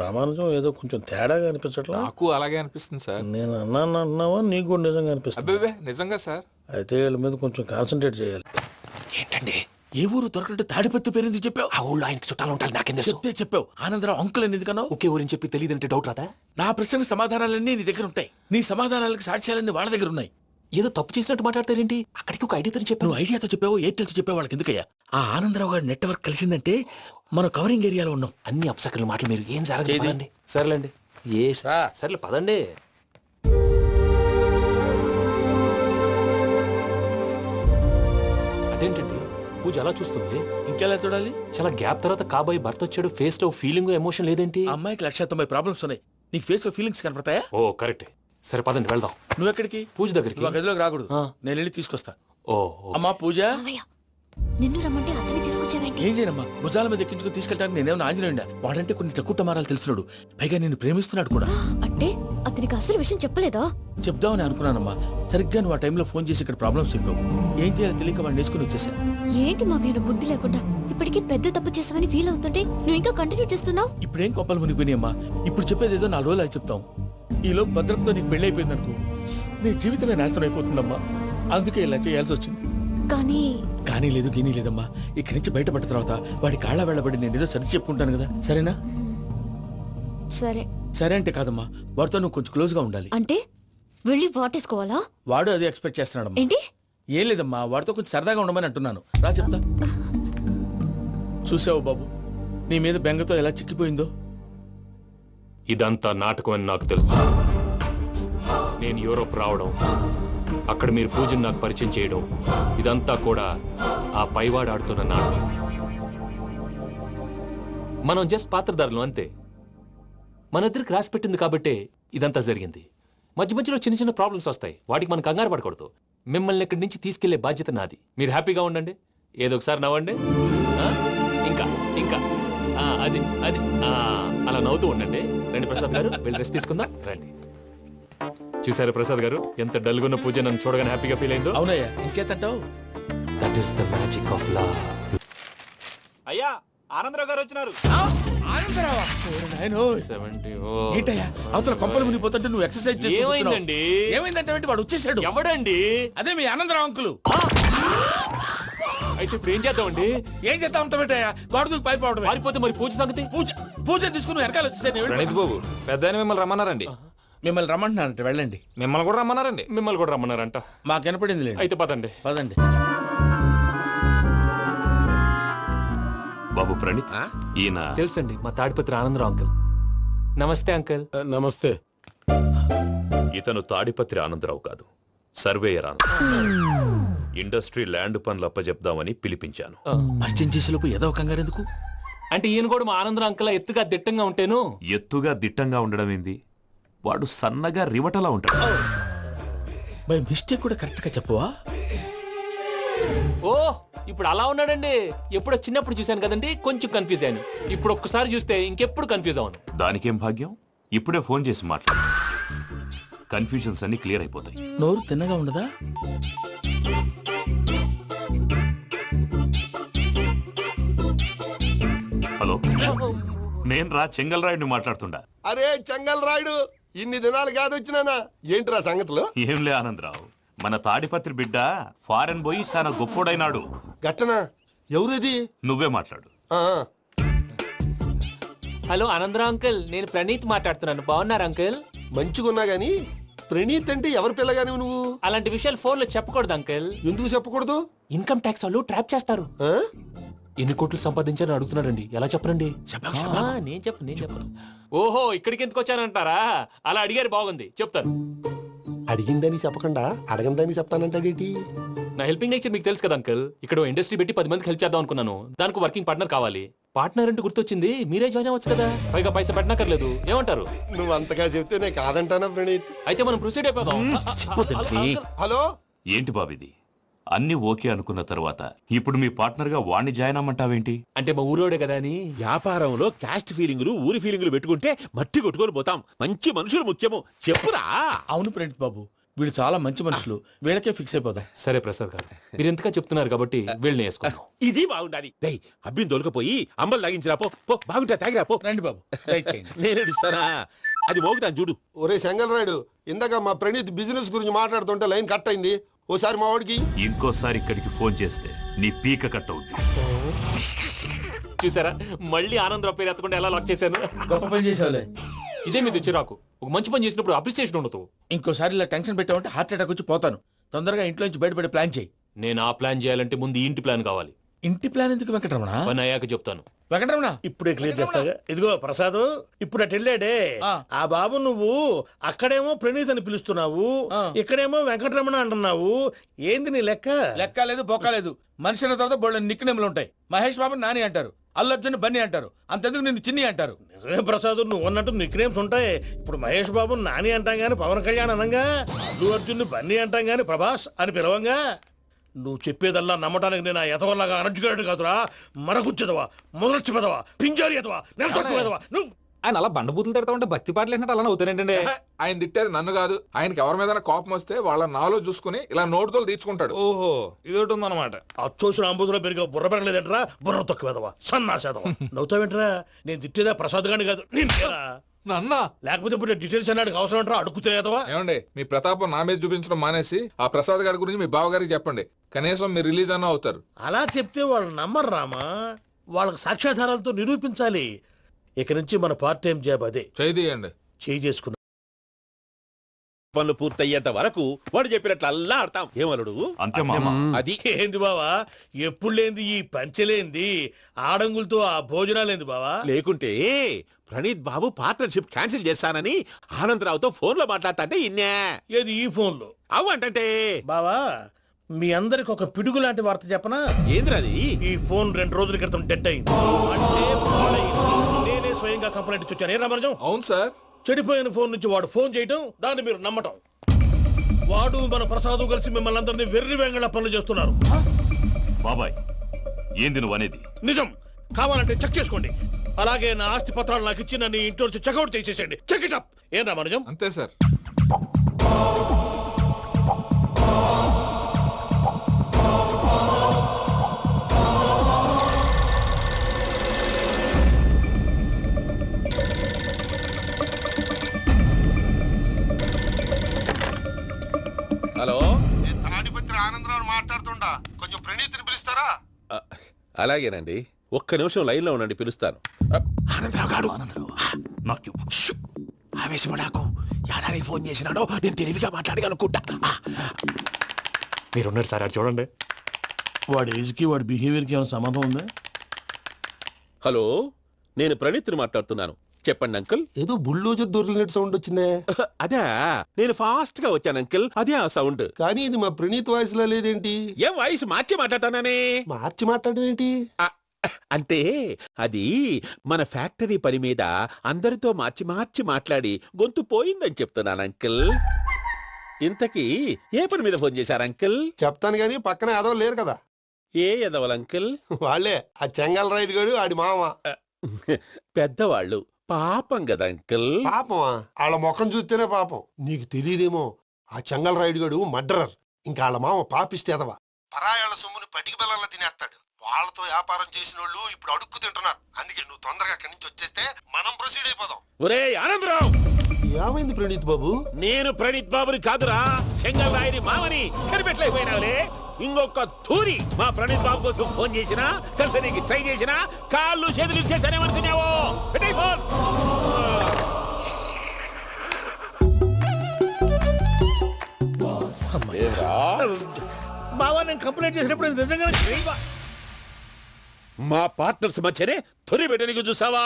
Speaker 17: రామానుజం ఏదో కొంచెం తేడాగా అనిపించట్లా?
Speaker 18: నాకు అలాగే అనిపిస్తుంది సార్.
Speaker 17: నేను అన్నావా నీకు కూడా నిజంగా అనిపిస్తుంది?
Speaker 18: అబ్బే నిజంగా సార్.
Speaker 17: అయితే వీళ్ళ మీద కొంచెం కాన్సన్ట్రేట్ చేయాలి.
Speaker 11: ఏంటండి ఏ ఊరు దొరకట్టు తాడిపత్రి పేరు ఎందుకు చెప్పావు?
Speaker 2: ఆ ఊళ్ళో ఆయనకి చుట్టాలు ఉంటారు. నాకేం
Speaker 11: చెప్తే చెప్పావు. ఆనందరావు అంకుల్ అని ఎందుకన్నావు?
Speaker 2: ఒకే ఊరిని చెప్పి తెలియదంటే డౌట్ రాదా?
Speaker 11: నా ప్రశ్నకు సమాధానాలన్నీ నీ దగ్గర ఉంటాయి. నీ సమాధానాలకు సాక్ష్యాలన్నీ వాళ్ళ దగ్గర ఉన్నాయి.
Speaker 2: ఏదో తప్పు చేసినట్టు మాట్లాడతారేంటి? అక్కడికి ఒక ఐడియాతో చెప్పావు.
Speaker 11: నువ్వు ఐడియాతో చెప్పావు, ఎయిర్టెల్తో చెప్పావు. వాళ్ళకి ఎందుకయ్యా? ఆ ఆనందరావు గారి నెట్వర్క్ కలిసిందంటే మనం కవరింగ్ ఏరియాలో ఉన్నాం.
Speaker 2: అన్ని అప్సకర్ల మాటలు మీరు ఏం జరగదండి. సర్లేండి. సర్లే పదండి. అదేంటండి పూజ అలా చూస్తుంది?
Speaker 11: ఇంకెలా చూడాలి?
Speaker 2: చాలా గ్యాప్ తర్వాత కాబోయే భర్త వచ్చాడు. ఫేస్ లో ఫీలింగ్ ఎమోషన్ లేదేంటి?
Speaker 11: అమ్మాయికి 190 ప్రాబ్లమ్స్ ఉన్నాయి. నీకు ఫేస్ లో ఫీలింగ్స్ కనపడతాయా?
Speaker 2: ఓ కరెక్ట్. సరే పదండి వెళ్దాం.
Speaker 11: నువ్వెక్కడికి?
Speaker 2: పూజ దగ్గరికి.
Speaker 11: నువ్వు గదిలోకి రాకూడదు. నేను వెళ్ళి తీసుకొస్తా.
Speaker 2: ఓ
Speaker 11: అమ్మా పూజ,
Speaker 7: నిన్ను రమ్మంటే అతన్ని తీసుకొచ్చావేంటి?
Speaker 11: ఏం చేయనమ్మా, భుజాల మీద ఎక్కించుకుని తీసుకెళ్ళడానికి నేనేమన్నా ఆంజనేయుడా? వాడంటే కొన్ని తక్కువ టమారాలు తెలిసినాడు. పైగా నేను ప్రేమిస్తున్నాడు కూడా.
Speaker 7: అంటే అతనికి అసలు విషయం చెప్పలేదా?
Speaker 11: చెప్దామని అనుకున్నానమ్మా. సరిగ్గా నువ్వు ఆ టైంలో ఫోన్ చేసి ఇక్కడ ప్రాబ్లమ్స్ చెప్పావు. ఏం చేయాలో తెలియక వాడిని నేర్చుకుని వచ్చేసా.
Speaker 7: ఏంటి మా వీరు బుద్ధి లేకుండా ఇప్పటికీ పెద్ద తప్పు చేసావని ఫీల్ అవుతుంటే నువ్వు ఇంకా కంటిన్యూ చేస్తున్నావు?
Speaker 11: ఇప్పుడేం కొప్పలు మునిగిపోయినాయమ్మా. ఇప్పుడు చెప్పేది ఏదో 4 రోజులు అని చెప్తాం. ఈలో భద్రతతో నీకు పెళ్లి అయిపోయింది అనుకో, నీ జీవితమే నాశనం అయిపోతుందమ్మా. అందుకే ఇలా చేయాల్సి వచ్చింది. కానీ లేదు గీనీ లేదమ్మా. ఇక్కడి నుంచి బయటపడ్డ తర్వాత వాడి కాళ్ళ వెళ్ళబడి నేను ఏదో సరి చెప్పుకుంటాను కదా. సరేనా? సరే అంటే కాదమ్మా, వాడితో నువ్వు కొంచెం క్లోజ్ గా ఉండాలి.
Speaker 7: అంటే వెళ్ళి వాటేసుకోవాలా?
Speaker 11: వాడు అది ఎక్స్పెక్ట్ చేస్తున్నాడమ్మా.
Speaker 7: ఏంటి?
Speaker 11: ఏం లేదమ్మా, వాడితో కొంచెం సరదాగా ఉండమని అంటున్నాను. రా చెప్తా. చూసావు బాబు, నీ మీద బెంగతో ఎలా చిక్కిపోయిందో.
Speaker 2: ఇదంతా నాటకం అని నాకు తెలుసు. నేను యూరోప్ రావడం, అక్కడ మీరు పూజను నాకు పరిచయం చేయడం, ఇదంతా కూడా ఆ పైవాడు ఆడుతున్న నాటకం. మనం జస్ట్ పాత్రధారులు అంతే. మన ఇద్దరికి రాసి పెట్టింది కాబట్టే ఇదంతా జరిగింది. మధ్య మధ్యలో చిన్న చిన్న ప్రాబ్లమ్స్ వస్తాయి, వాటికి మనం కంగారు పడకూడదు. మిమ్మల్ని ఇక్కడి నుంచి తీసుకెళ్లే బాధ్యత నాది. మీరు హ్యాపీగా ఉండండి, ఏదో ఒకసారి నవ్వండి. ఇంకా ఇంకా అది అది అలా నవ్వుతూ ఉండండి. రండి ప్రసాద్ గారు, వెళ్ళి రెస్ట్ తీసుకుందాం రండి. చూసారా ప్రసాద్ గారు, ఎంత డల్గున్న పూజ నన్ను చూడగానే హ్యాపీగా ఫీల్ అయిందో.
Speaker 11: అవునయ్యా, ఇంకేతంటావు?
Speaker 2: That is the magic of love.
Speaker 16: అయ్యా ఆనందరావు గారు వచ్చినారు.
Speaker 11: ఏంటయ్యా అవతల కొంపలు మునిగిపోతుంటే నువ్వు ఎక్సర్సైజ్ చేస్తూ
Speaker 2: ఏమైందండి?
Speaker 11: ఏమైందంటే వాడు వచ్చేసాడు.
Speaker 2: ఎవడండి?
Speaker 11: అదే మీ ఆనందరావు అంకులు.
Speaker 2: అయితే ఇప్పుడు ఏం చేద్దామండి?
Speaker 11: ఏం చేద్దాం ఉంటావేటయ్యా, గొడవకు పైపోవడం.
Speaker 2: పారిపోతే మరి పూజ సంగతి?
Speaker 11: పూజ తీసుకుని వెనకాల వచ్చేసాడు.
Speaker 5: ప్రణీత్ బాబు, పెద్ద మిమ్మల్ని రమ్మన్నారండి.
Speaker 11: మిమ్మల్ని రమ్మంటున్నారంట, వెళ్ళండి.
Speaker 5: మిమ్మల్ని కూడా రమ్మన్నారండి.
Speaker 2: మిమ్మల్ని కూడా రమ్మన్నారంట.
Speaker 11: మాకు వినపడింది.
Speaker 2: అయితే పదండి.
Speaker 11: పదండి.
Speaker 16: బాబు ప్రణీత్, ఈయన
Speaker 2: తెలుసండి, మా తాడిపత్రి ఆనందరావు అంకుల్. నమస్తే అంకుల్.
Speaker 16: నమస్తే. ఇతను తాడిపత్రి ఆనందరావు కాదు, సర్వేయర్ ఆనందరావు. ఇండస్ట్రీ ల్యాండ్ పనులు అప్పచెప్దామని పిలిపించాను.
Speaker 11: పరిచయం చేసేలోపు ఏదో కంగారు ఎందుకు?
Speaker 2: అంటే ఈయన కూడా మా ఆనందరావు అంకుల్ ఎత్తుగా దిట్టంగా ఉంటేను.
Speaker 16: ఎత్తుగా దిట్టంగా ఉండడం ఏంది, వాడు సన్నగా రివటలా ఉంటాడు.
Speaker 11: బై మిస్టేక్ కూడా కరెక్ట్ గా చెప్పవా?
Speaker 2: ఓ ఇప్పుడు అలా ఉన్నాడండి. ఎప్పుడో చిన్నప్పుడు చూశాను కదండి, కొంచెం కన్ఫ్యూజ్ అయ్యాను. ఇప్పుడు ఒక్కసారి చూస్తే ఇంకెప్పుడు కన్ఫ్యూజ్ అవును.
Speaker 16: దానికేం భాగ్యం, ఇప్పుడే ఫోన్ చేసి మాట్లాడు. కన్ఫ్యూజన్స్ అన్ని క్లియర్ అయిపోతాయి.
Speaker 11: నోరు తిన్నగా ఉండదా?
Speaker 16: హలో, నేను రా చెంగల్ రాయుడిని మాట్లాడుతుండా.
Speaker 19: అరే చెంగల్ రాయుడు, ఇన్ని దినాలు కాదు వచ్చినానా? ఏంట్రా సంగతులు?
Speaker 16: ఏంలే ఆనందరావు, మన తాడిపత్రి బిడ్డ ఫారెన్ పోయి చాలా గొప్పోడైనాడు.
Speaker 19: గట్టనా? ఎవరిది?
Speaker 16: నువ్వే మాట్లాడు.
Speaker 2: హలో ఆనందరావు అంకుల్, నేను ప్రణీత్ మాట్లాడుతున్నాను. బాగున్నారు అంకుల్?
Speaker 19: మంచిగున్నా గాని ప్రణీత్ అంటే ఎవరి పిల్లగాని నువ్వు?
Speaker 2: అలాంటి విషయాలు ఫోన్ లో చెప్పకూడదు అంకుల్.
Speaker 19: ఎందుకు చెప్పకూడదు?
Speaker 2: ఇన్కమ్ ట్యాక్స్ వాళ్ళు ట్రాప్ చేస్తారు. ఎన్ని కోట్లు సంపాదించాలని అడుగుతున్నారండి, ఎలా చెప్పరండి? నేను చెప్పను. ఓహో, ఇక్కడికి ఎందుకు వచ్చానంటారా? అలా అడిగారు, బాగుంది, చెప్తాను.
Speaker 19: అడిగిందని చెప్పకుండా అడగందని చెప్తానంటాడేటి?
Speaker 2: నా హెల్పింగ్ నేచర్ మీకు తెలుసు కదా అంకుల్. ఇక్కడ ఇండస్ట్రీ పెట్టి 10 మందికి హెల్ప్ చేద్దాం అనుకున్నాను. దానికి వర్కింగ్ పార్ట్నర్ కావాలి. పార్ట్నర్ అంటే గుర్తొచ్చింది, మీరే జాయిన్ అవ్వచ్చు కదా, పైగా పైసా పెట్టనక్కర్లేదు. ఏమంటారు?
Speaker 19: నువ్వు అంతగా చెప్తేనే కాదంటానా ప్రణీత్?
Speaker 2: అయితే మనం ప్రొసీడ్ అయిపోదాం.
Speaker 19: హలో,
Speaker 16: ఏంటి బాబిది? అన్ని ఓకే అనుకున్న తర్వాత ఇప్పుడు మీ పార్ట్నర్ గా వాణ్ణి జాయిన్ అమ్మంటావేంటి?
Speaker 2: అంటే మా ఊరోడే కదా అని.
Speaker 16: వ్యాపారంలో క్యాస్ట్ ఫీలింగులు, ఊరి ఫీలింగులు పెట్టుకుంటే మట్టి కొట్టుకొని పోతాం. మంచి మనుషులు ముఖ్యము, చెప్పురా.
Speaker 11: అవును ప్రణీత్ బాబు, వీళ్ళు చాలా మంచి మనుషులు, వీళ్ళకే ఫిక్స్ అయిపోతాం.
Speaker 2: సరే ప్రసాద్ గారు, మీరు ఎంతగా చెప్తున్నారు కాబట్టి వీళ్ళని వేసుకున్నాం.
Speaker 16: ఇది బాగుండాలి. డై అబ్బిని దొలకపోయి అంబలు తాగించిరా పో. బాగుంటా తాగిరా పో.
Speaker 11: రండి బాబు,
Speaker 16: నేను ఇస్తానా? అది మోగుతాను చూడు.
Speaker 19: ఒరే చెంగల్ రాయుడు, ఇందాక మా ప్రణీత్ బిజినెస్ గురించి మాట్లాడుతుంటే లైన్ కట్ అయింది. ఓసారి మా వాడికి
Speaker 16: ఇంకోసారి ఇక్కడికి ఫోన్ చేస్తే నీ పీక కట్ అవుతుంది.
Speaker 2: చూసారా, మళ్ళీ ఆనందరావు పేరు ఎత్తకుండా ఎలా లాక్ చేశాను.
Speaker 11: గొప్ప పని చేసేవాళ్ళే.
Speaker 2: ఇదే మీద చిరాకు. ఒక మంచి పని చేసినప్పుడు అప్రిసియేషన్ ఉండదు.
Speaker 11: ఇంకోసారి ఇలా టెన్షన్ పెట్టామంటే హార్ట్ అటాక్ వచ్చి పోతాను. తొందరగా ఇంట్లో నుంచి బయటపడే ప్లాన్ చేయి.
Speaker 2: నేను ఆ ప్లాన్ చేయాలంటే ముందు ఇంటి ప్లాన్ కావాలి.
Speaker 11: ఇంటి ప్లాన్ ఎందుకు వెంకటరమణ?
Speaker 2: పని అయ్యాక చెప్తాను.
Speaker 11: వెంకటరమణ
Speaker 17: ఇప్పుడే క్లియర్ చేస్తాగా. ఇదిగో ప్రసాద్, ఇప్పుడు అటు వెళ్ళాడే ఆ బాబు, నువ్వు అక్కడేమో ప్రణీత్ అని పిలుస్తున్నావు, ఇక్కడేమో వెంకటరమణ అంటున్నావు. ఏంది నీ లెక్క?
Speaker 11: లెక్క లేదు, బొక్క లేదు. మనిషి అన్న తర్వాత బోళ్ళ నిక్నెములు ఉంటాయి. మహేష్ బాబు నాని అంటారు, అల్లు అర్జున్ బన్నీ అంటారు, అంతెందుకు నిన్ను చిన్ని అంటారు.
Speaker 17: నిజమే ప్రసాద్, నువ్వు అన్నట్టు నిక్నేమ్స్ ఉంటాయి. ఇప్పుడు మహేష్ బాబు నాని అంటాం గాని పవన్ కళ్యాణ్ అనంగా, అల్లు అర్జున్ బన్నీ అంటాం గాని ప్రభాస్ అని పిలవంగా. నువ్వు చెప్పేదల్లా నమ్మటానికి నేను ఆ ఎతవల్లాగా అనర్జుకేటెడ్ కాదురా. మరగుచ్చదవా, మొదలచ్చి పెదవా, పింజారి ఎదవా, నెలసొక్కు పెదవా. నువ్వు
Speaker 5: ఆయన అలా బండబూతులు తిడతా ఉంటే భక్తి పాటలు ఏంటంటే అలా అవుతానంటే.
Speaker 18: ఆయన తిట్టేది నన్ను కాదు, ఆయనకి ఎవరి మీద కోపం వస్తే వాళ్ళ నాలో చూసుకుని ఇలా నోటుతో తీర్చుకుంటాడు.
Speaker 5: ఓహో, ఇది ఒకటి ఉందన్నమాట.
Speaker 17: అచ్చోసిన అంబుధులో పెరిగే బుర్ర పెరగలేదంటరా, బుర్ర తొక్కువేదవా, సన్నాసేదవా. నవ్వుతావేంట్రా? నేను తిట్టేదా ప్రసాద్ గాని కాదు, నిన్నేరా.
Speaker 18: నన్నా?
Speaker 17: లేకపోతే ఇప్పుడు డీటెయిల్స్ అన్నాడు అవసరం అంటారా? అడుగుతాయేదవా.
Speaker 18: ఏమండి, మీ ప్రతాపం నా మీద చూపించడం మానేసి ఆ ప్రసాద్ గారి గురించి మీ బావగారికి చెప్పండి. కనీసం మీరు రిలీజ్ అన్న అవుతారు.
Speaker 17: అలా చెప్తే వాళ్ళు నమ్మరు రామా. వాళ్ళకి సాక్ష్యాధారాలతో నిరూపించాలి. ఇక నుంచి మన పార్ట్ టైం జాబ్ అదే.
Speaker 18: చేయండి.
Speaker 17: చేయి చేసుకున్నా
Speaker 16: పనులు పూర్తయ్యేంత వరకు వాడు చెప్పినట్లు అల్లా ఆడతాం ఏమలుడు
Speaker 13: అంతే మామ.
Speaker 16: అది
Speaker 17: ఏంది బావా ఎప్పుడు లేంది ఈ పంచలేంది ఆడంగులతో ఆ భోజనాలేంది బావా
Speaker 16: లేకుంటే ప్రణీత్ బాబు పార్ట్నర్షిప్ క్యాన్సిల్ చేస్తానని ఆనందరావుతో ఫోన్ లో మాట్లాడతాంటే ఇన్నే
Speaker 17: ఏది ఈ ఫోన్ లో
Speaker 16: అవ్వంటే
Speaker 17: బావా మీ అందరికి ఒక పిడుగు లాంటి వార్త చెప్పనా
Speaker 16: ఏంద్రది
Speaker 17: ఈ ఫోన్ 2 రోజుల క్రితం డెడ్ అయింది అంటే పాడైంది. నేనే స్వయంగా కంప్లైంట్ ఇచ్చి వచ్చాను ఏ రామరాజం
Speaker 18: అవును సార్
Speaker 17: చెడిపోయిన ఫోన్ నుంచి వాడు ఫోన్ చేయటం దాన్ని మీరు నమ్మటం వాడు మన ప్రసాదు కలిసి మిమ్మల్ని అందరినీ వెర్రి వెంగళ పనులు చేస్తున్నారు
Speaker 13: బాబాయ్ ఏంది నువ్వు అనేది
Speaker 17: నిజం కావాలంటే చెక్ చేసుకోండి అలాగే నా ఆస్తి పత్రాలు నాకు ఇచ్చి నన్ను ఇంట్లో నుంచి చెక్అౌట్ చేసేసేయండి చెక్ ఇట్ అప్ ఏం రామరాజం
Speaker 18: అంతే సార్
Speaker 16: హలో
Speaker 19: నేను తాడిపత్రి ఆనందరావు మాట్లాడుతుండా కొంచెం ప్రణీతిని పిలుస్తారా
Speaker 16: అలాగేనండి ఒక్క నిమిషం లైన్ లో ఉండండి పిలుస్తాను
Speaker 13: ఆనందరావు గాడు నాకు
Speaker 16: ఆవేశపడాకు యాదానికి ఫోన్ చేసినాడో నేను తెలివిగా మాట్లాడగలనుకుంటా
Speaker 13: మీరున్నారు సార్ అది చూడండి
Speaker 17: వాడి ఏజ్కి వాడి బిహేవియర్కి ఏమైనా సంబంధం ఉందా
Speaker 16: హలో నేను ప్రణీత్ని మాట్లాడుతున్నాను చెప్పండి అంకుల్
Speaker 19: ఏదో బుల్డోజర్ దొరికినట్టు సౌండ్ వచ్చిందే
Speaker 16: అదే నేను ఫాస్ట్ గా వచ్చాను అంకుల్ అదే ఆ సౌండ్
Speaker 19: కానీ ఇది మా ప్రణీత్ వాయిస్ లో లేదేంటి
Speaker 16: ఏం వాయిస్ మార్చి మాట్లాడతాననే
Speaker 19: మార్చి మాట్లాడడం ఏంటి
Speaker 16: అంటే అది మన ఫ్యాక్టరీ పని మీద అందరితో మార్చి మార్చి మాట్లాడి గొంతు పోయిందని చెప్తున్నాను అంకుల్ ఇంతకీ ఏ పని మీద ఫోన్ చేశారు అంకుల్
Speaker 19: చెప్తాను గానీ పక్కన ఏదో లేరు కదా
Speaker 16: ఏ ఎదవల్ అంకుల్
Speaker 19: వాళ్ళే ఆ చెంగల్ రైడ్ గడు ఆడి మామ
Speaker 16: పెద్దవాళ్ళు పాపం కదా అంకుల్
Speaker 19: పాపమా వాళ్ళ ముఖం చూస్తేనే పాపం నీకు తెలియదేమో ఆ చెంగల్ రైడ్ గడు మర్డరర్ ఇంకా వాళ్ళ మామ పాపిస్తేదవా పరాయాళ్ళ సొమ్ముని పటికి బెల్లంలో తినేస్తాడు వాళ్ళతో వ్యాపారం చేసిన వాళ్ళు ఇప్పుడు అడుక్కు తింటున్నారు అందుకే నువ్వు తొందరగా అక్కడి నుంచి వచ్చేస్తే మనం ప్రొసీడ్ అయిపోదాం
Speaker 16: ఒరే ఆనందరావు
Speaker 19: ఏమైంది ప్రణీత్ బాబు
Speaker 16: నేను ప్రణీత్ బాబుని కాదురా సెంగల్ రాయని మామని కనిపెట్టలేకపోయినావులే ఇంకొక తూరి మా ప్రణీత్ బాబు కోసం ఫోన్ చేసినా కలిసి నీకు ట్రై చేసినా కాళ్ళు చేతులు ఇచ్చేసానేమనుకున్నావు పెట్టే ఫోన్
Speaker 17: బావా నేను కంప్లైంట్ చేసినప్పుడు ఇది నిజంగానే
Speaker 16: మా పార్ట్నర్స్ మధ్యనే తొలి పెట్టడానికి చూసావా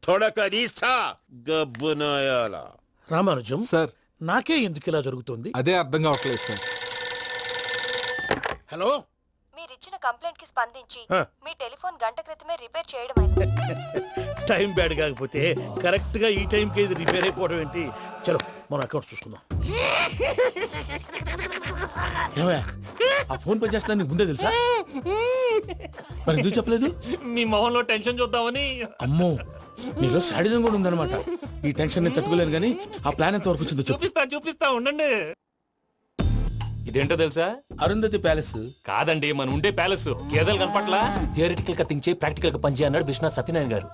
Speaker 16: తొడక నీస్తా గబ్బునాయాల
Speaker 17: రామానుజం
Speaker 18: సార్
Speaker 17: నాకే ఎందుకు ఇలా జరుగుతుంది
Speaker 18: అదే అర్థం కావట్లేదు సార్
Speaker 17: హలో
Speaker 20: మీరిచ్చిన కంప్లైంట్ కి స్పందించి
Speaker 17: ఆ.
Speaker 20: మీ టెలిఫోన్ గంట క్రితమే రిపేర్ చేయడం
Speaker 17: టైం బ్యాడ్ కాకపోతే కరెక్ట్ గా ఈ టైం కి ఇది రిపేర్ అయిపోవడం ఏంటి చలో మన అకౌంట్ చూసుకుందాం ఏమయ్య, ఆ ఫోన్ పని చేస్తున్నా నీకు ముందే తెలుసా మరి ఎందుకు చెప్పలేదు
Speaker 2: మీ మొహంలో టెన్షన్ చూద్దామని
Speaker 17: అమ్మో నీలో శాడిజం కూడా ఉందన్నమాట ఈ టెన్షన్ నేను తట్టుకోలేను కానీ ఆ ప్లాన్ ఎంత వరకు వచ్చిందో చెప్పు
Speaker 2: చూపిస్తా ఉండండి ఇదేంటో తెలుసా
Speaker 17: అరుంధతి ప్యాలెస్
Speaker 2: కాదండి మన ఉండే ప్యాలెస్ గేదెలు కనపట్లా థియరిటికల్ గా థింక్ చేయి ప్రాక్టికల్ గా పనిచేయ అన్నాడు విశ్వనాథ్ సత్యనారాయణ గారు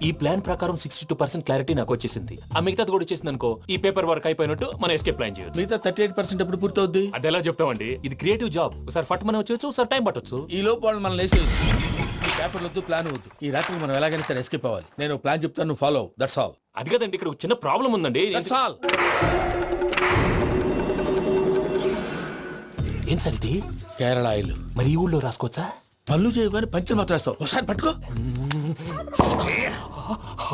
Speaker 2: ఈ ప్లాన్ ప్రకారం 62% క్లారిటీ నాకు వచ్చేసింది ఆ మిగతాది కూడా వచ్చేసింది అనుకో ఈ పేపర్ వర్క్ అయిపోయినట్టు మనం ఎస్కేప్ ప్లాన్ చేయొచ్చు
Speaker 17: మిగతా 38% ఎప్పుడు పూర్తవుద్ది
Speaker 2: అది ఎలా చెప్తామండి ఇది క్రియేటివ్ జాబ్ ఒకసారి ఫట్ మనం వచ్చేచ్చు ఒకసారి టైం పట్టొచ్చు
Speaker 17: ఈ లోపు వాళ్ళు మనం లేసేయచ్చు ఈ పేపర్ వద్దు ప్లాన్ వద్దు ఈ రాత్రికి మనం ఎలాగైనా సరే ఎస్కేప్ అవ్వాలి నేను ప్లాన్ చెప్తాను నువ్వు ఫాలో దట్స్ ఆల్
Speaker 2: అది కదండి ఇక్కడ ఒక చిన్న ప్రాబ్లం ఉందండి
Speaker 17: దట్స్ ఆల్
Speaker 2: ఏం సార్ ఇది
Speaker 17: కేరళ ఆయిల్
Speaker 2: మరి ఈ ఊళ్ళో రాసుకోవచ్చా
Speaker 17: పనులు చేయగానే పంచలు మాత్రం వేస్తావు ఒకసారి పట్టుకో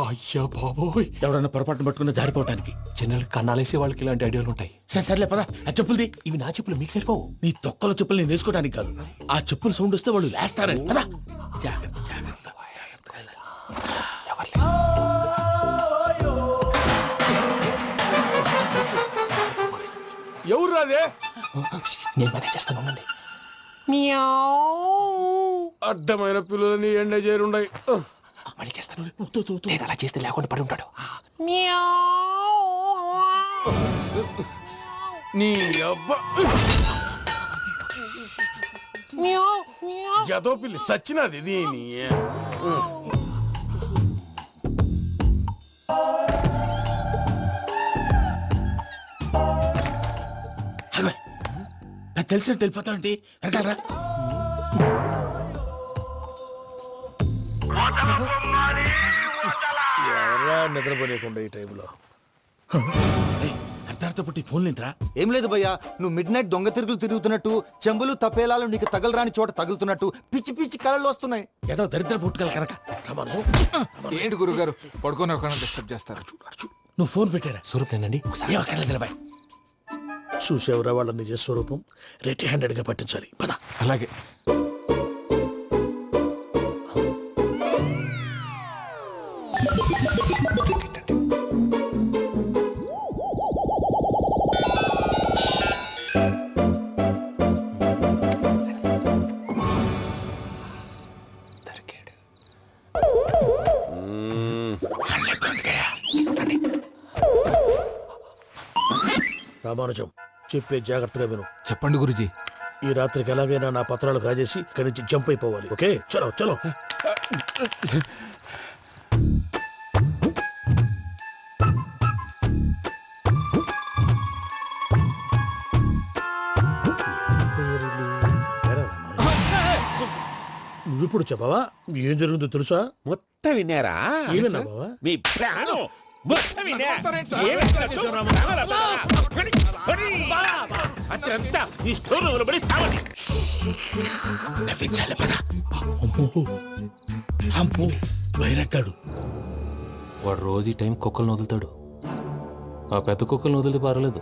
Speaker 2: అయ్యా బాబోయ్
Speaker 17: ఎవడన్నా పొరపాటున పట్టుకున్న జారిపోవటానికి
Speaker 2: జనరల్ కన్నాలేసే వాళ్ళకి ఇలాంటి ఐడియాలు ఉంటాయి
Speaker 17: సర్లే పదా ఆ చెప్పులది
Speaker 2: ఇవి నా చెప్పులు మీకు సరిపోవు
Speaker 17: నీ తొక్కల చెప్పులు నేను వేసుకోవడానికి కాదు ఆ చెప్పులు సౌండ్ వస్తే వాళ్ళు లేస్తారని పదా జాగ్రత్త జాగ్రత్త
Speaker 19: ఎవరు రాదే
Speaker 2: నేను పని చేస్తాను ఉండండి
Speaker 19: అడ్డమైన పిల్లలని ఎండ చేరుండయి
Speaker 2: మళ్ళీ చేస్తాను లేదు అలా చేస్తే లేకుండా పడి ఉంటాడు
Speaker 19: నీ అబ్బ ఎదో పిల్లి సచ్చినది దీని
Speaker 17: నాకు తెలిసినట్టు వెళ్ళిపోతా ఉంటే వెనకాలరా ఎవరా నిద్రపోలేకుండా ఈ టైంలో
Speaker 11: అర్ధార్థ పుట్టి ఫోన్ లేంట్రా.
Speaker 1: ఏం లేదు భయ్యా, నువ్వు మిడ్ నైట్ దొంగ తిరుగులు తిరుగుతున్నట్టు, చెంబులు తపేలాలు నీకు తగలరాని చోట తగులుతున్నట్టు పిచ్చి పిచ్చి కళలు వస్తున్నాయి.
Speaker 11: ఏదో దరిద్ర పుట్టుకల కనుక.
Speaker 18: ఏంటి గురుగారు పడుకొని ఒక డిస్టర్బ్ చేస్తారు?
Speaker 11: నువ్వు ఫోన్ పెట్టారా?
Speaker 2: స్వరూప్ నేనండి.
Speaker 11: నిలబాయ్. చూసేవరా వాళ్ళ నిజ స్వరూపం. రెట్టి హ్యాండెడ్ గా పట్టించాలి. పద.
Speaker 18: అలాగే.
Speaker 11: రామానుజం, చెప్పే జాగ్రత్తగా విను.
Speaker 18: చెప్పండి గురుజీ.
Speaker 11: ఈ రాత్రికి ఎలాగైనా నా పత్రాలు కాజేసి ఇక్కడి నుంచి జంప్ అయిపోవాలి. ఓకే, చలో చలో. నువ్విప్పుడు చెప్పవా ఏం జరుగుతుందో తెలుసా?
Speaker 16: మొత్తం విన్నారా?
Speaker 11: ఏమన్నా బావా?
Speaker 16: మీ ప్రాణం మొత్తం విన్నా. అతనంతా ఈ స్టోర్ రూమ్ లో పడి సావండి.
Speaker 11: నవ్వించాలి పద. అమ్మో బైరక్కాడు.
Speaker 2: వాడు రోజు ఈ టైం కుక్కలను వదులుతాడు. ఆ పెద్ద కుక్కలను వదిలితే పర్లేదు,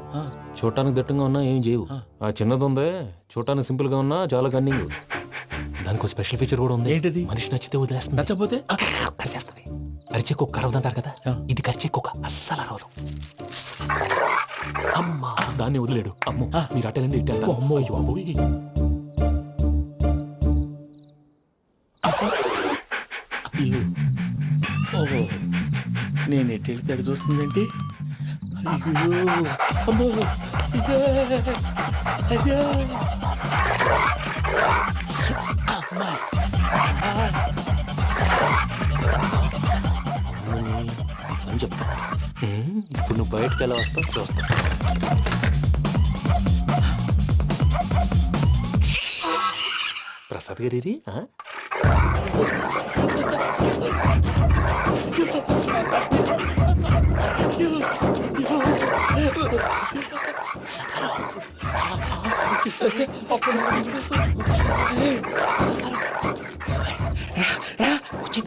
Speaker 2: చూడటానికి దట్టంగా ఉన్నా ఏం చేయవు. ఆ చిన్నది ఉందే, చూడటానికి సింపుల్ గా ఉన్నా చాలా కన్నింగ్. దానికి ఒక స్పెషల్ ఫీచర్ కూడా ఉంది.
Speaker 11: ఏంటిది?
Speaker 2: మనిషి నచ్చితే వదిలేస్తుంది,
Speaker 11: నచ్చపోతే
Speaker 2: కరిచేస్తుంది. అరిచే కుక్క అరవదంటారు కదా, ఇది కరిచే కుక్క అస్సలు అరవదు. అమ్మా దాన్ని వదిలేడు. అమ్మో మీరు అటెండి ఇటు వెళ్తారు. అమ్మో అయ్యో అబ్బోయ్.
Speaker 11: ఓహో, నేను ఎటు వెళ్తే అటు చూస్తుందంటే. అయ్యో అమ్మో ఇదే అయ్యో అమ్మా.
Speaker 2: అని చెప్తా. ఇప్పుడు నువ్వు బయటకు ఎలా వస్తావు చూస్తా. ప్రసాద్ గారి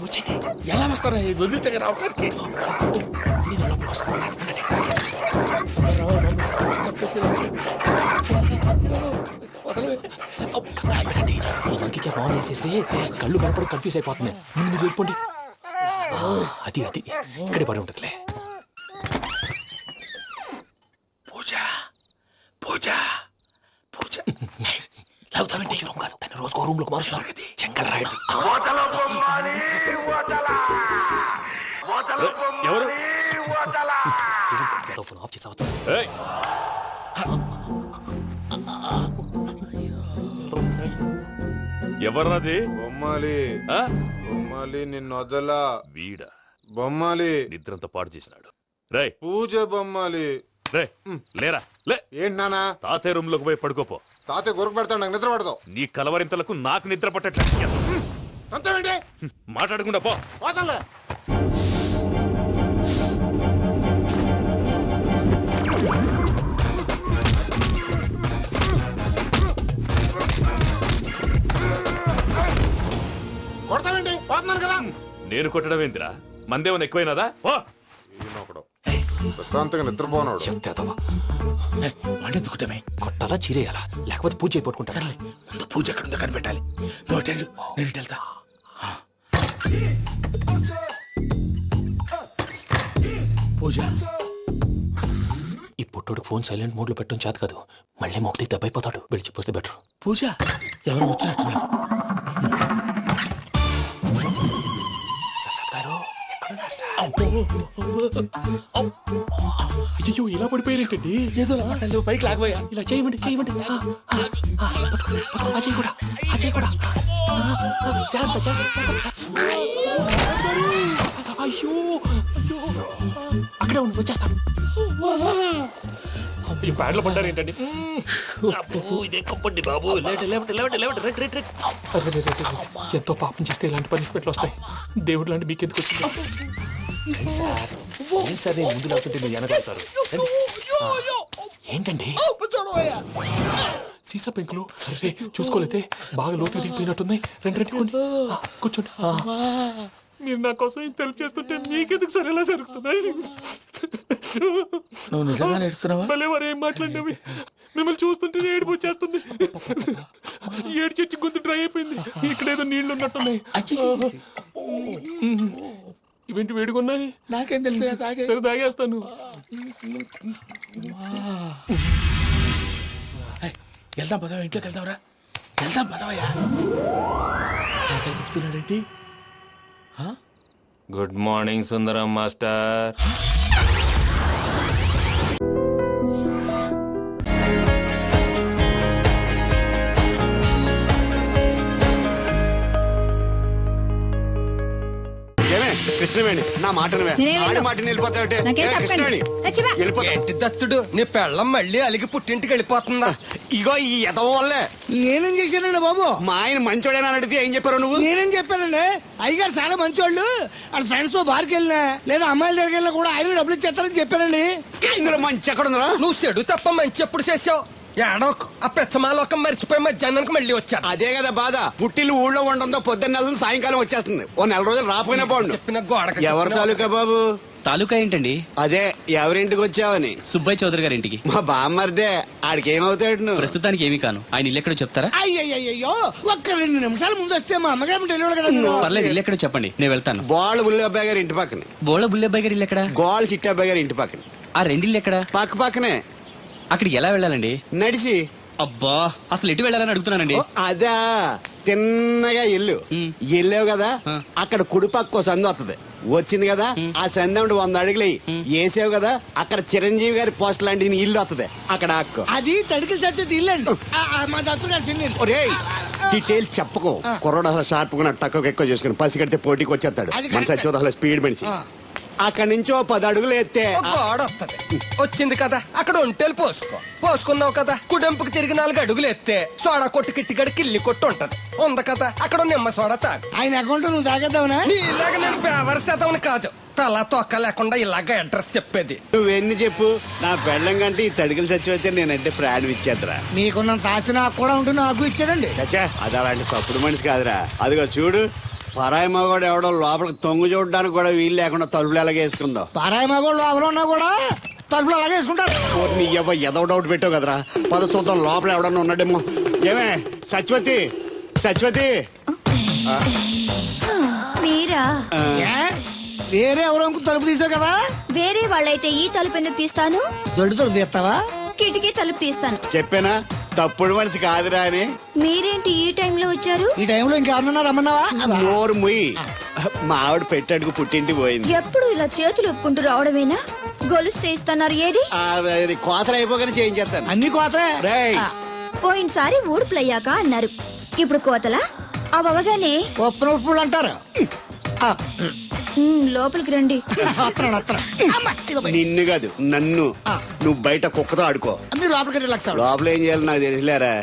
Speaker 11: వచ్చండి. ఎలా వస్తారా వదిలితే రావడానికి?
Speaker 2: ఇంకే బాగా వేసేస్తే కళ్ళు కనపడి కన్ఫ్యూజ్ అయిపోతున్నాయి. మీరు వెళ్ళిపోండి. అది అది ఇక్కడే పడి ఉంటుందిలే.
Speaker 11: పూజ పూజ పూజ లాగుతామంటే రూమ్ కాదు, తన రోజుకో రూమ్ లోకి మారుస్తున్నారు కదా. శంకర్ రాయుడు
Speaker 16: ఎవరు?
Speaker 2: ఫోన్ ఆఫ్ చేసావచ్చు.
Speaker 16: ఎవర్రాది?
Speaker 21: బొమ్మాలి బొమ్మాలి నిన్ను వదలా.
Speaker 16: వీడా
Speaker 21: బొమ్మాలి
Speaker 16: నిద్రంతా పాడు చేసినాడు. రే
Speaker 21: పూజ బొమ్మాలి.
Speaker 16: రే లేరా లే.
Speaker 21: ఏంటి నానా?
Speaker 16: తాతయ్య రూమ్ లోకి పోయి పడుకోపో.
Speaker 21: తాతయ్య గురకు పెడతాడు, నాకు నిద్ర పడతావు.
Speaker 16: నీ కలవరింతలకు నాకు నిద్ర పట్టట్లేదు.
Speaker 21: అంతేంటి
Speaker 16: మాట్లాడకుండా పో.
Speaker 21: కొడతావేంటి? పోతున్నాను కదా.
Speaker 16: నేను కొట్టడం ఏంటిరా? మందేమన్నా ఎక్కువైనదా? పో.
Speaker 21: ప్రశాంతంగా నిద్రపోనాడు.
Speaker 11: వాడెందుకుంటామే?
Speaker 2: కొట్టాలా చీరేయాలా లేకపోతే పూజ అయిపోట్టుకుంటా.
Speaker 11: సర్లే, ముందు పూజ ఎక్కడ ఉందో కనిపెట్టాలి. నువ్వు వెళ్ళు, నేను ఇటు వెళ్తా. పూజ
Speaker 2: ఈ పుట్టోడికి ఫోన్ సైలెంట్ మోడ్ లో పెట్టడం చేత కాదు. మళ్ళీ మొక్కి దెబ్బైపోతాడు. విడిచిపోతే బెటర్.
Speaker 11: పూజ ఎవరు వచ్చినట్టున్నారు?
Speaker 2: అయ్యో ఇలా పడిపోయినట్టండి.
Speaker 11: ఏదో పైకి లాగబోయా.
Speaker 2: ఇలా చేయమండి చేయమండి. అజయ్ కూడా అజయ్ కూడా. అయ్యో అక్కడే ఉండి వచ్చేస్తాను. ఈ బ్యాడ్లో పడ్డారు ఏంటండి? ఎంతో పాపం చేస్తే ఇలాంటి పనిష్మెంట్లు వస్తాయి. దేవుడు లాంటి మీకెందుకు వచ్చింది? సార్ ముందు లేకుంటే మీరు వెనకాడతారు. ఏంటండి సీసా పెంకులు చూసుకోలేతే బాగా లోతు దిగిపోయినట్టున్నాయి. రండి కూర్చోండి. మీరు నా కోసం ఇంత హెల్ప్ చేస్తుంటే మీకెందుకు సరే ఎలా జరుగుతున్నాయి?
Speaker 11: నువ్వు నిజంగా నేర్చుతున్నావా?
Speaker 2: భలే వారు ఏం మాట్లాడినవి. మిమ్మల్ని చూస్తుంటే ఏడుపు వచ్చేస్తుంది. ఏడ్చి గొంతు డ్రై అయిపోయింది. ఇక్కడ ఏదో నీళ్లు ఉన్నట్టున్నాయి. ఇవేంటి వేడుకున్నాయి?
Speaker 11: నాకేం తెలుసు,
Speaker 2: సరే తాగేస్తాను.
Speaker 11: వెళ్దాం పదవా, ఇంట్లోకి వెళ్దాంరా. వెళ్దాం పదవయ్యా. చెప్తున్నాడేంటి?
Speaker 2: గుడ్ మార్నింగ్ సుందరం మాస్టర్.
Speaker 21: కృష్ణవేణి నా మాటను మాటని వెళ్ళిపోతావుటే
Speaker 12: ఏంటి దత్తుడు నీ పెళ్ళం మళ్ళీ అలిగి పుట్టింటికి వెళ్ళిపోతుందా?
Speaker 21: ఇగో ఈ ఎదవ వల్లే.
Speaker 4: నేనేం చేశానండి బాబు?
Speaker 21: మా ఆయన మంచోడేనా అని అడిగితే ఏం చెప్పారు నువ్వు?
Speaker 4: నేనేం చెప్పానండి? అయ్యగారు చాలా మంచోళ్ళు. వాళ్ళ ఫ్రెండ్స్ తో బార్కి వెళ్ళినా లేదా అమ్మాయిల దగ్గరికి వెళ్ళినా కూడా ఆయన డబ్బులు ఇచ్చేస్తారని చెప్పానండి.
Speaker 21: ఇందులో మంచి ఎక్కడ ఉందా?
Speaker 12: నువ్వు చెడు తప్ప మంచి ఎప్పుడు చేసావు? ఏడోకు ఆ పెచ్చమాలోకం మర్చిపోయి మధ్యాహ్నానికి మళ్ళీ వచ్చారు.
Speaker 21: అదే కదా బాధ. పుట్టిల్లు ఊళ్ళో ఉండడంతో పొద్దున్న నెల సాయంకాలం వచ్చేస్తుంది. ఓ నెల రోజులు రాపోయినా బాగుండు.
Speaker 12: చెప్పిన గోడ
Speaker 21: ఎవరి తాలూకా బాబు?
Speaker 8: తాలూకా ఏంటండి?
Speaker 21: అదే ఎవరింటికి వచ్చావని.
Speaker 8: సుబ్బయ్య చౌదరి గారి ఇంటికి.
Speaker 21: మా బామ్మర్దే. ఆడికి ఏమవుతాడు నువ్వు?
Speaker 8: ప్రస్తుతానికి ఏమీ కాను. ఆయన ఇల్లు ఎక్కడో చెప్తారా?
Speaker 4: అయ్యయ్యో ఒక్క 2 నిమిషాలు ముందు వస్తే మా అమ్మగారు తెలియదు కదా.
Speaker 8: పర్లేదు, ఇల్లు ఎక్కడో చెప్పండి, నేను వెళ్తాను.
Speaker 21: బోళ్ళ బుల్లి అబ్బాయి గారి ఇంటి పక్కన.
Speaker 8: బోళ్ళ బుల్లి అబ్బాయి గారి ఇల్లు ఎక్కడ?
Speaker 21: గోళ్ళ చిట్టి అబ్బాయి గారి ఇంటి పక్కన.
Speaker 8: ఆ రెండిల్లు ఎక్కడ?
Speaker 21: పక్క పక్కనే.
Speaker 8: అక్కడికి ఎలా వెళ్ళాలండి?
Speaker 21: నడిచి.
Speaker 8: అబ్బా, అసలు ఎటు వెళ్ళాలని అడుగుతున్నానండి.
Speaker 21: అదా తిన్నగా ఇల్లు వెళ్ళావు కదా, అక్కడ కుడిపక్క సందు వస్తుంది. వచ్చింది కదా, ఆ సందముడు 100 అడుగులు వేసావు కదా, అక్కడ చిరంజీవి గారి పోస్ట్ లాంటి ఇల్లు వస్తుంది. అక్కడ అక్కు
Speaker 4: అది తడికి చచ్చేది ఇల్లండి. మా దత్తు
Speaker 21: డీటెయిల్స్ చెప్పకు. కుర్రోడు అసలు షార్ప్ గా టక్కు ఎక్కువ చేసుకుని పసి కడితే పోటీకి వచ్చేస్తాడు. మన సచ్చి అసలు స్పీడ్ మనిషి. అక్కడి నుంచి 10 అడుగులు ఎత్తే
Speaker 12: గోడ వస్తుంది. వచ్చింది కదా, అక్కడ ఒంటేలు పోసుకున్నావు కదా, కుడెంపుకి తిరిగి 4 అడుగులు ఎత్తే సోడా కొట్టు కిట్టిగడి కిల్లి కొట్టు ఉంటది. ఉంది కదా, అక్కడ నిమ్మ సోడా తాగు.
Speaker 4: ఆయన అకౌంట్ నువ్వు తాగేద్దావునా?
Speaker 12: ఇలాగ నేను బేవర్ శాతం కాదు, తల తొక్క లేకుండా ఇలాగ అడ్రస్ చెప్పేది.
Speaker 21: నువ్వెన్ని చెప్పు, నా పెళ్ళం కంటే ఈ తడికలు చచ్చిపోతే నేనంటే ప్రాణం ఇచ్చేద్దరా.
Speaker 4: మీకున్న తాచి నాకు కూడా ఉంటుంది, నాకు ఇచ్చాడండి.
Speaker 21: చచ్చా, అది అలాంటి తప్పుడు మనిషి కాదురా. అదిగో చూడు, పరాయి మగోడు ఎవడో లోపలికి తొంగు చూడడానికి కూడా వీలు లేకుండా తలుపులు ఎలాగే వేసుకుందాం.
Speaker 4: పరాయి మగోడు లోపల ఉన్నా కూడా తలుపులు అలాగే వేసుకుంటారు.
Speaker 21: నీ ఎదో డౌట్ పెట్టావు కదరా. పద చూద్దాం లోపల ఎవడన్నా ఉన్నాడేమో. ఏమే సత్యవతి, సత్యవతి
Speaker 14: మీరా?
Speaker 4: వేరే ఎవరో తలుపు తీసావు కదా.
Speaker 14: వేరే వాళ్ళైతే ఈ తలుపు ఎందుకు తీస్తాను?
Speaker 4: దొడ్డు తలుపు తీస్తావా?
Speaker 14: కిటికీ తలుపు తీస్తాను.
Speaker 21: చెప్పానా తప్పుడు మనిషి కాదురా అని.
Speaker 14: మీరేంటి ఈ టైంలో వచ్చారు?
Speaker 4: ఈ టైంలో ఇంకెవరన్నా రమ్మన్నావా?
Speaker 21: నోరు ముయ్యి. మా ఆవిడ పెట్టడుకు పుట్టింటి పోయింది.
Speaker 14: ఎప్పుడు ఇలా చేతులు ఒప్పుకుంటూ రావడమేనా? గొలుస్తే ఇస్తున్నారు ఏది?
Speaker 21: కోతలు అయిపోగానే చేయించేస్తాను.
Speaker 4: అన్ని కోతలే.
Speaker 14: పోయినసారి ఊడుపులయ్యాక అన్నారు, ఇప్పుడు కోతలా? అవగానే
Speaker 4: ఒప్పులు అంటారు.
Speaker 14: లోపలికి రండి.
Speaker 21: నిన్ను కాదు నన్ను. నువ్వు బయట కుక్కతో ఆడుకో.
Speaker 4: మీరు లోపలికి రిలాక్స్ అవ్వండి.
Speaker 21: లోపల ఏం చేయాలి నాకు తెలిసిలేరా.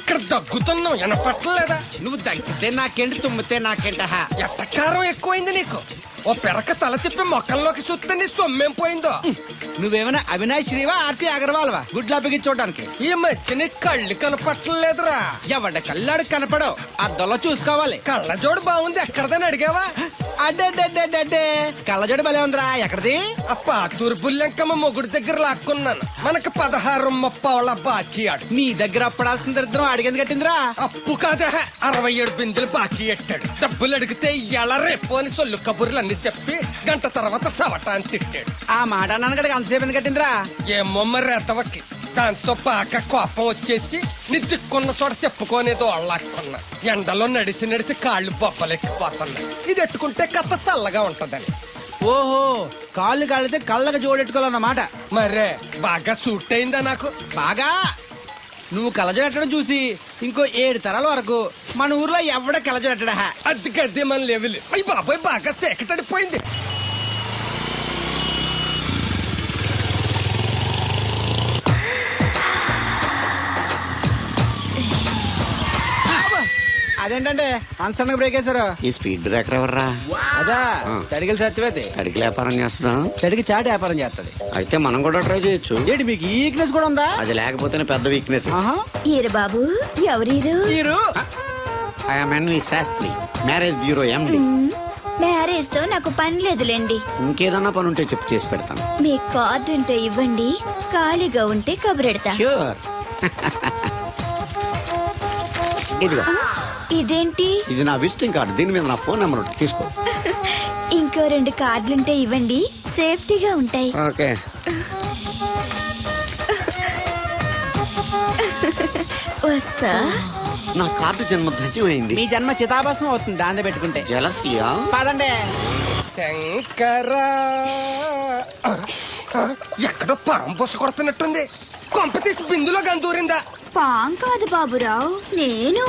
Speaker 12: ఇక్కడ దగ్గుతున్నావు వినపట్టలేదా?
Speaker 6: నువ్వు దగ్గితే నాకేంటి, తుమ్మితే నాకేంట.
Speaker 12: ఎట్టకారం ఎక్కువైంది నీకు. ఓ పెరక తల తిప్పి మొక్కల్లోకి చూస్తే నీ సొమ్మేం పోయిందో.
Speaker 6: నువ్వేమైనా అవినాష్ శ్రీవా, ఆర్తి అగర్వాల్వా గుడ్లా బిగించోడానికి?
Speaker 12: ఈ మధ్య నీ కళ్ళు కనపట్టలేదురా.
Speaker 6: ఎవడ కళ్ళాడు కనపడవు, అద్దంలో చూసుకోవాలి.
Speaker 12: కళ్ళజోడు బాగుంది, ఎక్కడదని అడిగావా?
Speaker 6: అడ్డే కళ్ళజోడు భలే ఉందిరా. ఎక్కడిది?
Speaker 12: ఆ పాతూరు బుల్లెంకమ్మ మొగుడు దగ్గర లాక్కున్నాను. మనకు 16 బాకీ ఆడు.
Speaker 6: నీ దగ్గర అప్పడాల్సిన దరిద్రం అడిగేది కట్టిందిరా.
Speaker 12: అప్పు కాదా, 67 బిందెలు బాకీ ఎట్టాడు. డబ్బులు అడిగితే ఎలా రేపు అని సొల్లు కబుర్లు అన్ని చెప్పి గంట తర్వాత సవటాన్ని తిట్టాడు.
Speaker 6: ఆ మాట అన్నాను అంతసేపు ఎందుకు కట్టిందిరా?
Speaker 12: ఏమో మరి రెతవకి. దాంతో బాగా కోపం వచ్చేసి నీ దిక్కున్న చోట చెప్పుకోనేదో వాళ్ళకున్నా. ఎండలో నడిసి కాళ్ళు బొబ్బలెక్కిపోతున్నాయి. ఇది ఎట్టుకుంటే కథ చల్లగా ఉంటదని.
Speaker 6: ఓహో, కాళ్ళు కాళ్ళైతే కళ్ళకు జోడెట్టుకోవాలన్నమాట.
Speaker 12: మరే బాగా సూట్ అయిందా నాకు?
Speaker 6: బాగా. నువ్వు కళ్ళజోడెట్టడం చూసి ఇంకో 7 తరాల వరకు మన ఊర్లో ఎవడ కళ్ళజోడెట్టడా.
Speaker 12: అది గడ్డి మన లెవెల్. అయ్యి బాబాయ్ బాగా సేకటడిపోయింది.
Speaker 6: అదే అదేంటంటే అన్సడన్ బ్రేక్ వేశారు.
Speaker 21: ఈ స్పీడ్ బ్రేకర్ ఎవర్రా?
Speaker 6: అదా తడికలు సత్యవేది.
Speaker 21: తడికి వ్యాపారం చేస్తున్నాం.
Speaker 6: తడికి చాటి వ్యాపారం చేస్తది.
Speaker 21: అయితే మనం కూడా ట్రై చేయొచ్చు.
Speaker 6: ఏంటి మీకు ఈ వీక్నెస్ కూడా ఉందా?
Speaker 21: అది లేకపోతేనే పెద్ద వీక్నెస్.
Speaker 14: ఈరు బాబు ఎవరీరు?
Speaker 21: I'm NV Shastri, marriage bureau MD.
Speaker 14: Marriage తో నాకు పని లేదులేండి.
Speaker 21: ఇంకేదన్నా పని ఉంటే చెప్పు, చేసి పెడతాను.
Speaker 14: మీ కార్డు ఉంటే ఇవ్వండి, ఖాళీగా ఉంటే కబురెడతా.
Speaker 21: ష్యూర్. ఇదిగో,
Speaker 14: ఇదేంటి?
Speaker 21: ఇది నా విజిటింగ్ కార్డు. దీని మీద నా ఫోన్ నెంబర్ ఉంటుంది, తీసుకో.
Speaker 14: ఇంకో 2 కార్డులుంటే ఇవ్వండి, సేఫ్టీగా ఉంటాయి.
Speaker 21: ఓకే.
Speaker 14: వస్తా.
Speaker 21: నా కార్డు జన్మ ధన్యమైంది.
Speaker 6: మీ జన్మ చితాభాసం అవుతుంది దాన్ని పెట్టుకుంటే.
Speaker 21: జలసియా?
Speaker 6: పదండి.
Speaker 12: శంకరా ఎక్కడో పాము పొస కొడుతున్నట్టుంది. కొంప తీసి బిందులో గందూరిందా?
Speaker 14: పాం కాదు బాబురావు, నేను.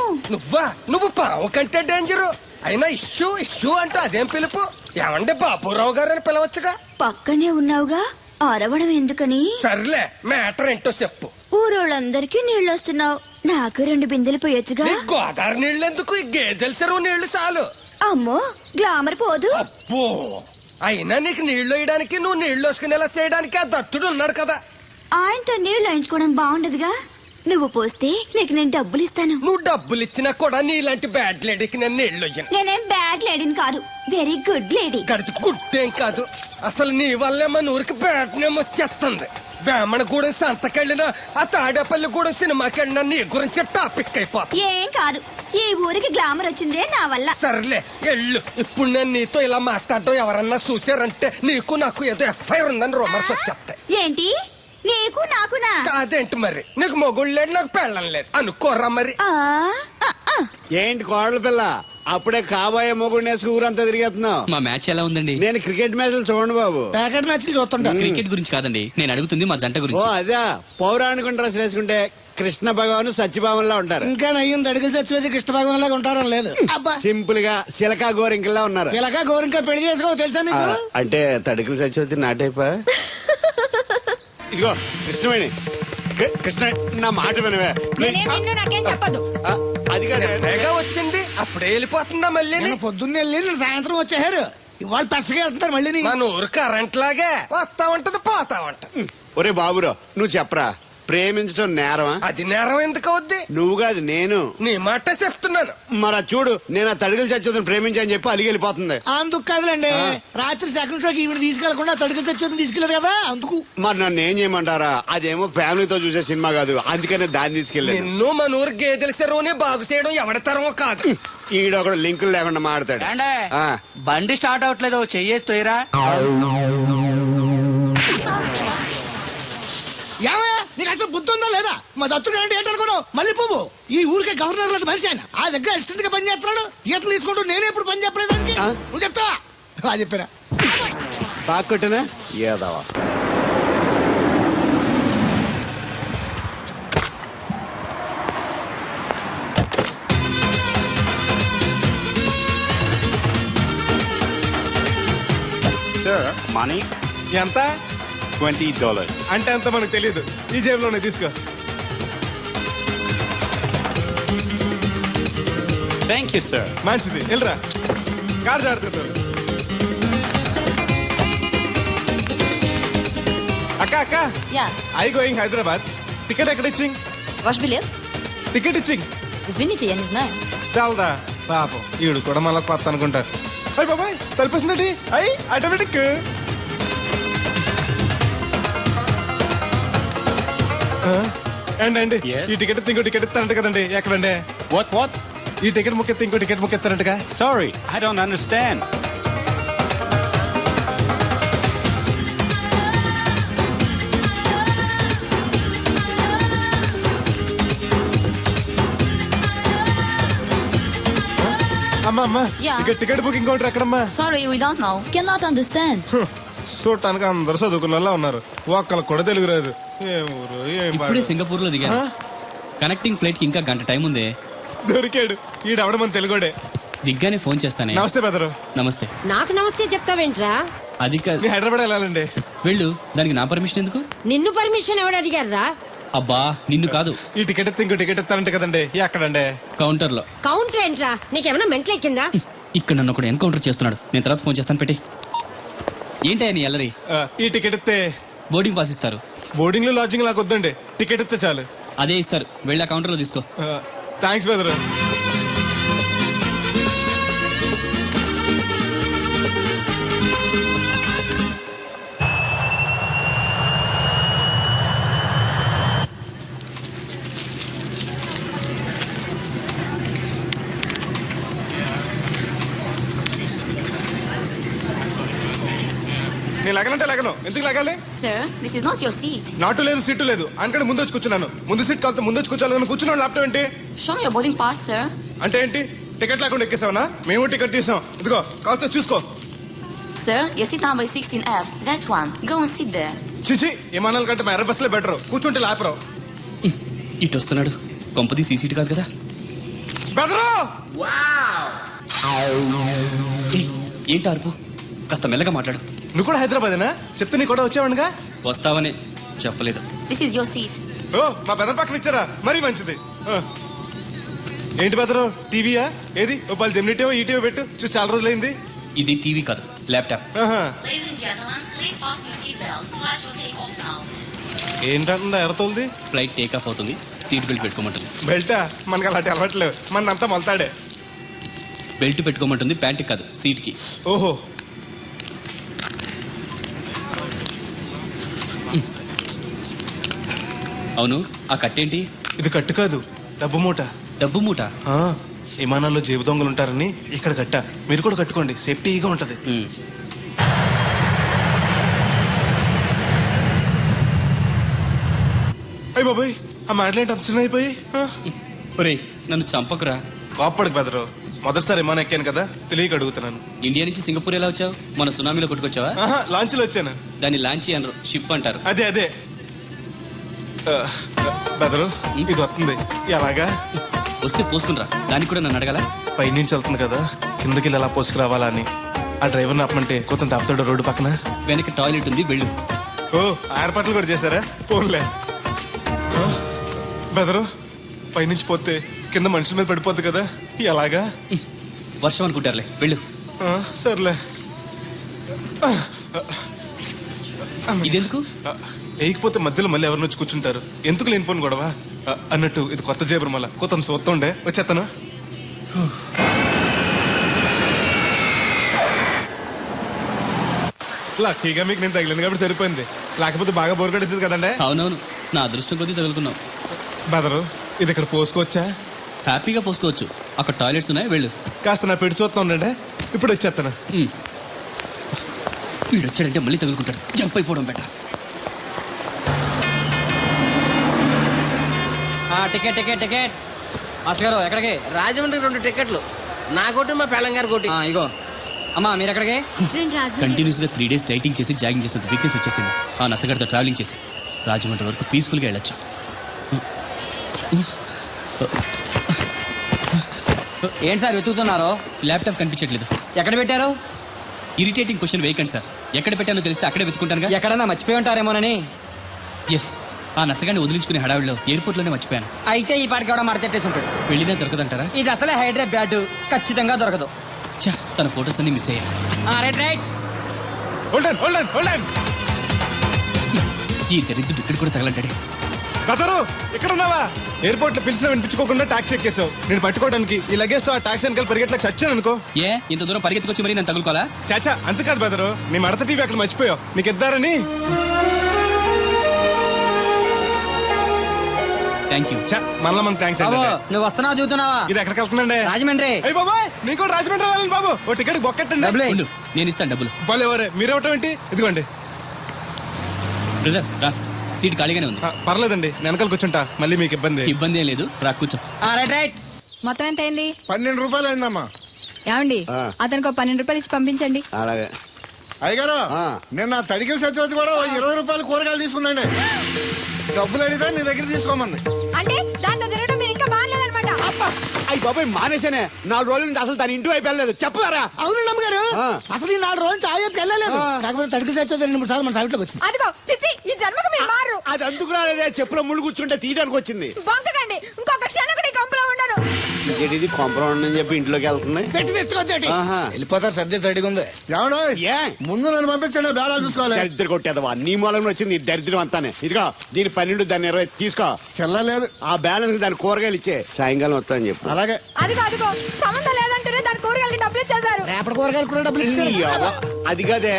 Speaker 12: నువ్వు పాము కంటే డేంజరు. అయినా ఇష్యూ ఇష్యూ అంటూ అదేం పిలుపు? ఏమంటే బాబురావు గారు అని పిలవచ్చుగా.
Speaker 14: పక్కనే ఉన్నావుగా, అరవడం ఎందుకని?
Speaker 12: సర్లే, మ్యాటర్ ఏంటో చెప్పు.
Speaker 14: ఊరోళ్ళందరికీ నీళ్ళు వస్తున్నావు, నాకు 2 బిందెలు పోయొచ్చుగా.
Speaker 12: గోదావరి నీళ్ళు ఎందుకు? ఈ గేదెల చెరువు నీళ్లు చాలు.
Speaker 14: అమ్మో, గ్లామర్ పోదు.
Speaker 12: అబ్బో, అయినా నీకు నీళ్లు వేయడానికి, నువ్వు నీళ్లు వేసుకునేలా చేయడానికి ఆ దత్తుడు ఉన్నాడు కదా.
Speaker 14: ఆయనతో నీళ్లు వేయించుకోవడం బాగుండదుగా. నువ్వు పోస్తే నీకు నేను డబ్బులు ఇస్తాను.
Speaker 12: నువ్వు డబ్బులు ఇచ్చినా కూడా నీలాంటి బ్యాడ్ లేడీకి నేను నీళ్లు వేయను.
Speaker 14: నేనేం బ్యాడ్ లేడీని కాదు, వెరీ గుడ్ లేడీ.
Speaker 12: గడిచి గుడ్డేం కాదు. అసలు నీ వల్లే మన ఊరికి బ్యాడ్ నేమ్ వచ్చేస్తుంది. బ్రాహ్మణగూడెం సంతకెళ్ళినా, ఆ తాడేపల్లిగూడెం సినిమాకి వెళ్ళినా నీ గురించి టాపిక్ అయిపోతుంది.
Speaker 14: ఏం కాదు, ఈ ఊరికి గ్లామర్ వచ్చిందే నా వల్ల.
Speaker 12: సర్లే ఎళ్ళు. ఇప్పుడు నేను నీతో ఇలా మాట్లాడటం ఎవరన్నా చూసారంటే నీకు నాకు ఏదో ఎఫ్ఐఆర్ ఉందని రూమర్స్ వచ్చేస్తాయి.
Speaker 14: ఏంటి? నీకు నాకునా?
Speaker 12: కాదేంటి మరి? నీకు మొగుళ్ళు లేదు, నాకు పెళ్ళం లేదు అనుకోరా మరి.
Speaker 21: ఏంటి కోడల పిల్ల, అప్పుడే కాబోయే మొగుడు వేసుకు ఊరంతా తిరిగేస్తున్నావు?
Speaker 8: మా మ్యాచ్ ఎలా ఉందండి?
Speaker 21: నేను క్రికెట్ మ్యాచ్లు చూడండి బాబు.
Speaker 6: ప్యాకెట్ మ్యాచ్లు చూస్తుంటా.
Speaker 8: క్రికెట్ గురించి కాదండి నేను అడుగుతుంది, మా జంట
Speaker 21: ఓ
Speaker 8: గురించి.
Speaker 21: అదే, పౌరాణిక డ్రెస్ వేసుకుంటే కృష్ణ భగవాన్ సత్యభావంలా ఉంటారు.
Speaker 6: ఇంకా నయ్యం తడికలు చచ్చిపోతే కృష్ణ భగవాన్ లాగా ఉంటారని లేదు. అబ్బా,
Speaker 21: సింపుల్ గా సిలకా గోరింకల్లా ఉన్నారు.
Speaker 6: చిలక గోరింక పెళ్లి చేసుకో తెలుసా మీకు?
Speaker 21: అంటే తడికలు చచ్చిపోతే నాటైపా. ఇదిగో కృష్ణవేణి, కృష్ణ నా మాట వినవే.
Speaker 14: నాకేం చెప్పదు.
Speaker 21: అది కాదు
Speaker 12: వచ్చింది, అప్పుడే వెళ్ళిపోతుందా మళ్ళీ?
Speaker 6: పొద్దున్నే వెళ్ళి సాయంత్రం వచ్చేసారు. ఇవాళ పెసగా వెళ్తున్నారు మళ్ళీ.
Speaker 12: మన ఊరు కరెంట్ లాగే వస్తా ఉంటది, పోతా ఉంటది.
Speaker 21: ఒరే బాబురో, నువ్వు చెప్పరా, ప్రేమించడం నేరమా?
Speaker 12: అది నేరం ఎందుకు అవుద్ది?
Speaker 21: నువ్వు కాదు నేను.
Speaker 12: నీ మాట చెప్తున్నాను.
Speaker 21: మరి చూడు, నేను ఆ తడికలు చచ్చిపోతుంది ప్రేమించని చెప్పి అలిగి వెళ్ళిపోతుంది.
Speaker 6: అందుకు కాదులేండి, రాత్రి సెకండ్ షోకి ఈవిడ తీసుకెళ్లకుండా తడికలు చచ్చిపోతుంది తీసుకెళ్లారు కదా అందుకు.
Speaker 21: మరి నన్ను ఏం చేయమంటారా? అదేమో ఫ్యామిలీతో చూసే సినిమా కాదు, అందుకనే దాన్ని తీసుకెళ్ళాను.
Speaker 12: నిన్ను మన ఊరు గేదెల చెరువుని బాగు చేయడం ఎవరి తరమో కాదు.
Speaker 21: ఈడొకడు లింకులు లేకుండా మాడతాడు.
Speaker 6: బండి స్టార్ట్ అవట్లేదు, చెయ్యేసి తోయరా. నీకు అసలు బుద్ధి ఉందా లేదా? మా దత్తుడు అంటే ఏంటనుకున్నావు? మళ్ళీ పువ్వు ఈ ఊరికే గవర్నర్ లాంటి మనిషి ఆయన. ఆ దగ్గర అసిస్టెంట్ గా పని చేస్తున్నాడు. ఈతలు తీసుకుంటూ నేనే ఎప్పుడు పని చెప్పలేదానికి. నువ్వు చెప్తావా? అది చెప్పారా?
Speaker 21: పాక్కొట్టనా ఏదవా.
Speaker 15: సార్ మనీ ఎంత? $20. అంటే ఎంత మనకు తెలియదు. ఈ జేబులోనే తీసుకో. Thank you sir. మంచిది, వెళ్ళరా. కార్ జాడుతుంటారు. అక్క ఐ గోయింగ్ హైదరాబాద్. టికెట్ ఎక్కడ ఇచ్చింగ్? టికెట్ ఇచ్చింగ్ తెలదా? పాపం ఈడు కూడా మళ్ళీ కొత్త అనుకుంటారు. అయ్యి బాబాయ్, తలిపేసిందండి. అయ్యి ఆటోమేటిక్. అండి ఈ టికెట్ ఇంకో టికెట్ ఇస్తారంట కదండి. ఎక్కడండి? వాట్ ఈ టికెట్ ముక్కెత్తి ఇంకో టికెట్ ముక్కెత్తారంటగా. Sorry, I don't understand. అమ్మా టికెట్ బుకింగ్ కౌంటర్ ఎక్కడమ్మా?
Speaker 3: Sorry, we don't know, can not understand.
Speaker 15: చూడటానికి అందరు చదువుకున్న వాళ్ళ ఉన్నారు, ఒక్కళ్ళకి కూడా తెలుగు రాదు. ఏం ఊరు ఏం
Speaker 8: ఇప్పుడే సింగపూర్ లో దిగా. కనెక్టింగ్ ఫ్లైట్ కి ఇంకా గంట టైం ఉంది.
Speaker 15: దొరికాడు ఈడవడం మన తెలుగుడే.
Speaker 8: దిగ్గానే ఫోన్ చేస్తానే.
Speaker 15: నమస్తే బెదరు.
Speaker 8: నమస్తే.
Speaker 3: నాకు నమస్తే చెప్తావేంట్రా?
Speaker 8: అది కాదు,
Speaker 15: హైదరాబాద్ వెళ్ళాలండి.
Speaker 8: వెళ్ళు, దానికి నా పర్మిషన్ ఎందుకు?
Speaker 3: నిన్ను పర్మిషన్ ఎవడు అడిగారా?
Speaker 8: అబ్బా నిన్ను కాదు.
Speaker 15: ఈ టికెట్ ఎత్తే ఇంకో టికెట్ ఎత్తానంటే కదండి ఎక్కడండి?
Speaker 8: కౌంటర్ లో.
Speaker 10: కౌంటర్ ఏంట్రా, నీకేమైనా మెంటల్ ఎక్కిందా?
Speaker 8: ఇక్కడ నన్ను ఒకడు ఎన్కౌంటర్ చేస్తున్నాడు. నేను తర్వాత ఫోన్ చేస్తాను, పెట్టి. ఏంటయ్యా నీ అల్లరి?
Speaker 15: ఈ టికెట్ ఎత్తే
Speaker 8: బోర్డింగ్ పాస్ ఇస్తారు.
Speaker 15: బోర్డింగ్ లో లాడ్జింగ్ నాకు వద్దండి, టికెట్ ఎత్తే చాలు.
Speaker 8: అదే ఇస్తారు, వెళ్ళి ఆ కౌంటర్ లో తీసుకో.
Speaker 15: Thanks brother. నేను లగనంటే లగను, ఎందుకు లగాలి?
Speaker 22: Sir, this is not your seat.
Speaker 15: నాటు లేదు, సీటు లేదు, అందుకని ముందు వచ్చి కూర్చున్నాను. ముందు సీట్ కాలితే ముందు వచ్చి కూర్చోాలని కూర్చున్నాను. ల్యాప్టాప్ ఏంటి?
Speaker 22: Show me your boarding pass, sir.
Speaker 15: అంటే ఏంటి? టికెట్ లేకుండా ఎక్కేసావనా? మేము టికెట్ తీసాం, ఇదిగో కాలితే చూసుకో.
Speaker 22: Sir, your seat number is 16F. That one. Go and sit there.
Speaker 15: చిచి, విమానాల కంటే మా ఎర్ర బస్సులే బెటర్, కూర్చుంటే లాపరావు.
Speaker 8: ఇటు వస్తున్నాడు, కొంపది సీసీటీ కాదు కదా.
Speaker 15: బెదరు!
Speaker 8: ఏయ్, ఏంటి అరుపు? కాస్త మెల్లగా మాట్లాడు.
Speaker 15: నువ్వు కూడా హైదరాబాదేనా? చెప్తే నీ కూడా వచ్చావనుగా.
Speaker 8: వస్తావనే చెప్పలేదు.
Speaker 22: This is your seat.
Speaker 15: ఓ, మా బెదర్ పక్కన ఇచ్చారా? మరీ మంచిది. ఏంటి బెదరు, టీవీయా? ఏది ఓ పలు జెమినిటీవో ఈటీవో పెట్టు, చూసి చాలా రోజులైంది.
Speaker 8: ఇది టీవీ కాదు, laptop.
Speaker 22: Ladies and gentlemen, please fasten your seat belts. Flight will take off now.
Speaker 15: ఏంటంటుందా ఎర్రతోల్ది?
Speaker 8: ఫ్లైట్ టేక్ ఆఫ్ అవుతుంది, సీట్ బెల్ట్ పెట్టుకోమంటుంది.
Speaker 15: బెల్టా? మనకి అలాంటి అలవాట్లేవు, మన అంతా మొలతాడే.
Speaker 8: బెల్ట్ పెట్టుకోమంటుంది, ప్యాంట్ కాదు, సీట్ కి.
Speaker 15: ఓహో.
Speaker 8: అవును, ఆ కట్టేంటి?
Speaker 15: ఇది కట్టు కాదు, డబ్బు మూట.
Speaker 8: డబ్బు మూట?
Speaker 15: విమానాల్లో జేబు దొంగలు ఉంటారని ఇక్కడ కట్ట. మీరు కూడా కట్టుకోండి, సేఫ్టీగా ఉంటది. అయ్యి బాబాయ్, ఆ మాటలేంటి అంత చిన్న అయిపోయి?
Speaker 8: ఒరేయ్, నన్ను చంపకురా.
Speaker 15: కోప్పడికి బెదరు, మొదటిసారి విమానం ఎక్కాను కదా, తెలియక అడుగుతున్నాను.
Speaker 8: ఇండియా నుంచి సింగపూర్ ఎలా వచ్చావు? మన సునామీలో కొట్టుకొచ్చావా?
Speaker 15: లాంచ్ లో వచ్చాను.
Speaker 8: దాన్ని లాంచీ అనరు, షిప్ అంటారు.
Speaker 15: అదే అదే. బెదరు, ఇది వస్తుంది. ఎలాగా?
Speaker 8: వస్తే పోసుకునిరా, దానికి కూడా నన్ను అడగాల?
Speaker 15: పైనుంచి వెళ్తుంది కదా, కిందకి ఇలా పోసుకురావాలా అని. ఆ డ్రైవర్ని ఆపమంటే కొత్త ఆపుతాడు రోడ్డు పక్కన.
Speaker 8: వెనక టాయిలెట్ ఉంది, వెళ్ళు.
Speaker 15: ఓ, ఏర్పాట్లు కూడా చేశారా? పోన్లే. బెదరు, పైనుంచి పోతే కింద మనుషుల మీద పడిపోద్ది కదా, ఎలాగా?
Speaker 8: వర్షం అనుకుంటారులే, వెళ్ళు.
Speaker 15: సర్లే.
Speaker 8: ఇదెందుకు?
Speaker 15: వేయకపోతే మధ్యలో మళ్ళీ ఎవరిని వచ్చి కూర్చుంటారు, ఎందుకు లేనిపోను గొడవ అన్నట్టు. ఇది కొత్త జేబురు, మళ్ళా కొత్త చూస్తుండే వచ్చేస్తాను. లక్కీగా మీకు నేను తగిలింది కాబట్టి సరిపోయింది, లేకపోతే బాగా బోర్ కట్టేసింది కదండి.
Speaker 8: అవునవును, నా అదృష్టం కొద్దీ తగులుకున్నావు.
Speaker 15: బెదరు, ఇది ఇక్కడ పోసుకోవచ్చా?
Speaker 8: హ్యాపీగా పోసుకోవచ్చు, అక్కడ టాయిలెట్స్ ఉన్నాయి, వెళ్ళు.
Speaker 15: కాస్త నా పెట్టి చూస్తా ఉండండి, ఇప్పుడు వచ్చేస్తాను.
Speaker 8: వీడు వచ్చాడంటే మళ్ళీ తగులుకుంటాడు, జంప్ అయిపోవడం better.
Speaker 6: Ticket ticket ticket. Master గారు ఎక్కడికి? రాజమండ్రి 2 టికెట్లు, నా కోటి మా పేలం గారి కోటి. ఇగో అమ్మా, మీరు ఎక్కడికి?
Speaker 8: కంటిన్యూస్ గా 3 డేస్ డైటింగ్ చేసి జాగింగ్ చేసేంత వీక్నెస్ వచ్చేసింది. ఆ నసగడితో ట్రావెలింగ్ చేసి రాజమండ్రి వరకు పీస్ఫుల్ గా వెళ్ళొచ్చు.
Speaker 6: ఏంటి సార్ వెతుకుతున్నారు?
Speaker 8: ల్యాప్టాప్ కనిపించట్లేదు.
Speaker 6: ఎక్కడ పెట్టారు?
Speaker 8: ఇరిటేటింగ్ క్వశ్చన్ వేయకండి సార్, ఎక్కడ పెట్టానో తెలిస్తే అక్కడే వెతుకుంటాను.
Speaker 6: ఎక్కడన్నా మర్చిపోయి ఉంటారేమోనని.
Speaker 8: ఎస్, ఆ నసగాన్ని వదిలించుకునే హడావిడిలో ఎయిర్పోర్ట్ లోనే మర్చిపోయాను.
Speaker 6: అయితే ఈ పాటికి కూడా మరచెట్టేసి ఉంటాడు.
Speaker 8: వెళ్ళినా దొరకదంటారా?
Speaker 6: ఇది అసలే హైదరాబాద్, ఖచ్చితంగా దొరకదు.
Speaker 8: తన ఫోటోస్ అన్ని మిస్ అయ్యాయి. ఈ దరిద్రుడు ఇక్కడ కూడా తగలంటాడే.
Speaker 15: బెదరు, ఇక్కడ ఉన్నావా? ఎయిర్పోర్ట్ లో పిలిచిన వినిపించుకోకుండా టాక్సీ ఎక్కేసావు. నేను పట్టుకోవడానికి ఈ లగేజ్ తో ఆ టాక్సీ వెనకాల పరిగెట్లకు చచ్చాను అనుకో.
Speaker 8: ఏ, ఇంత దూరం పరిగెత్తుకొచ్చి మరి నేను తగులుకోవాలా?
Speaker 15: చాచా, అంతకాదు బెదరు, నీ మడత టీవీ అక్కడ మర్చిపోయావు, నీకు ఇద్దారని.
Speaker 8: Thank you.
Speaker 15: మళ్ళీ మనకు థ్యాంక్స్.
Speaker 6: నువ్వు వస్తున్నావు చూస్తున్నావా?
Speaker 15: ఇది ఎక్కడికి వెళ్తుందండి?
Speaker 6: రాజమండ్రి.
Speaker 15: అయ్యి బాబాయ్, నీకు కూడా రాజమండ్రి వెళ్ళాలి బాబు. ఓ టికెట్ బొక్కెట్టండి.
Speaker 8: నేను ఇస్తాను డబ్బులు.
Speaker 15: ఎవరే మీరు ఇవ్వటం ఏంటి? ఇదిగోండి.
Speaker 8: బ్రదర్ రా, సీట్ ఖాళీగానే ఉంది.
Speaker 15: పర్లేదండి, వెనకాల కూర్చుంటా, మళ్ళీ మీకు ఇబ్బంది.
Speaker 8: ఇబ్బంది ఏం లేదు, రా కూర్చో.
Speaker 23: మొత్తం ఎంత అయింది?
Speaker 21: 12 రూపాయలు అయిందమ్మా.
Speaker 23: ఏమండి, అతనికి 12 రూపాయలు ఇచ్చి పంపించండి.
Speaker 21: అలాగే. అయ్యగారు, నేను నా తడికిల సత్యవతి కూడా 20 రూపాయలు కూరగాయలు తీసుకుందండి. డబ్బులు అడిగితే నీ దగ్గర తీసుకోమంది.
Speaker 23: అంటే దాంతో తిరగడం మీరు ఇంకా మారలేదన్నమాట.
Speaker 21: అయ్యి బాబాయ్ మానేశానే 4 రోజుల నుంచి అసలు తన ఇంటి వైపు వెళ్ళలేదు చెప్పారా?
Speaker 4: అవును అమ్మగారు, అసలు ఈ 4 రోజులు చాయ్ వెళ్ళలేదు. కాకపోతే తడికి తెచ్చోది 2-3 సార్లు మన సైట్లోకి వచ్చింది.
Speaker 14: అదిగో చిచి, ఈ జన్మకు మీరు మారు.
Speaker 21: అది అందుకు రాలేదే, చెప్పులో ముళ్ళు కూర్చుంటే తీయడానికి వచ్చింది.
Speaker 14: బొంకకండి, ఇంకొక క్షణం కూడా ఈ కంపులో ఉండను.
Speaker 21: ఇది కాంపౌండ్ అని చెప్పి ఇంట్లోకి వెళ్తుంది.
Speaker 4: పెట్టి తెచ్చుకోద్దేటి
Speaker 21: ఆహా.
Speaker 1: వెళ్ళిపోతారు, సబ్జెక్ట్ రెడీగా ఉంది.
Speaker 21: ఏ
Speaker 1: ముందు నన్ను పంపించండి, బేరాలు చూసుకోవాలి.
Speaker 21: దరిద్ర కొట్టేదవా నీ మూలంలో వచ్చింది ఈ దరిద్రం అంతానే. ఇదిగో దీని 12 దాన్ని 20 తీసుకో.
Speaker 1: చెల్లలేదు
Speaker 21: ఆ బ్యాలెన్స్ దాని కూరగాయలు ఇచ్చే సాయంకాలం వస్తా అని చెప్పు.
Speaker 1: అలాగే.
Speaker 14: అదిగో సంబంధం లేదంటూనే దాని కూరగాయలకి డబ్బులు ఇచ్చేశారు.
Speaker 4: రేపటి కూరగాయలు కూడా డబ్బులు ఇచ్చారు.
Speaker 21: ఈ అవ్వ, అది కదే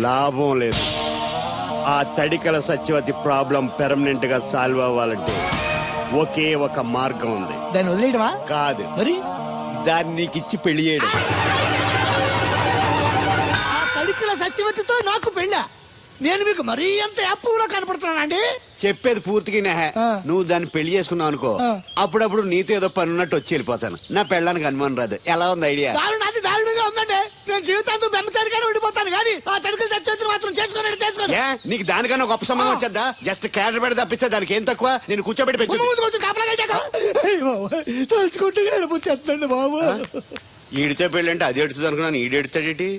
Speaker 21: లాభం లేదు. ఆ తడికల సత్యవతి ప్రాబ్లం పెర్మనెంట్ గా సాల్వ్ అవ్వాలంటే ఒకే ఒక మార్గం ఉంది.
Speaker 4: దాన్ని వదిలేయడమా?
Speaker 21: కాదు,
Speaker 4: మరి
Speaker 21: దాన్ని నీకిచ్చి పెళ్లి చేయడం.
Speaker 4: ఆ తడికల సత్యవతితో నాకు పెళ్ళా? నేను మీకు మరీ ఎంత యాప్లో కనపడుతున్నానండి?
Speaker 21: చెప్పేది పూర్తిగా నెహ. నువ్వు దాన్ని పెళ్లి చేసుకున్నావు అనుకో, అప్పుడప్పుడు నీతో ఏదో పని ఉన్నట్టు వచ్చి వెళ్ళిపోతాను. నా పెళ్ళడానికి అనుమానం రాదు. ఎలా ఉంది ఐడియా?
Speaker 4: అది దారుణంగా ఉందండి. నేను జీవితాంతం బెమ్మసారిగానే ఉండిపోతాను కానీ ఆ తడికల సత్యవతిని మాత్రం చేసుకోను.
Speaker 21: ఏ నీకు దానికన్నా గొప్ప సంబంధం వచ్చేద్దా? జస్ట్ క్యారెట్ పెడితే తప్పిస్తే దానికి ఏం తక్కువ? నేను కూర్చోబెట్టి పెంచు.
Speaker 4: తలుచుకుంటే వెళ్ళిపోతుందండి బాబు.
Speaker 21: ఈడితే పెళ్ళి అంటే అది ఎడుతుంది అనుకున్నాను, ఈడు ఎడుతాడేటి?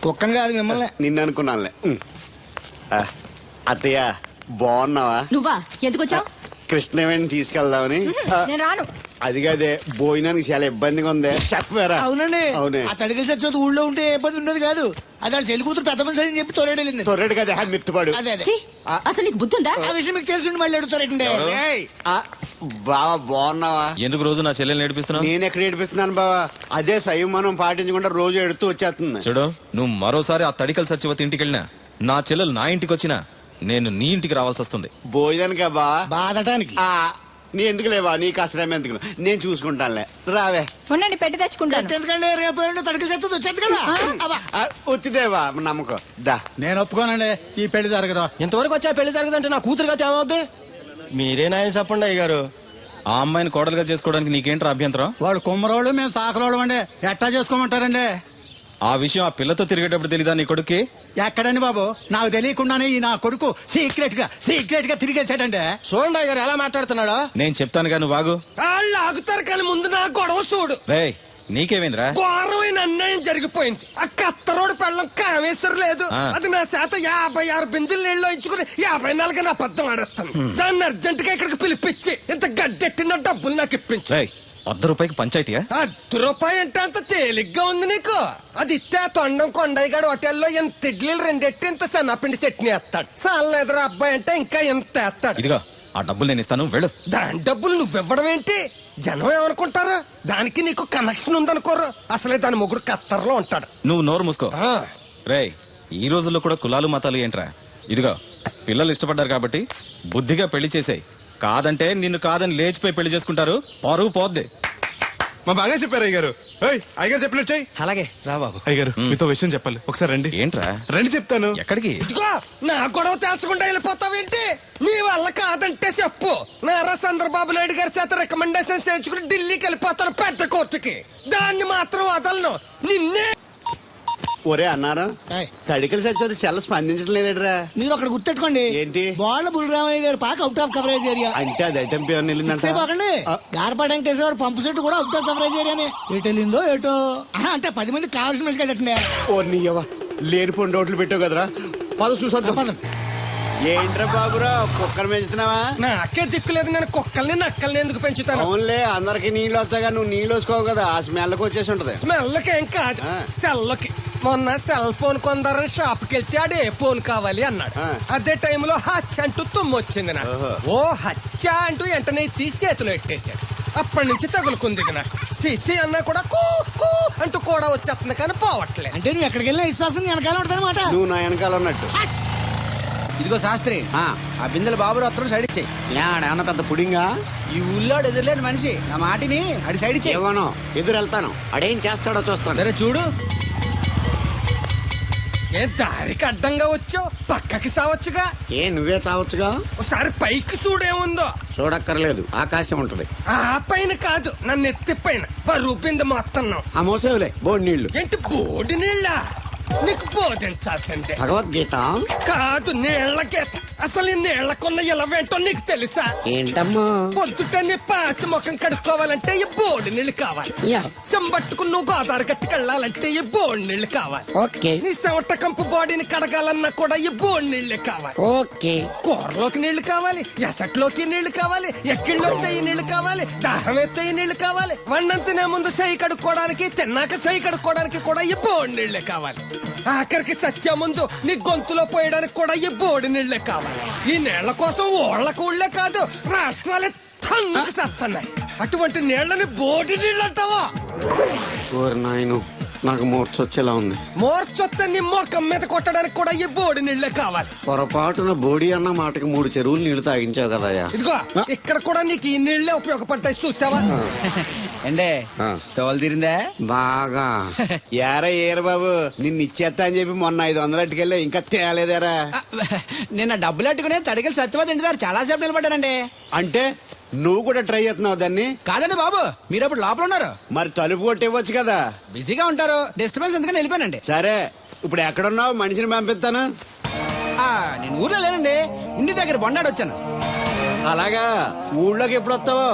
Speaker 4: కుక్కను కాదు మిమ్మల్ని.
Speaker 21: నిన్ను అనుకున్నానులే. అత్తయ్య బాగున్నావా?
Speaker 14: నువ్వా ఎందుకు వచ్చావు?
Speaker 21: కృష్ణవేణి తీసుకెళ్దామని.
Speaker 14: నేను రాను.
Speaker 21: అది కాదే, భోజనానికి చాలా ఇబ్బందిగా ఉంది. చెప్పారా?
Speaker 4: అవునండి.
Speaker 21: అవునే.
Speaker 4: ఆ తడికల సత్యవతి ఊళ్ళో ఉంటే ఏ ఇబ్బంది ఉండదు కాదు. అది వాళ్ళ చెల్లి కూతురు పెద్ద మనిషి అని చెప్పి తొర్రెడు వెళ్ళింది.
Speaker 21: తొర్రెడు కదా, మిత్తుపాడు.
Speaker 4: అదే అదే.
Speaker 14: అసలు నీకు బుద్ధి ఉందా?
Speaker 4: ఆ విషయం మీకు తెలిసి మళ్ళీ అడుగుతారండి.
Speaker 21: బావా బాగున్నావా?
Speaker 5: ఎందుకు రోజు నా చెల్లెల్ని ఏడిపిస్తున్నావు?
Speaker 21: నేను ఎక్కడ ఏడిపిస్తున్నాను బావా? అదే సంయమనం పాటించకుండా రోజు ఎడుతూ వచ్చేస్తుంది.
Speaker 5: చూడు, నువ్వు మరోసారి ఆ తడికల సత్యవతి ఇంటికి వెళ్ళినా, నా చెల్లెలు నా ఇంటికి వచ్చినా, నేను నీ ఇంటికి రావాల్సి వస్తుంది.
Speaker 21: భోజనానికా బా?
Speaker 4: బాధటానికి.
Speaker 21: నీ ఎందుకు లేవా? నీకు అసలు ఎందుకు, నేను చూసుకుంటానులే. రావే.
Speaker 23: ఉండండి, పెట్టి తెచ్చుకుంటాను.
Speaker 4: ఎందుకంటే రేపు తడికల సత్యవతి వచ్చేది కదా.
Speaker 21: వచ్చిదేవా నమ్మకం. దా.
Speaker 1: నేను ఒప్పుకోనండి, ఈ పెళ్లి జరగదు.
Speaker 12: ఇంతవరకు వచ్చా పెళ్లి జరగదంటే నా కూతురుగా ఏమవుద్ది? మీరే నాయం చెప్పండి అయ్య గారు.
Speaker 5: ఆ అమ్మాయిని కోడలుగా చేసుకోవడానికి నీకేంట్రా అభ్యంతరం?
Speaker 1: వాడు కుమ్మరోళ్ళు, మేము సాకరోళ్ళు అండి. ఎట్టా చేసుకోమంటారండి?
Speaker 5: ఆ విషయం ఆ పిల్లతో తిరిగేటప్పుడు తెలీదా నీ కొడుక్కి?
Speaker 1: ఎక్కడండి బాబు, నాకు తెలియకుండానే ఈ నా కొడుకు సీక్రెట్ గా తిరిగేసాడండి.
Speaker 12: చూడండి అయ్య గారు ఎలా మాట్లాడుతున్నాడా.
Speaker 5: నేను చెప్తాను కానీ వాగు.
Speaker 12: వాళ్ళు ఆగుతారు కానీ ముందు నా గొడవ చూడు.
Speaker 5: రేయ్, నీకేమైందిరా?
Speaker 12: ఘోరమైన అన్యాయం జరిగిపోయింది. ఆ కత్తరోడు పెళ్ళం కామేశ్వర లేదు. అది నా చేత 56 బిందులు నీళ్ళు ఇచ్చుకుని 54 నా అబద్ధం ఆడేస్తాను. దాన్ని అర్జెంట్ గా ఇక్కడికి పిలిపించి ఇంత గడ్డెట్టిన డబ్బులు నాకు ఇప్పించు.
Speaker 5: ₹100 పంచాయతీయా?
Speaker 12: ₹10 అంటే అంత తేలిగ్గా ఉంది నీకు? అది ఇస్తే తొండం కొండయ్యగాడు హోటల్లో ఎంత ఇడ్లీలు 2 ఎట్టి ఇంత సన్నపిండి చట్నీ వేస్తాడు. సాల ఎదురు అబ్బాయి అంటే ఇంకా ఎంత వేస్తాడు.
Speaker 5: ఇదిగో ఆ డబ్బులు నేను ఇస్తాను, వెళ్ళు.
Speaker 12: దాని డబ్బులు నువ్వివ్వడం ఏంటి? జనం ఏమనుకుంటారు? దానికి నీకు కనెక్షన్ ఉందనుకోరు. అసలే దాని ముగ్గురు కత్తర్లో ఉంటాడు.
Speaker 5: నువ్వు నోరు మూసుకో. రేయ్, ఈ రోజుల్లో కూడా కులాలు మతాలు ఏంట్రా? ఇదిగో పిల్లలు ఇష్టపడ్డారు కాబట్టి బుద్ధిగా పెళ్లి చేసేయ్. కాదంటే నిన్ను కాదని లేచిపోయి పెళ్లి చేసుకుంటారు, పరువు పోద్ది.
Speaker 15: మా బాగా చెప్పారు అయ్యగారు. అయ్యగారు చెప్పినట్టు చెయ్యి.
Speaker 12: అలాగే రా బాబు.
Speaker 15: అయ్యగారు మీతో విషయం చెప్పాలి, ఒకసారి రండి.
Speaker 5: ఏంట్రా?
Speaker 15: రండి చెప్తాను.
Speaker 5: ఎక్కడికి?
Speaker 12: ఇదిగో నా గొడవ తెలుసుకుంటా వెళ్ళిపోతావేంటి? నీ వల్ల కాదంటే చెప్పు. నారా చంద్రబాబు నాయుడు గారి చేత రికమెండేషన్ చేయించుకుని ఢిల్లీకి వెళ్ళిపోతాను పెద్ద కోర్టుకి. దాన్ని మాత్రం వదలను. నిన్నే.
Speaker 21: ఒరే అన్నారా, తడికల సత్యవతి సెల్ల స్పందించడం లేదట్రా.
Speaker 4: మీరు అక్కడ గుర్తెట్టుకోండి.
Speaker 21: ఏంటి?
Speaker 4: బాల బుల్రామయ్య గారి పాక అవుట్ ఆఫ్ కవరేజ్ ఏరియా.
Speaker 21: అంటే అది ఐటెంపీ అని వెళ్ళిందంటే
Speaker 4: గార్పాడు వెంకటేశ్వర పంపు సెట్ కూడా అవుట్ ఆఫ్ కవరేజ్ ఏరియానే. ఎటు వెళ్ళిందో ఏటో. అంటే 10 మంది కావాల్సిన మనిషి కదండి.
Speaker 21: ఓ నీయవా, లేనిపోయిన రోడ్లు పెట్టావు కదరా. పద చూసొద్దాం. ఏంట్రా బాబురా, కుక్కర్ పెంచుతున్నావా?
Speaker 12: నాకే దిక్కులేదు, నేను కుక్కల్ని నక్కల్ని ఎందుకు పెంచుతాను?
Speaker 21: అవునులే, అందరికి నీళ్ళు వస్తాగా, నువ్వు నీళ్ళు వేసుకోవు కదా, ఆ స్మెల్కి వచ్చేసి ఉంటది.
Speaker 12: స్మెల్కి ఏం కాదు, సెల్లకి. మొన్న సెల్ ఫోన్ కొందరని షాప్కి వెళ్తే ఆడు ఏ ఫోన్ కావాలి అన్నాడు. అదే టైంలో హచ్చ అంటూ తుమ్మొచ్చింది నాకు. ఓ హచ్చ అంటూ వెంటనే తీసి చేతిలో పెట్టేశాడు. అప్పటి నుంచి తగులుకుంది నాకు. సిసి అన్నా కూడా కూ కూ అంటూ కూడా వచ్చేస్తుంది కానీ పోవట్లేదు.
Speaker 4: అంటే నువ్వు ఎక్కడికి వెళ్ళినా విశ్వాసం వెనకాల ఉంటుందన్నమాట.
Speaker 21: నువ్వు నా వెనకాల ఉన్నట్టు.
Speaker 12: ఇదిగో శాస్త్రి, ఆ బిందెల బాబు అత్తరు సైడ్ ఇచ్చాయి.
Speaker 21: ఏమన్నా పెద్ద పుడింగా?
Speaker 12: ఈ ఊళ్ళో ఎదురులేని మనిషి నా మాటిని అడి సైడ్ ఇచ్చాయి.
Speaker 21: ఏమనో ఎదురు వెళ్తాను, అడేం చేస్తాడో చూస్తాను.
Speaker 12: సరే చూడు. ఏ దారికి అడ్డంగా వచ్చావు, పక్కకి సావచ్చుగా.
Speaker 21: ఏ నువ్వే చావచ్చుగా.
Speaker 12: ఒకసారి పైకి చూడేముందో.
Speaker 21: చూడక్కర్లేదు, ఆకాశం ఉంటది.
Speaker 12: ఆ పైన కాదు, నన్ను ఎత్తి పైన రూపింది మొత్తం.
Speaker 21: ఆ మోసేవులే బోడి నీళ్లు.
Speaker 12: ఏంటి బోడి నీళ్ళ? నీకు బోధించాల్సిందే.
Speaker 21: భగవద్గీత
Speaker 12: కాదు, నీళ్ల గీత. అసలు ఈ నీళ్లకున్న ఇలవేంటో నీకు తెలుసా?
Speaker 21: ఏంటమ్మా?
Speaker 12: పొద్దుట నీ పాసి ముఖం కడుక్కోవాలంటే ఈ బోడి నీళ్ళు కావాలి. చెంబట్టుకుని నువ్వు గోదావరి గట్టుకు వెళ్ళాలంటే ఈ బోడి నీళ్ళు కావాలి.
Speaker 21: ఓకే.
Speaker 12: నీ చెమట కంపు బాడీని కడగాలన్నా కూడా ఈ బోడి నీళ్ళే కావాలి.
Speaker 21: ఓకే.
Speaker 12: కూరలోకి నీళ్లు కావాలి, ఎసట్లోకి నీళ్లు కావాలి, ఎక్కిళ్ళొస్తే ఈ నీళ్లు కావాలి, దాహం ఎత్తే ఈ నీళ్లు కావాలి. వండం తినే ముందు సై కడుక్కోవడానికి, తిన్నాక సై కడుక్కోవడానికి కూడా ఈ బోడి నీళ్లే కావాలి. ఆఖరికి సత్య ముందు నీ గొంతులో పోయడానికి కూడా ఈ బోడి నీళ్లే కావాలి. ఈ నీళ్ల కోసం ఓళ్లకు ఊళ్ళే కాదు, రాష్ట్రాలే తన్నుకు చేస్తున్నాయి. అటువంటి నీళ్లని బోడి నీళ్ళు అంటావా?
Speaker 21: నాయను, నాకు మూర్చొచ్చేలా ఉంది.
Speaker 12: మోర్చొత్తే నీ మొఖం మీద కొట్టడానికి కూడా ఈ బోడి నీళ్లే కావాలి.
Speaker 21: పొరపాటున బోడి అన్న మాటకి 3 చెరువులు నీళ్లు తాగించావు కదయ్యా.
Speaker 12: ఇదిగో ఇక్కడ కూడా నీకు ఈ నీళ్లే ఉపయోగపడతాయి, చూసావా?
Speaker 21: అండే తోలు తీరిందా? బాగా. ఏరా బాబు, నిన్ను ఇచ్చేస్తా అని చెప్పి మొన్న 500 అట్టుకెళ్ళి ఇంకా తేలేదారా?
Speaker 6: నిన్న డబ్బులు అట్టుకునే తడికలు సత్యవతి ఇంటి దగ్గర చాలా సేపు నిలబడ్డానండి.
Speaker 21: అంటే నువ్వు కూడా ట్రై చేస్తున్నావు దాన్ని?
Speaker 6: కాదండి బాబు, మీరు అప్పుడు లోపల ఉన్నారు.
Speaker 21: మరి తలుపు కొట్టేవచ్చు కదా.
Speaker 6: బిజీగా ఉంటారు, డిస్టర్బెన్స్ ఎందుకని వెళ్ళిపోయానండి.
Speaker 21: సరే, ఇప్పుడు ఎక్కడున్నావు? మనిషిని పంపిస్తాను.
Speaker 6: నేను ఊర్లో లేనండి, ఇంటి దగ్గర బొండాడు వచ్చాను.
Speaker 21: అలాగా, ఊళ్ళోకి ఎప్పుడు వస్తావో?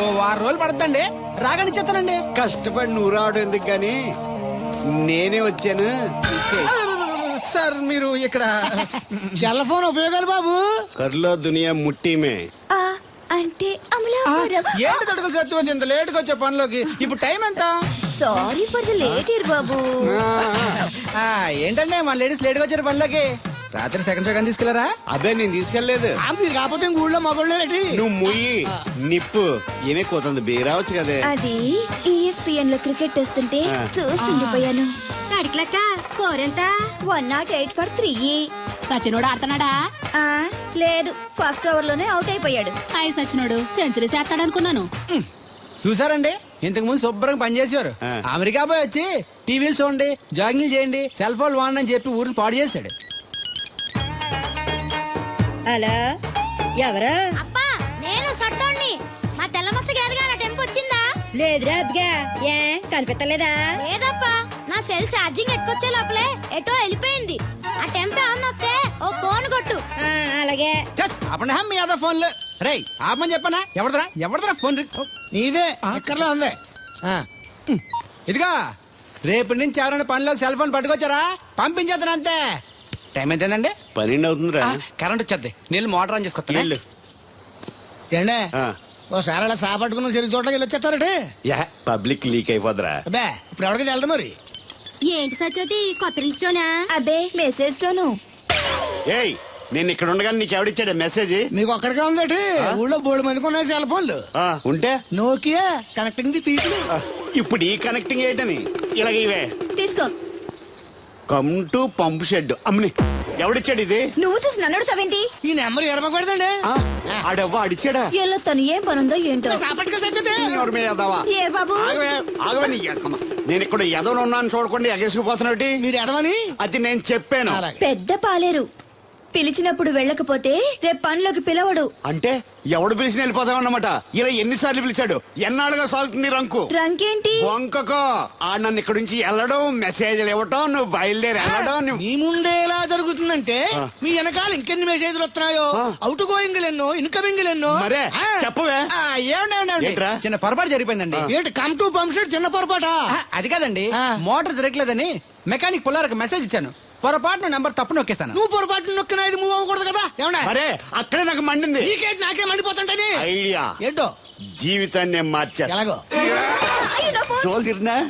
Speaker 6: 1 వారం రోజులు పడుతుందండి, రాగానే చెప్తానండి.
Speaker 21: కష్టపడి నువ్వు రావడం ఎందుకు గాని నేనే వచ్చాను.
Speaker 6: సార్ మీరు ఇక్కడ
Speaker 21: సెల్ ఫోన్ ఉపయోగాలు బాబు. కర్లో దునియా ముట్టిమే.
Speaker 14: అంటే
Speaker 6: ఏంటి తడుకులు సత్యవతి ఇంత లేటుగా వచ్చే పనిలోకి? ఇప్పుడు టైం ఎంత?
Speaker 14: Sorry for the late year బాబు.
Speaker 6: ఏంటంటే మన లేడీస్ లేటుగా వచ్చారు పనిలోకి. రాత్రి సెకండ్ షో తీసుకెళ్లారా?
Speaker 21: అదే నేను తీసుకెళ్లేదు.
Speaker 6: మీరు కాకపోతే ఊళ్ళో మగోళ్ళేటి.
Speaker 21: నువ్వు ముయ్యి నిప్పు ఏమే కోతుంది బీరావచ్చు కదే.
Speaker 14: అది ESPN లో క్రికెట్ టెస్తుంటే చూస్తుండిపోయాను.
Speaker 10: అడిక్లక్క స్కోర్ ఎంత?
Speaker 14: 108 for 3.
Speaker 23: సచినోడు ఆడుతున్నాడా?
Speaker 14: లేదు, ఫస్ట్ ఓవర్ లోనే అవుట్ అయిపోయాడు.
Speaker 23: సచినోడు సెంచరీ చేస్తాడనుకున్నాను.
Speaker 6: చూసారండి, ఇంతకు ముందు శుభ్రంగా పనిచేసేవారు. అమెరికా పోయి వచ్చి టీవీలు చూడండి, జాగింగ్ చేయండి, సెల్ ఫోన్ వాడండి అని చెప్పి ఊరిని పాడు చేశాడు.
Speaker 10: అలా ఎవరా?
Speaker 3: అప్పా, నేను సట్టోణ్ణి. మా తెల్ల మచ్చ గారిగా నా టెంపు వచ్చిందా?
Speaker 10: లేదురా అబ్బిగా, ఏ కనిపెట్టలేదా?
Speaker 3: లేదప్పా, నా సెల్ ఛార్జింగ్ ఎక్కొచ్చే లోపలే ఎటో వెళ్ళిపోయింది. ఆ టెంపే అన్నొస్తే ఓ ఫోన్ కొట్టు.
Speaker 10: అలాగే.
Speaker 6: అప్పుడు మీ అదా ఫోన్లు రే ఆపమని చెప్పనా? ఎవడదరా ఫోన్? నీదే అక్కర్లో ఉంది. ఇదిగా రేపటి నుంచి ఎవరైనా పనిలోకి సెల్ ఫోన్ పట్టుకొచ్చారా పంపించేద్దాను అంతే. టైం ఎంతేనండి?
Speaker 21: 12 అవుతుందిరా.
Speaker 6: కరెంట్ వచ్చేది, నీళ్ళు మోటార్ ఆన్ చేసుకొస్తాను.
Speaker 4: ఏండే ఓసారి అలా సాపట్టుకున్న చెరుకు తోటకి వెళ్ళి వచ్చేస్తారటే.
Speaker 21: Public leak అయిపోద్రా.
Speaker 4: అబ్బే, ఇప్పుడు ఎవరికి వెళ్దాం మరి?
Speaker 10: ఏంటి సత్యవతి, కొత్త రిజిస్టోనా?
Speaker 14: అబ్బే, మెసేజ్ తోను.
Speaker 21: ఏయ్, నేను ఇక్కడ ఉండగానే నీకు ఎవడిచ్చాడు మెసేజ్?
Speaker 4: మీకు ఒక్కడికే ఉందటి? ఊళ్ళో 3 మందికి ఉన్నాయి సెల్ ఫోన్లు.
Speaker 21: ఉంటే
Speaker 4: నోకియా కనెక్టింగ్ ది పీపుల్.
Speaker 21: ఇప్పుడు ఈ కనెక్టింగ్ ఏంటని ఇలాగ ఇవే
Speaker 14: తీసుకో.
Speaker 21: Come to pump shed. అమ్మని ఎవడిచ్చాడు ఇది?
Speaker 14: నువ్వు చూసి నన్ను అడుగుతావేంటి?
Speaker 4: ఈ నెంబర్ ఎరమకు పెడతాండి.
Speaker 21: ఆడవ్వ అడిచాడా?
Speaker 14: ఎల్లో తను ఏం పనుందో ఏంటో.
Speaker 21: ఏరు
Speaker 14: బాబు,
Speaker 21: ఆగవే నీ ఎక్కమ్మ. నేను ఇక్కడ ఎదవను ఉన్నాను చూడకుండా ఎగేసుకుపోతున్నట్టు.
Speaker 4: మీరు ఎదవని
Speaker 21: అది నేను చెప్పాను.
Speaker 14: పెద్ద పాలేరు. పిలిచినప్పుడు వెళ్ళకపోతే రేపు పనిలోకి పిలవడు.
Speaker 21: అంటే ఎవడు పిలిచి వెళ్ళిపోతామన్నమాట. ఇలా ఎన్నిసార్లు పిలిచాడు? ఎన్నాళ్ళుగా సాగుతుంది రంకు?
Speaker 14: రంకేంటి?
Speaker 21: వంకకో. ఆ నన్ను ఇక్కడ నుంచి వెళ్ళడం, మెసేజ్లు ఇవ్వటం, నువ్వు బయలుదేరి వెళ్ళడం.
Speaker 4: మీ ముందే ఎలా జరుగుతుందంటే మీ వెనకాల ఇంకెన్ని మెసేజ్లు వస్తున్నాయో. అవుట్ గోయింగ్ ఎన్నో, ఇన్కమింగ్ ఎన్నో.
Speaker 21: మరే చెప్పవే.
Speaker 6: చిన్న పొరపాటు జరిగిపోయిందండి.
Speaker 4: ఏంటి కమ్ టు పంప్ షెడ్ చిన్న పొరపాట?
Speaker 6: అది కాదండి, మోటార్ తిరగలేదని మెకానిక్ పుల్లారకు మెసేజ్ ఇచ్చాను. పొరపాటున నెంబర్ తప్పు నొక్కేస్తాను.
Speaker 4: నువ్వు పొరపాటు నొక్కినా ఇది మూవ్ అవ్వకూడదు కదా. ఏమన్నా
Speaker 21: మరే అక్కడే నాకు మండింది.
Speaker 4: నీకేంటి నాకే మండిపోతుంటని
Speaker 21: ఐడియా
Speaker 4: ఏంటో
Speaker 21: జీవితాన్ని మార్చేస్తా.
Speaker 4: ఎలాగో
Speaker 21: తోలు తిరిగినా